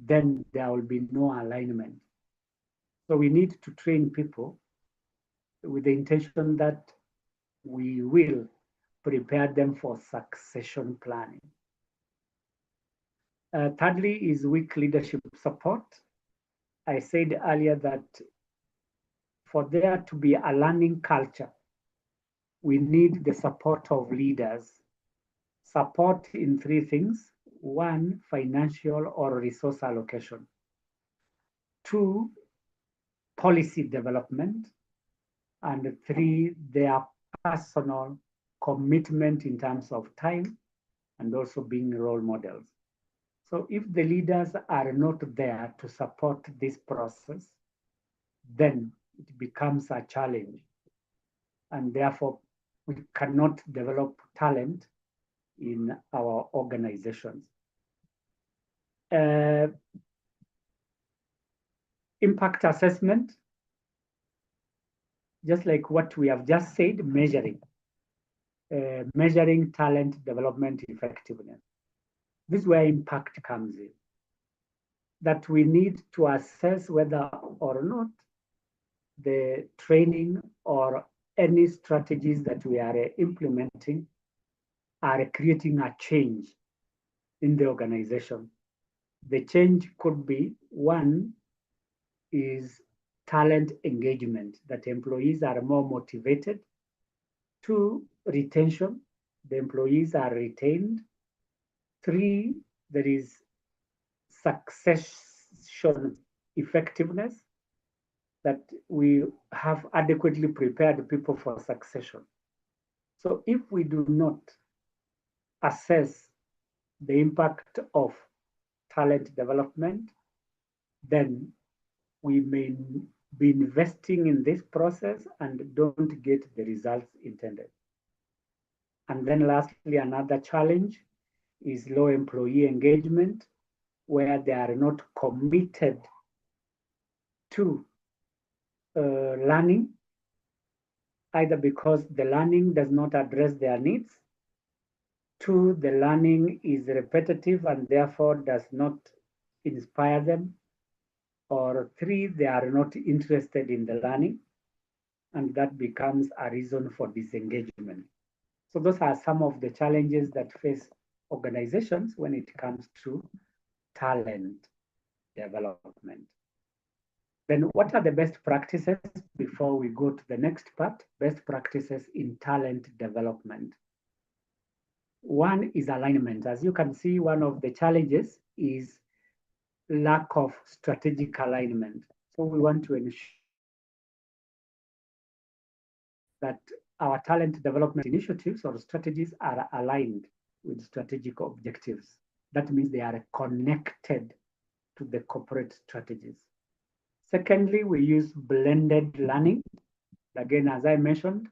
then there will be no alignment. So we need to train people with the intention that we will prepare them for succession planning. Thirdly is weak leadership support. I said earlier that for there to be a learning culture, we need the support of leaders. Support in three things. One, financial or resource allocation. Two, policy development. And three, their personal commitment in terms of time and also being role models. So if the leaders are not there to support this process, then it becomes a challenge. And therefore, we cannot develop talent in our organizations. Impact assessment, just like what we have just said, measuring talent development effectiveness. This is where impact comes in. That we need to assess whether or not the training or any strategies that we are implementing are creating a change in the organization. The change could be, one is talent engagement, that employees are more motivated. Two, retention, the employees are retained. Three, there is succession effectiveness, that we have adequately prepared people for succession. So if we do not assess the impact of talent development, then we may be investing in this process and don't get the results intended. And then lastly, another challenge is low employee engagement, where they are not committed to learning, either because the learning does not address their needs. Two, the learning is repetitive and therefore does not inspire them. Or three, they are not interested in the learning, and that becomes a reason for disengagement. So those are some of the challenges that face organizations when it comes to talent development. Then what are the best practices before we go to the next part? Best practices in talent development. One is alignment. As you can see, one of the challenges is lack of strategic alignment. So we want to ensure that our talent development initiatives or strategies are aligned with strategic objectives. That means they are connected to the corporate strategies. Secondly, we use blended learning. Again, as I mentioned,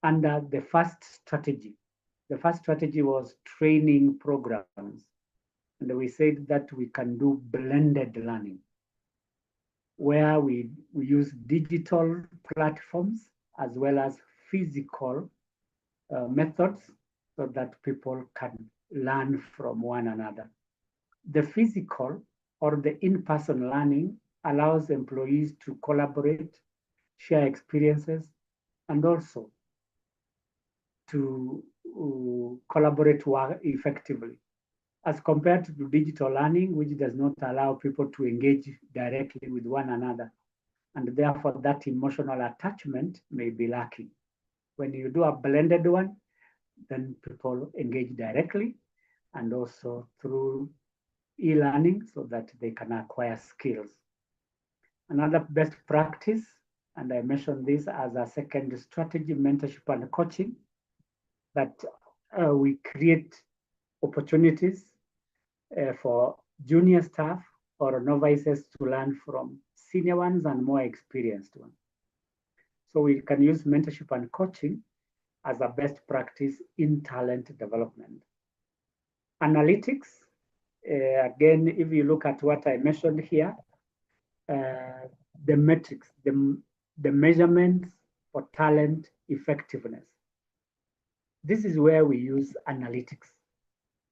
under the first strategy. The first strategy was training programs. And we said that we can do blended learning, where we use digital platforms as well as physical methods so that people can learn from one another. The physical or the in-person learning allows employees to collaborate, share experiences, and also to collaborate effectively, as compared to digital learning, which does not allow people to engage directly with one another. And therefore, that emotional attachment may be lacking. When you do a blended one, then people engage directly and also through e-learning so that they can acquire skills. Another best practice, and I mentioned this as a second strategy, mentorship and coaching, that we create opportunities for junior staff or novices to learn from senior ones and more experienced ones. So we can use mentorship and coaching as a best practice in talent development. Analytics, again, if you look at what I mentioned here, the metrics, the measurements for talent effectiveness. This is where we use analytics,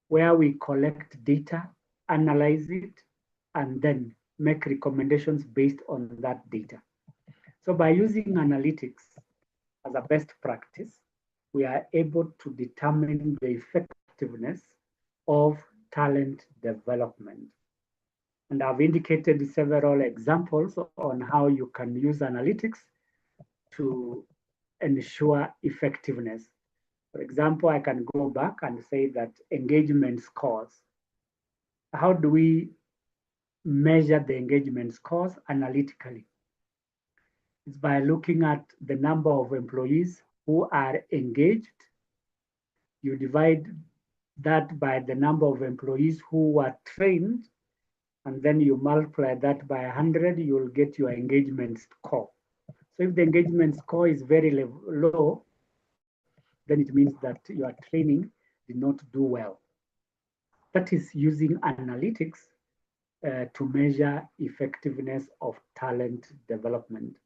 where we collect data, analyze it, and then make recommendations based on that data. So by using analytics as a best practice, we are able to determine the effectiveness of talent development. And I've indicated several examples on how you can use analytics to ensure effectiveness. For example, I can go back and say that engagement scores. How do we measure the engagement scores analytically? It's by looking at the number of employees who are engaged. You divide that by the number of employees who were trained, and then you multiply that by 100, you'll get your engagement score. So if the engagement score is very low, then it means that your training did not do well. That is using analytics to measure effectiveness of talent development.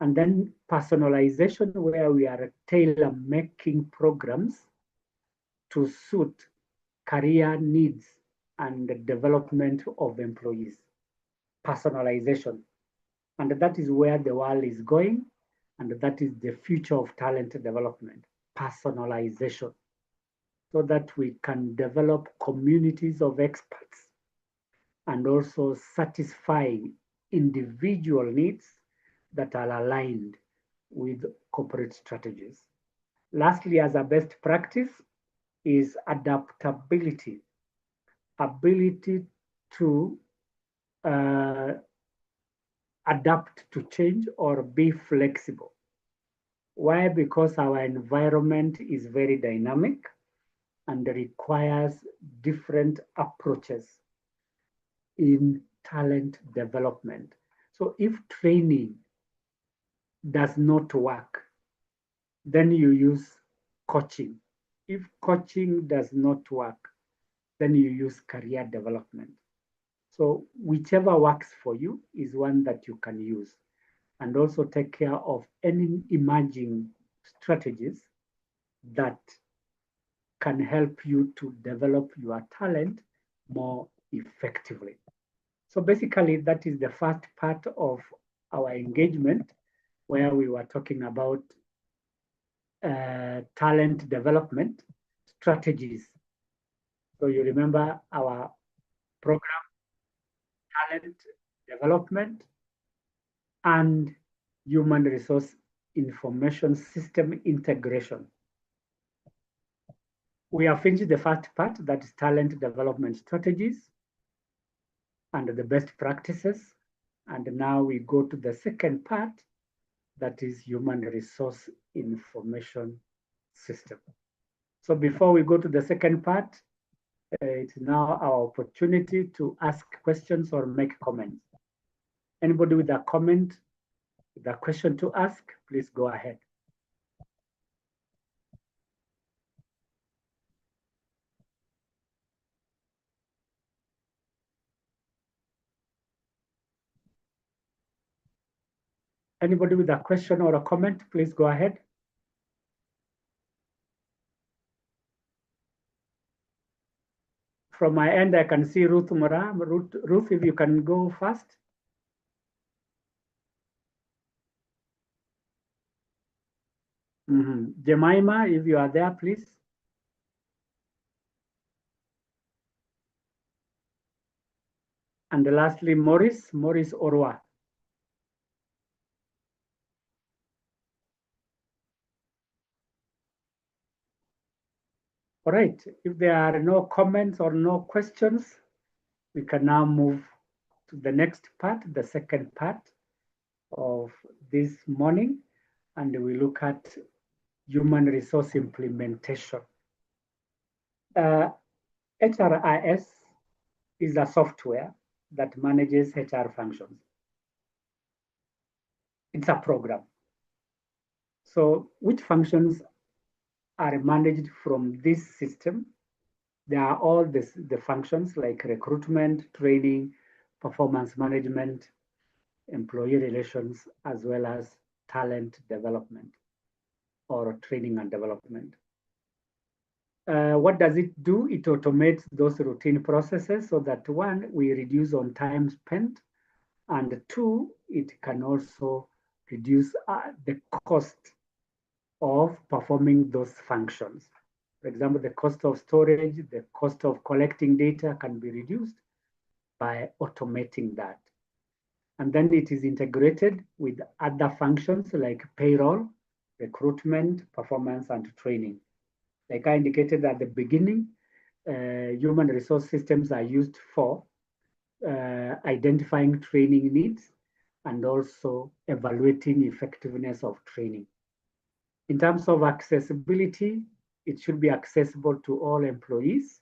And then personalization, where we are tailor-making programs to suit career needs and the development of employees. Personalization. And that is where the world is going, and that is the future of talent development. Personalization. So that we can develop communities of experts and also satisfying individual needs that are aligned with corporate strategies. Lastly, as a best practice, is adaptability, ability to adapt to change or be flexible. Why? Because our environment is very dynamic and requires different approaches in talent development. So if training does not work, then you use coaching. If coaching does not work, then you use career development. So whichever works for you is one that you can use, and also take care of any emerging strategies that can help you to develop your talent more effectively. So basically, that is the first part of our engagement, where we were talking about talent development strategies. So you remember our program, talent development and human resource information system integration. We have finished the first part, that is talent development strategies and the best practices. And now we go to the second part, that is human resource information system. So before we go to the second part, it's now our opportunity to ask questions or make comments. Anybody with a comment, with a question to ask, please go ahead. Anybody with a question or a comment, please go ahead. From my end, I can see Ruth Mora. Ruth, if you can go first. Jemima, if you are there, please. And lastly, Maurice Orwa. All right, if there are no comments or no questions, we can now move to the next part, the second part of this morning, and we look at human resource implementation. HRIS is a software that manages HR functions. It's a program. So which functions are managed from this system? There are all the functions like recruitment, training, performance management, employee relations, as well as talent development or training and development. What does it do? It automates those routine processes so that one, we reduce on time spent, and two, it can also reduce the cost of performing those functions. For example, the cost of storage, the cost of collecting data can be reduced by automating that. And then it is integrated with other functions like payroll, recruitment, performance, and training. Like I indicated at the beginning, human resource systems are used for identifying training needs and also evaluating effectiveness of training. In terms of accessibility, it should be accessible to all employees.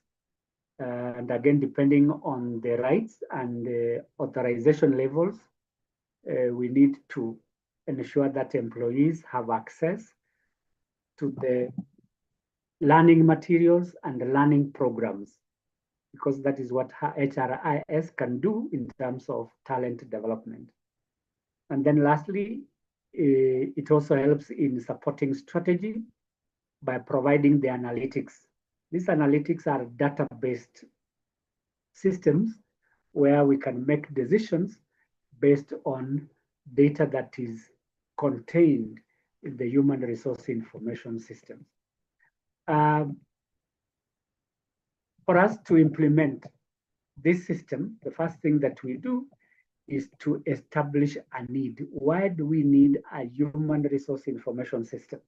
And again, depending on the rights and the authorization levels, we need to ensure that employees have access to the learning materials and the learning programs, because that is what HRIS can do in terms of talent development. And then lastly, it also helps in supporting strategy by providing the analytics. These analytics are data-based systems where we can make decisions based on data that is contained in the human resource information systems. For us to implement this system, the first thing that we do is to establish a need. Why do we need a human resource information system?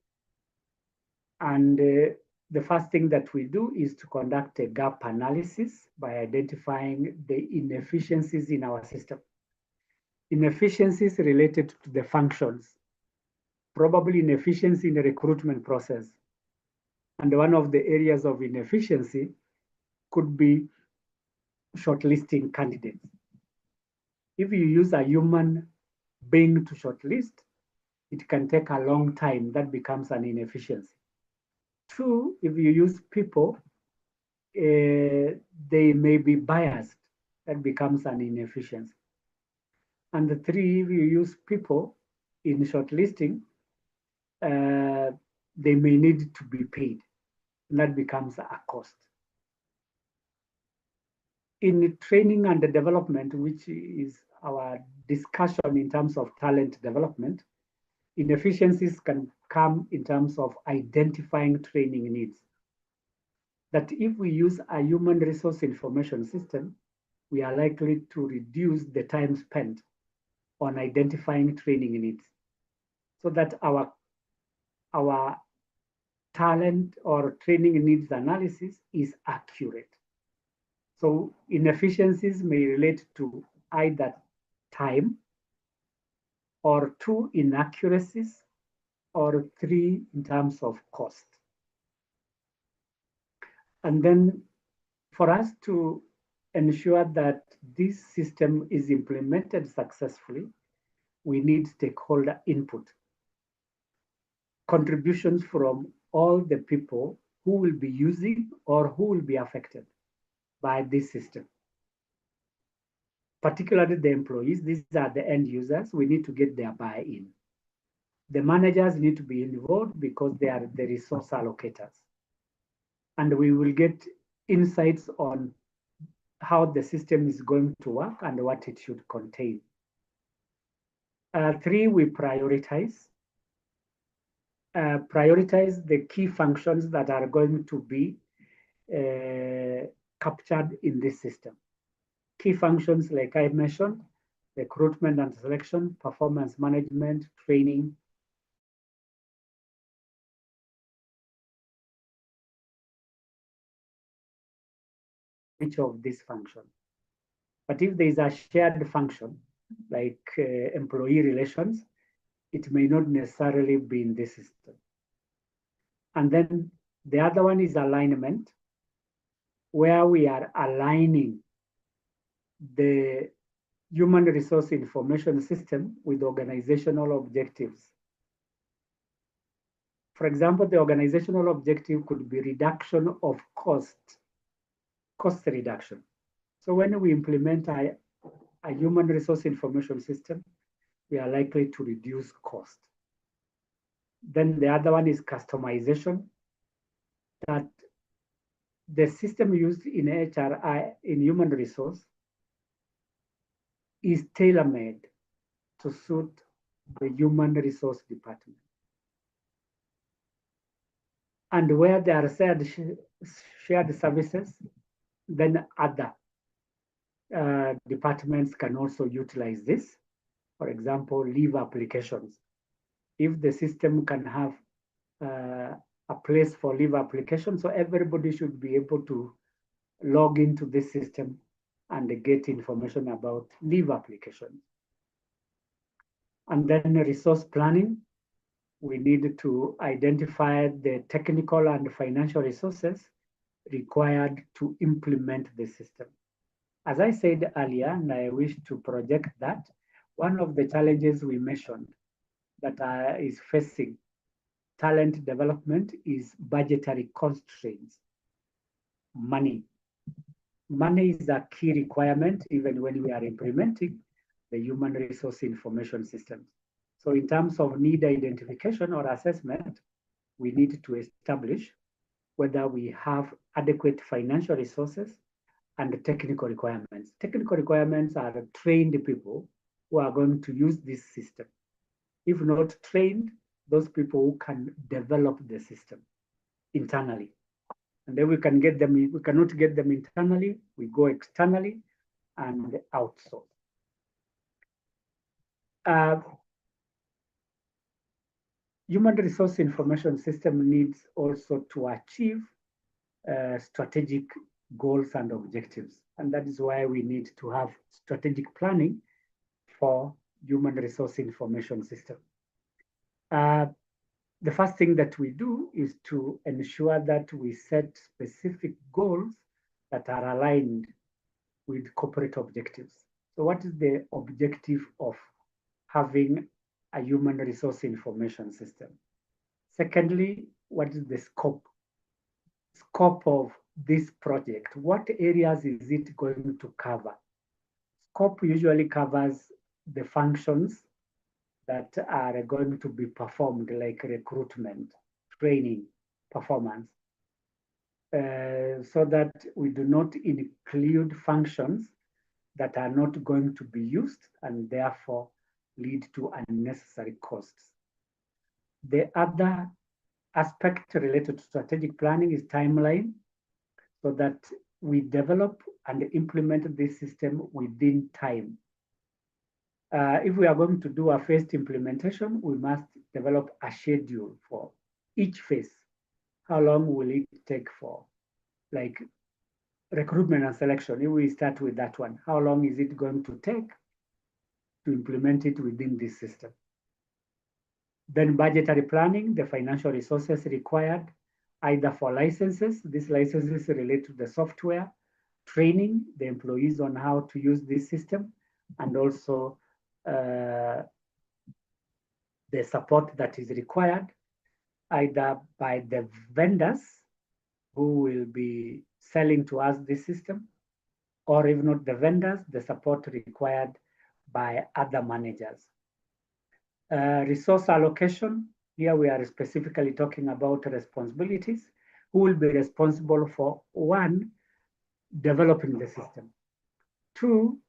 And the first thing that we do is to conduct a gap analysis by identifying the inefficiencies in our system. Inefficiencies related to the functions, probably inefficiency in the recruitment process. And one of the areas of inefficiency could be shortlisting candidates. If you use a human being to shortlist, it can take a long time. That becomes an inefficiency. Two, if you use people, they may be biased. That becomes an inefficiency. And the three, if you use people in shortlisting, they may need to be paid. And that becomes a cost. In training and development, which is our discussion in terms of talent development, inefficiencies can come in terms of identifying training needs. That if we use a human resource information system, we are likely to reduce the time spent on identifying training needs so that our talent or training needs analysis is accurate. So inefficiencies may relate to either time, or 2, inaccuracies, or 3, in terms of cost. And then for us to ensure that this system is implemented successfully, we need stakeholder input, contributions from all the people who will be using or who will be affected by this system. Particularly the employees, these are the end users, we need to get their buy-in. The managers need to be involved because they are the resource allocators. And we will get insights on how the system is going to work and what it should contain. 3, we prioritize. Prioritize the key functions that are going to be captured in this system. Key functions, like I mentioned, recruitment and selection, performance management, training. Each of these functions. But if there is a shared function, like employee relations, it may not necessarily be in this system. And then the other one is alignment, where we are aligning the human resource information system with organizational objectives. For example, the organizational objective could be reduction of cost reduction. So when we implement a human resource information system, we are likely to reduce cost. Then the other one is customization, that the system used in HRI, in human resource, is tailor-made to suit the human resource department. And where there are shared services, then other departments can also utilize this. For example, leave applications. If the system can have a place for leave application, so everybody should be able to log into this system and get information about leave applications. And then resource planning, we need to identify the technical and financial resources required to implement the system. As I said earlier, and I wish to project that, one of the challenges we mentioned that is facing talent development is budgetary constraints. Money. Money is a key requirement even when we are implementing the human resource information systems. So in terms of need identification or assessment, we need to establish whether we have adequate financial resources and technical requirements. Technical requirements are trained people who are going to use this system. If not trained, those people who can develop the system internally. And then we can get them, we cannot get them internally, we go externally and outsource. Human resource information system needs also to achieve strategic goals and objectives. And that is why we need to have strategic planning for human resource information system. The first thing that we do is to ensure that we set specific goals that are aligned with corporate objectives. So what is the objective of having a human resource information system? Secondly, what is the scope of this project? What areas is it going to cover? Scope usually covers the functions that are going to be performed, like recruitment, training, performance, so that we do not include functions that are not going to be used and therefore lead to unnecessary costs. The other aspect related to strategic planning is timeline, so that we develop and implement this system within time. If we are going to do a phased implementation, we must develop a schedule for each phase how long will it take for, like, recruitment and selection? If we start with that one, how long is it going to take to implement it within this system? Then budgetary planning, the financial resources required, either for licenses, these licenses relate to the software, training the employees on how to use this system, and also the support that is required, either by the vendors who will be selling to us this system, or if not the vendors, the support required by other managers. Resource allocation, here we are specifically talking about responsibilities. Who will be responsible for, one, developing the system, two,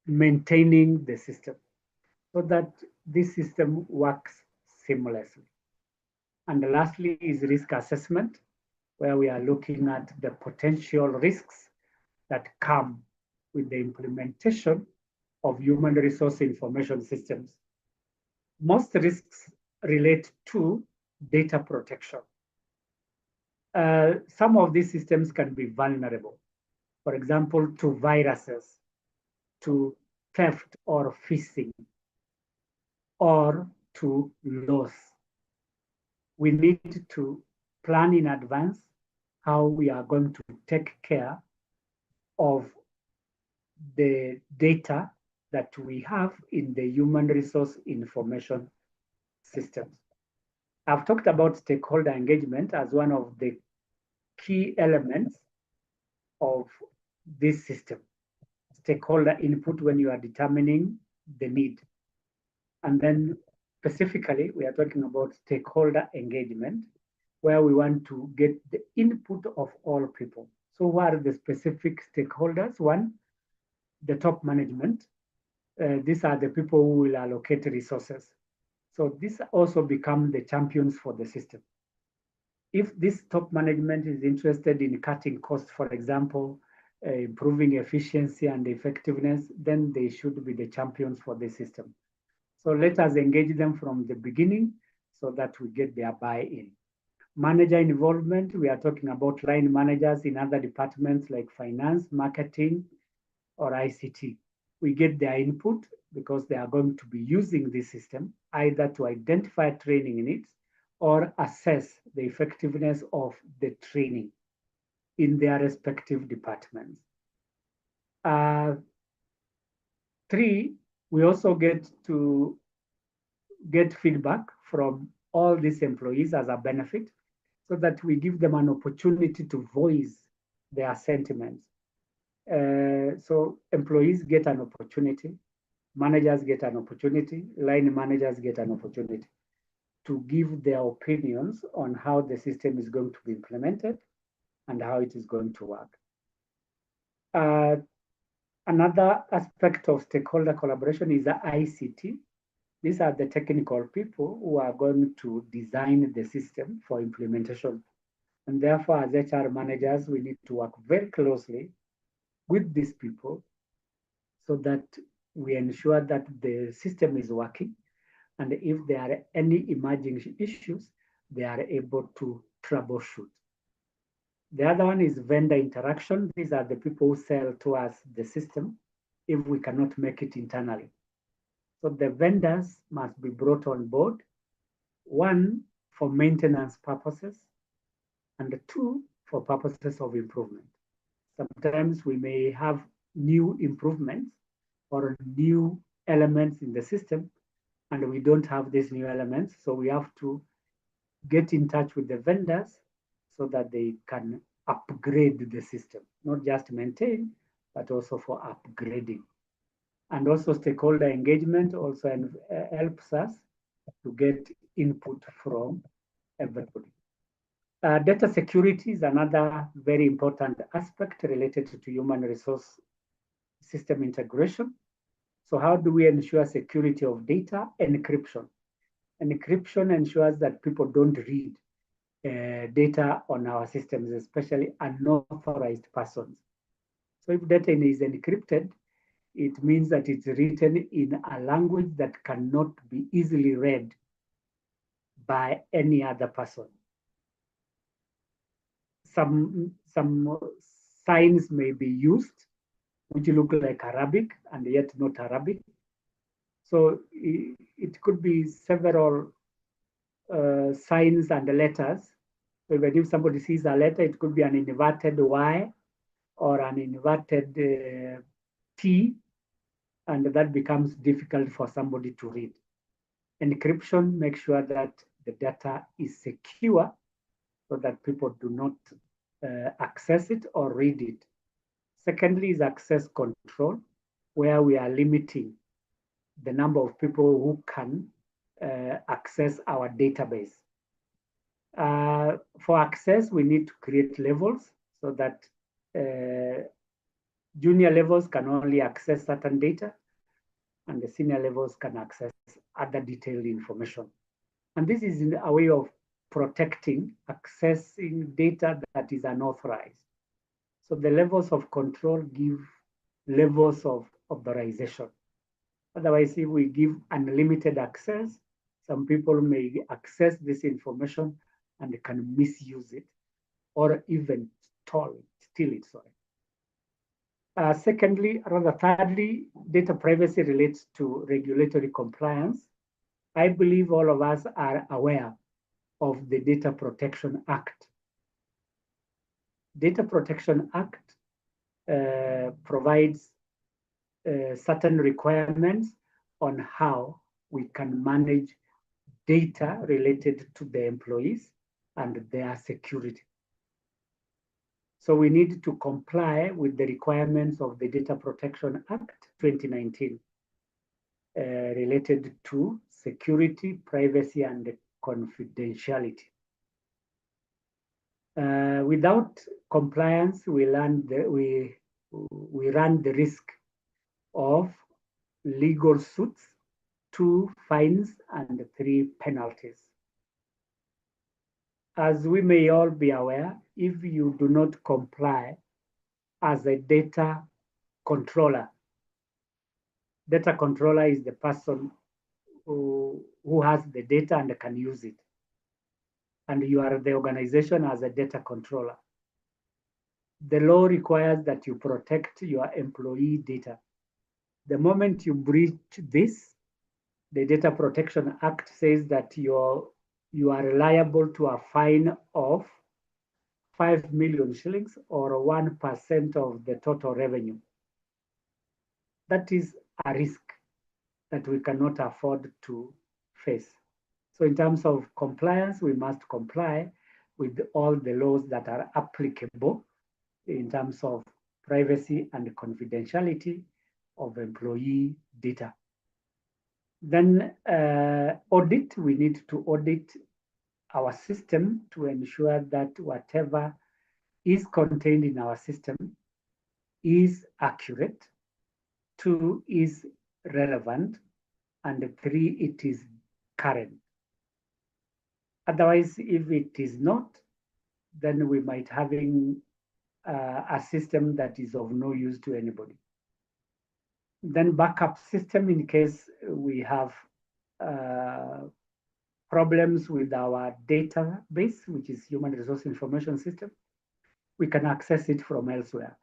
maintaining the system so that this system works seamlessly. And lastly is risk assessment, where we are looking at the potential risks that come with the implementation of human resource information systems. Most risks relate to data protection. Some of these systems can be vulnerable, for example, to viruses, to theft or phishing, or to loss. We need to plan in advance how we are going to take care of the data that we have in the human resource information systems. I've talked about stakeholder engagement as one of the key elements of this system. Stakeholder input when you are determining the need. And then specifically, we are talking about stakeholder engagement, where we want to get the input of all people. So what are the specific stakeholders? One, the top management. These are the people who will allocate resources. So these also become the champions for the system. If this top management is interested in cutting costs, for example, improving efficiency and effectiveness, then they should be the champions for the system. So let us engage them from the beginning so that we get their buy-in. Manager involvement, we are talking about line managers in other departments like finance, marketing, or ICT. We get their input because they are going to be using this system either to identify training needs or assess the effectiveness of the training in their respective departments. Three, we also get to get feedback from all these employees as a benefit so that we give them an opportunity to voice their sentiments. So employees get an opportunity, managers get an opportunity, line managers get an opportunity to give their opinions on how the system is going to be implemented and how it is going to work. Another aspect of stakeholder collaboration is the ICT. These are the technical people who are going to design the system for implementation. And therefore, as HR managers, we need to work very closely with these people so that we ensure that the system is working. And if there are any emerging issues, they are able to troubleshoot. The other one is vendor interaction. These are the people who sell to us the system if we cannot make it internally. So the vendors must be brought on board, one, for maintenance purposes, and two, for purposes of improvement. Sometimes we may have new improvements or new elements in the system, and we don't have these new elements. So we have to get in touch with the vendors so that they can upgrade the system, not just maintain, but also for upgrading. And also stakeholder engagement also helps us to get input from everybody. Data security is another very important aspect related to human resource system integration. So how do we ensure security of data? Encryption. Encryption ensures that people don't read data on our systems, especially unauthorized persons. So if data is encrypted, it means that it's written in a language that cannot be easily read by any other person. Some signs may be used which look like Arabic and yet not Arabic. So it could be several signs and letters. So even if somebody sees a letter, it could be an inverted Y or an inverted T, and that becomes difficult for somebody to read. Encryption makes sure that the data is secure so that people do not access it or read it. Secondly is access control, where we are limiting the number of people who can access our database. For access, we need to create levels so that junior levels can only access certain data, and the senior levels can access other detailed information. And this is in a way of protecting accessing data that is unauthorized. So the levels of control give levels of authorization. Otherwise, if we give unlimited access, some people may access this information and can misuse it or even steal it. Secondly, rather thirdly, data privacy relates to regulatory compliance. I believe all of us are aware of the Data Protection Act. Data Protection Act provides certain requirements on how we can manage data related to the employees and their security. So we need to comply with the requirements of the Data Protection Act 2019 related to security, privacy, and confidentiality. Without compliance, we run the risk of legal suits, 2 fines, and 3 penalties. As we may all be aware, if you do not comply as a data controller is the person who has the data and can use it. And you are the organization as a data controller. The law requires that you protect your employee data. The moment you breach this, the Data Protection Act says that you are liable to a fine of 5 million shillings or 1% of the total revenue. That is a risk that we cannot afford to face. So in terms of compliance, we must comply with all the laws that are applicable in terms of privacy and confidentiality of employee data. Then audit, we need to audit our system to ensure that whatever is contained in our system is accurate, 2, is relevant, and 3, it is current. Otherwise, if it is not, then we might having a system that is of no use to anybody. Then backup system in case we have problems with our database, which is human resource information system, we can access it from elsewhere.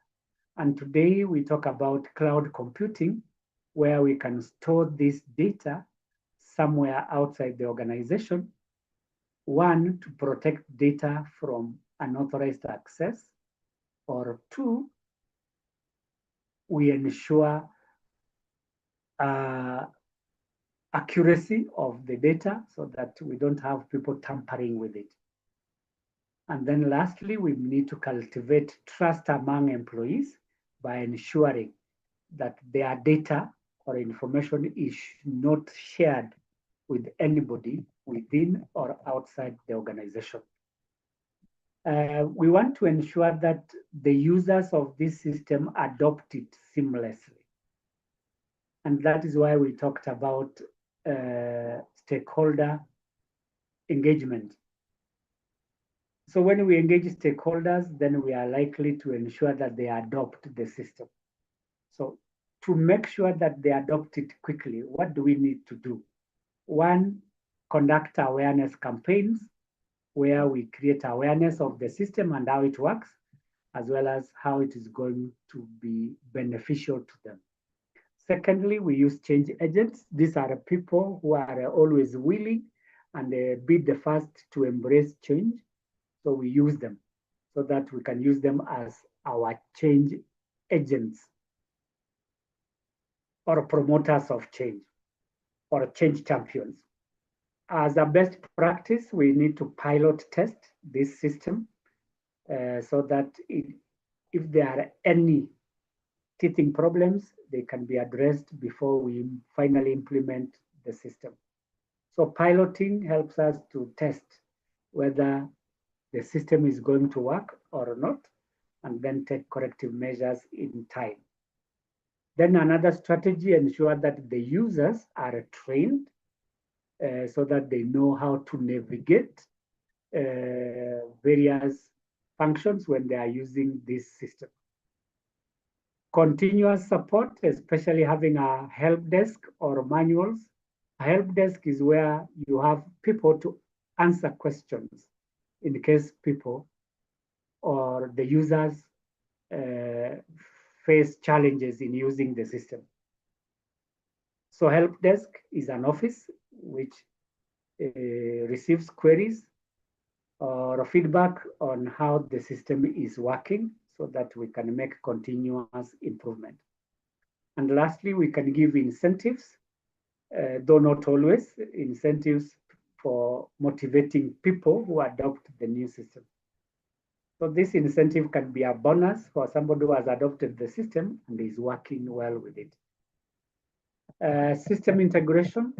And today we talk about cloud computing, where we can store this data somewhere outside the organization. 1, to protect data from unauthorized access, or 2, we ensure accuracy of the data so that we don't have people tampering with it. And then lastly, we need to cultivate trust among employees by ensuring that their data or information is not shared with anybody within or outside the organization. We want to ensure that the users of this system adopt it seamlessly. And that is why we talked about stakeholder engagement. So when we engage stakeholders, then we are likely to ensure that they adopt the system. So to make sure that they adopt it quickly, what do we need to do? 1, conduct awareness campaigns where we create awareness of the system and how it works, as well as how it is going to be beneficial to them. Secondly, we use change agents. These are people who are always willing and be the first to embrace change. So we use them so that we can use them as our change agents or promoters of change or change champions. As a best practice, we need to pilot test this system so that if there are any teething problems, they can be addressed before we finally implement the system. So piloting helps us to test whether the system is going to work or not, and then take corrective measures in time. Then another strategy, ensure that the users are trained so that they know how to navigate various functions when they are using this system. Continuous support, especially having a help desk or manuals. A help desk is where you have people to answer questions in case people or the users face challenges in using the system. So help desk is an office which receives queries or feedback on how the system is working so that we can make continuous improvement. And lastly, we can give incentives, though not always, incentives for motivating people who adopt the new system. So this incentive can be a bonus for somebody who has adopted the system and is working well with it. System integration,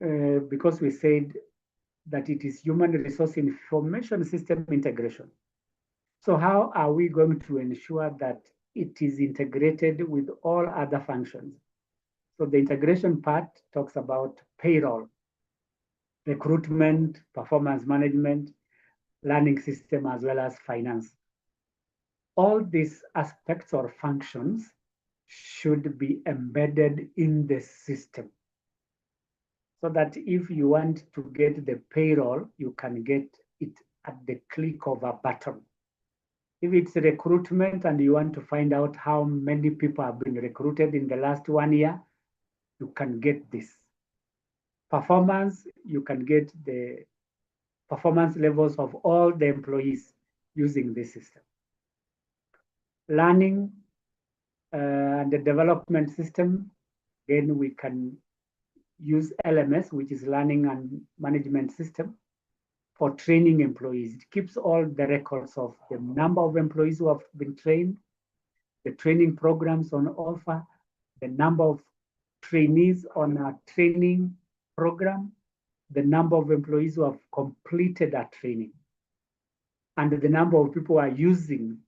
because we said that it is human resource information system integration. So how are we going to ensure that it is integrated with all other functions? So the integration part talks about payroll, recruitment, performance management, learning system, as well as finance. All these aspects or functions should be embedded in the system so that if you want to get the payroll, you can get it at the click of a button. If it's recruitment and you want to find out how many people have been recruited in the last 1 year, you can get this. Performance, you can get the performance levels of all the employees using this system. Learning and the development system, then we can use LMS, which is learning and management system, for training employees. It keeps all the records of the number of employees who have been trained, the training programs on offer, the number of trainees on a training program, the number of employees who have completed that training, and the number of people who are using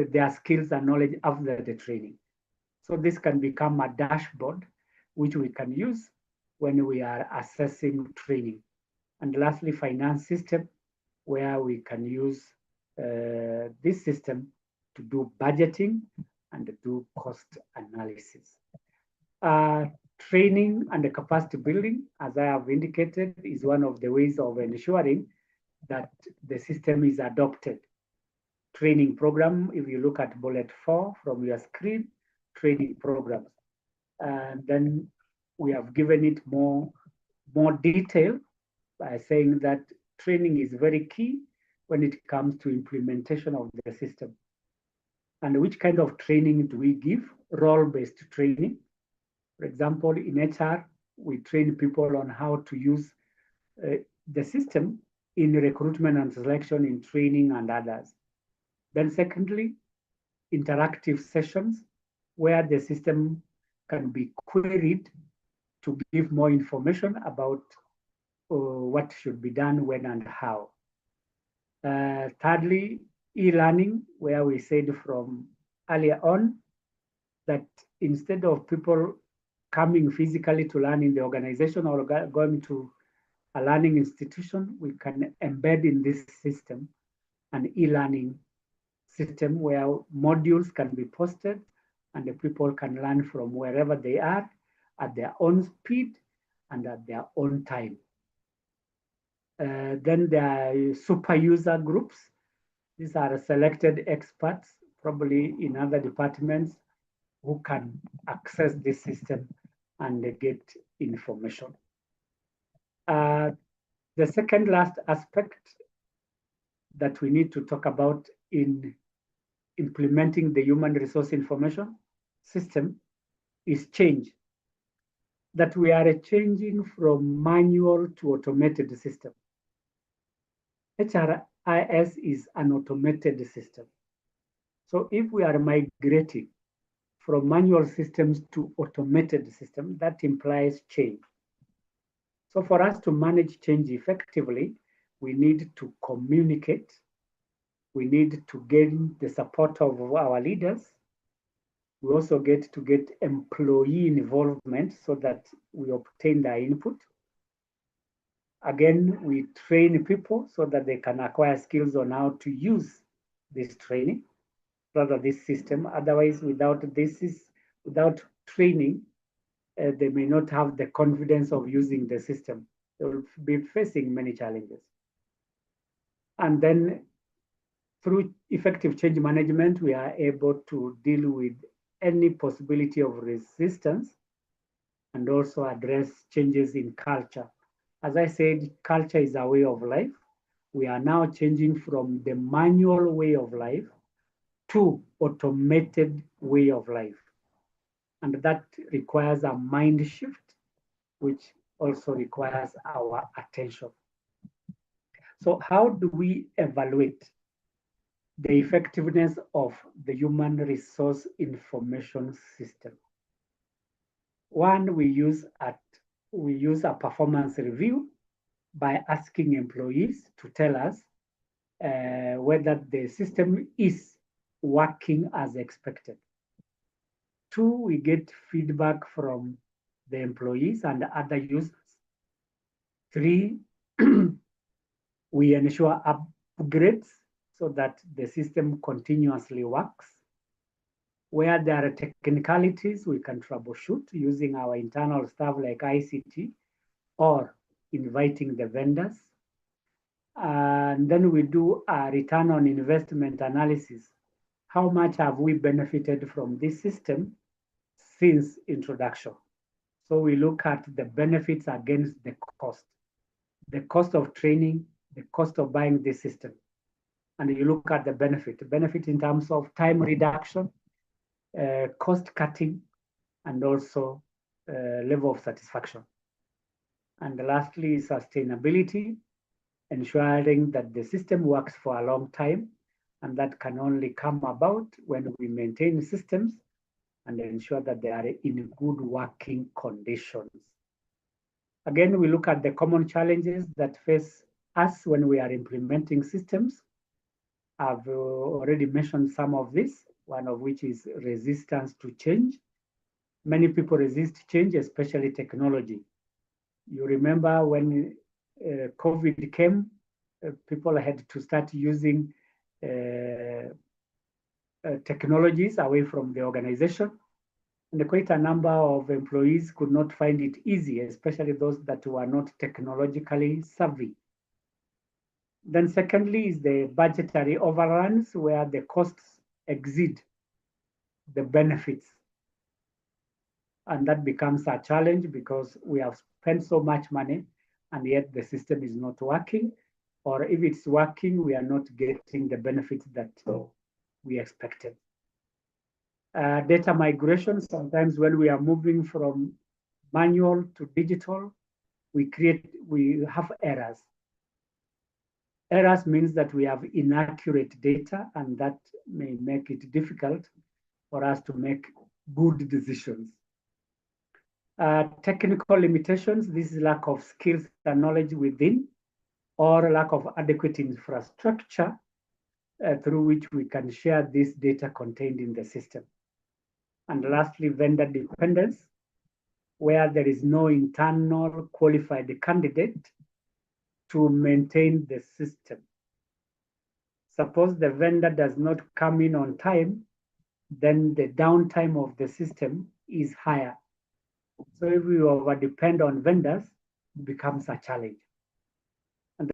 their skills and knowledge after the training. So this can become a dashboard which we can use when we are assessing training. And lastly, finance system, where we can use this system to do budgeting and do cost analysis. Training and the capacity building, as I have indicated, is one of the ways of ensuring that the system is adopted. Training program, if you look at bullet 4 from your screen, training programs. And then we have given it more detail by saying that training is very key when it comes to implementation of the system. And which kind of training do we give? Role-based training. For example, in HR, we train people on how to use the system in recruitment and selection, in training and others. Then secondly, interactive sessions where the system can be queried to give more information about what should be done, when and how. Thirdly, e-learning, where we said from earlier on that instead of people coming physically to learn in the organization or going to a learning institution, we can embed in this system an e-learning system where modules can be posted and the people can learn from wherever they are at their own speed and at their own time. Then there are super user groups. These are selected experts, probably in other departments, who can access this system and get information. The second last aspect that we need to talk about in implementing the human resource information system is change. That we are changing from manual to automated system. HRIS is an automated system. So if we are migrating from manual systems to automated systems, that implies change. So for us to manage change effectively, we need to communicate. We need to gain the support of our leaders. We also get to get employee involvement so that we obtain their input. Again, we train people so that they can acquire skills on how to use this training, rather this system. Otherwise, without training, they may not have the confidence of using the system. They will be facing many challenges. And then through effective change management, we are able to deal with any possibility of resistance and also address changes in culture. As I said, culture is a way of life. We are now changing from the manual way of life to automated way of life. And that requires a mind shift, which also requires our attention. So how do we evaluate the effectiveness of the human resource information system? One, we use a performance review by asking employees to tell us whether the system is working as expected. Two, we get feedback from the employees and other users. Three, we ensure upgrades so that the system continuously works. Where there are technicalities, we can troubleshoot using our internal staff like ICT or inviting the vendors. And then we do a return on investment analysis. How much have we benefited from this system since introduction? So we look at the benefits against the cost of training, the cost of buying this system. And you look at the benefit in terms of time reduction, cost cutting, and also level of satisfaction. And lastly, sustainability, ensuring that the system works for a long time, and that can only come about when we maintain systems and ensure that they are in good working conditions. Again, we look at the common challenges that face us when we are implementing systems. I've already mentioned some of this, one of which is resistance to change. Many people resist change, especially technology. You remember when COVID came, people had to start using technologies away from the organization. And quite a number of employees could not find it easy, especially those that were not technologically savvy. Then secondly is the budgetary overruns where the costs exceed the benefits. And that becomes a challenge because we have spent so much money and yet the system is not working. Or if it's working, we are not getting the benefits that we expected. Data migration, sometimes when we are moving from manual to digital, we have errors. Errors means that we have inaccurate data, and that may make it difficult for us to make good decisions. Technical limitations, this is lack of skills and knowledge within, or lack of adequate infrastructure through which we can share this data contained in the system. And lastly, vendor dependence, where there is no internal qualified candidate to maintain the system. Suppose the vendor does not come in on time, then the downtime of the system is higher. So if we over depend on vendors, it becomes a challenge. And the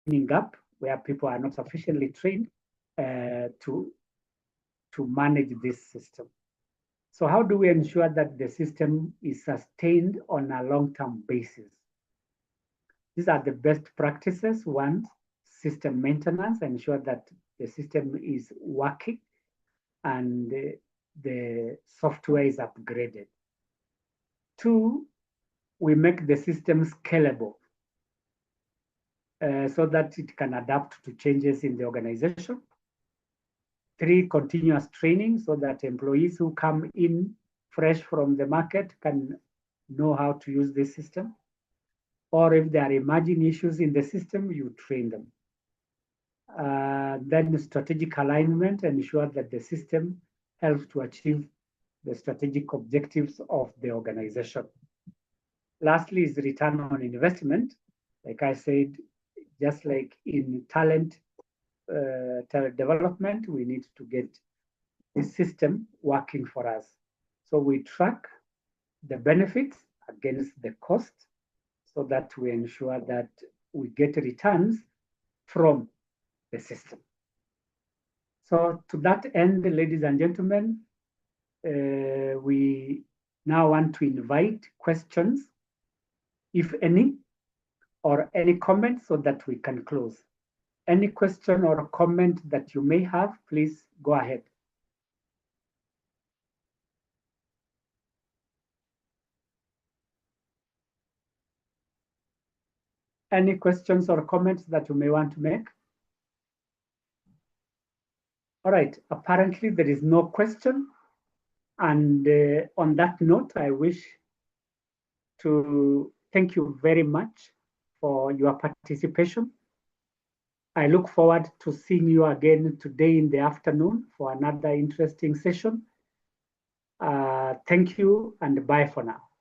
training gap where people are not sufficiently trained to manage this system. So how do we ensure that the system is sustained on a long-term basis? These are the best practices. One, system maintenance, ensure that the system is working and the software is upgraded. Two, we make the system scalable so that it can adapt to changes in the organization. Three, continuous training so that employees who come in fresh from the market can know how to use this system. Or if there are emerging issues in the system, you train them. Then strategic alignment, ensure that the system helps to achieve the strategic objectives of the organization. Lastly is return on investment. Like I said, just like in talent development, we need to get the system working for us. So we track the benefits against the cost so that we ensure that we get returns from the system. So to that end, ladies and gentlemen, we now want to invite questions, if any, or any comments so that we can close. Any question or comment that you may have, please go ahead. Any questions or comments that you may want to make? All right, apparently there is no question. And on that note, I wish to thank you very much for your participation. I look forward to seeing you again today in the afternoon for another interesting session. Thank you and bye for now.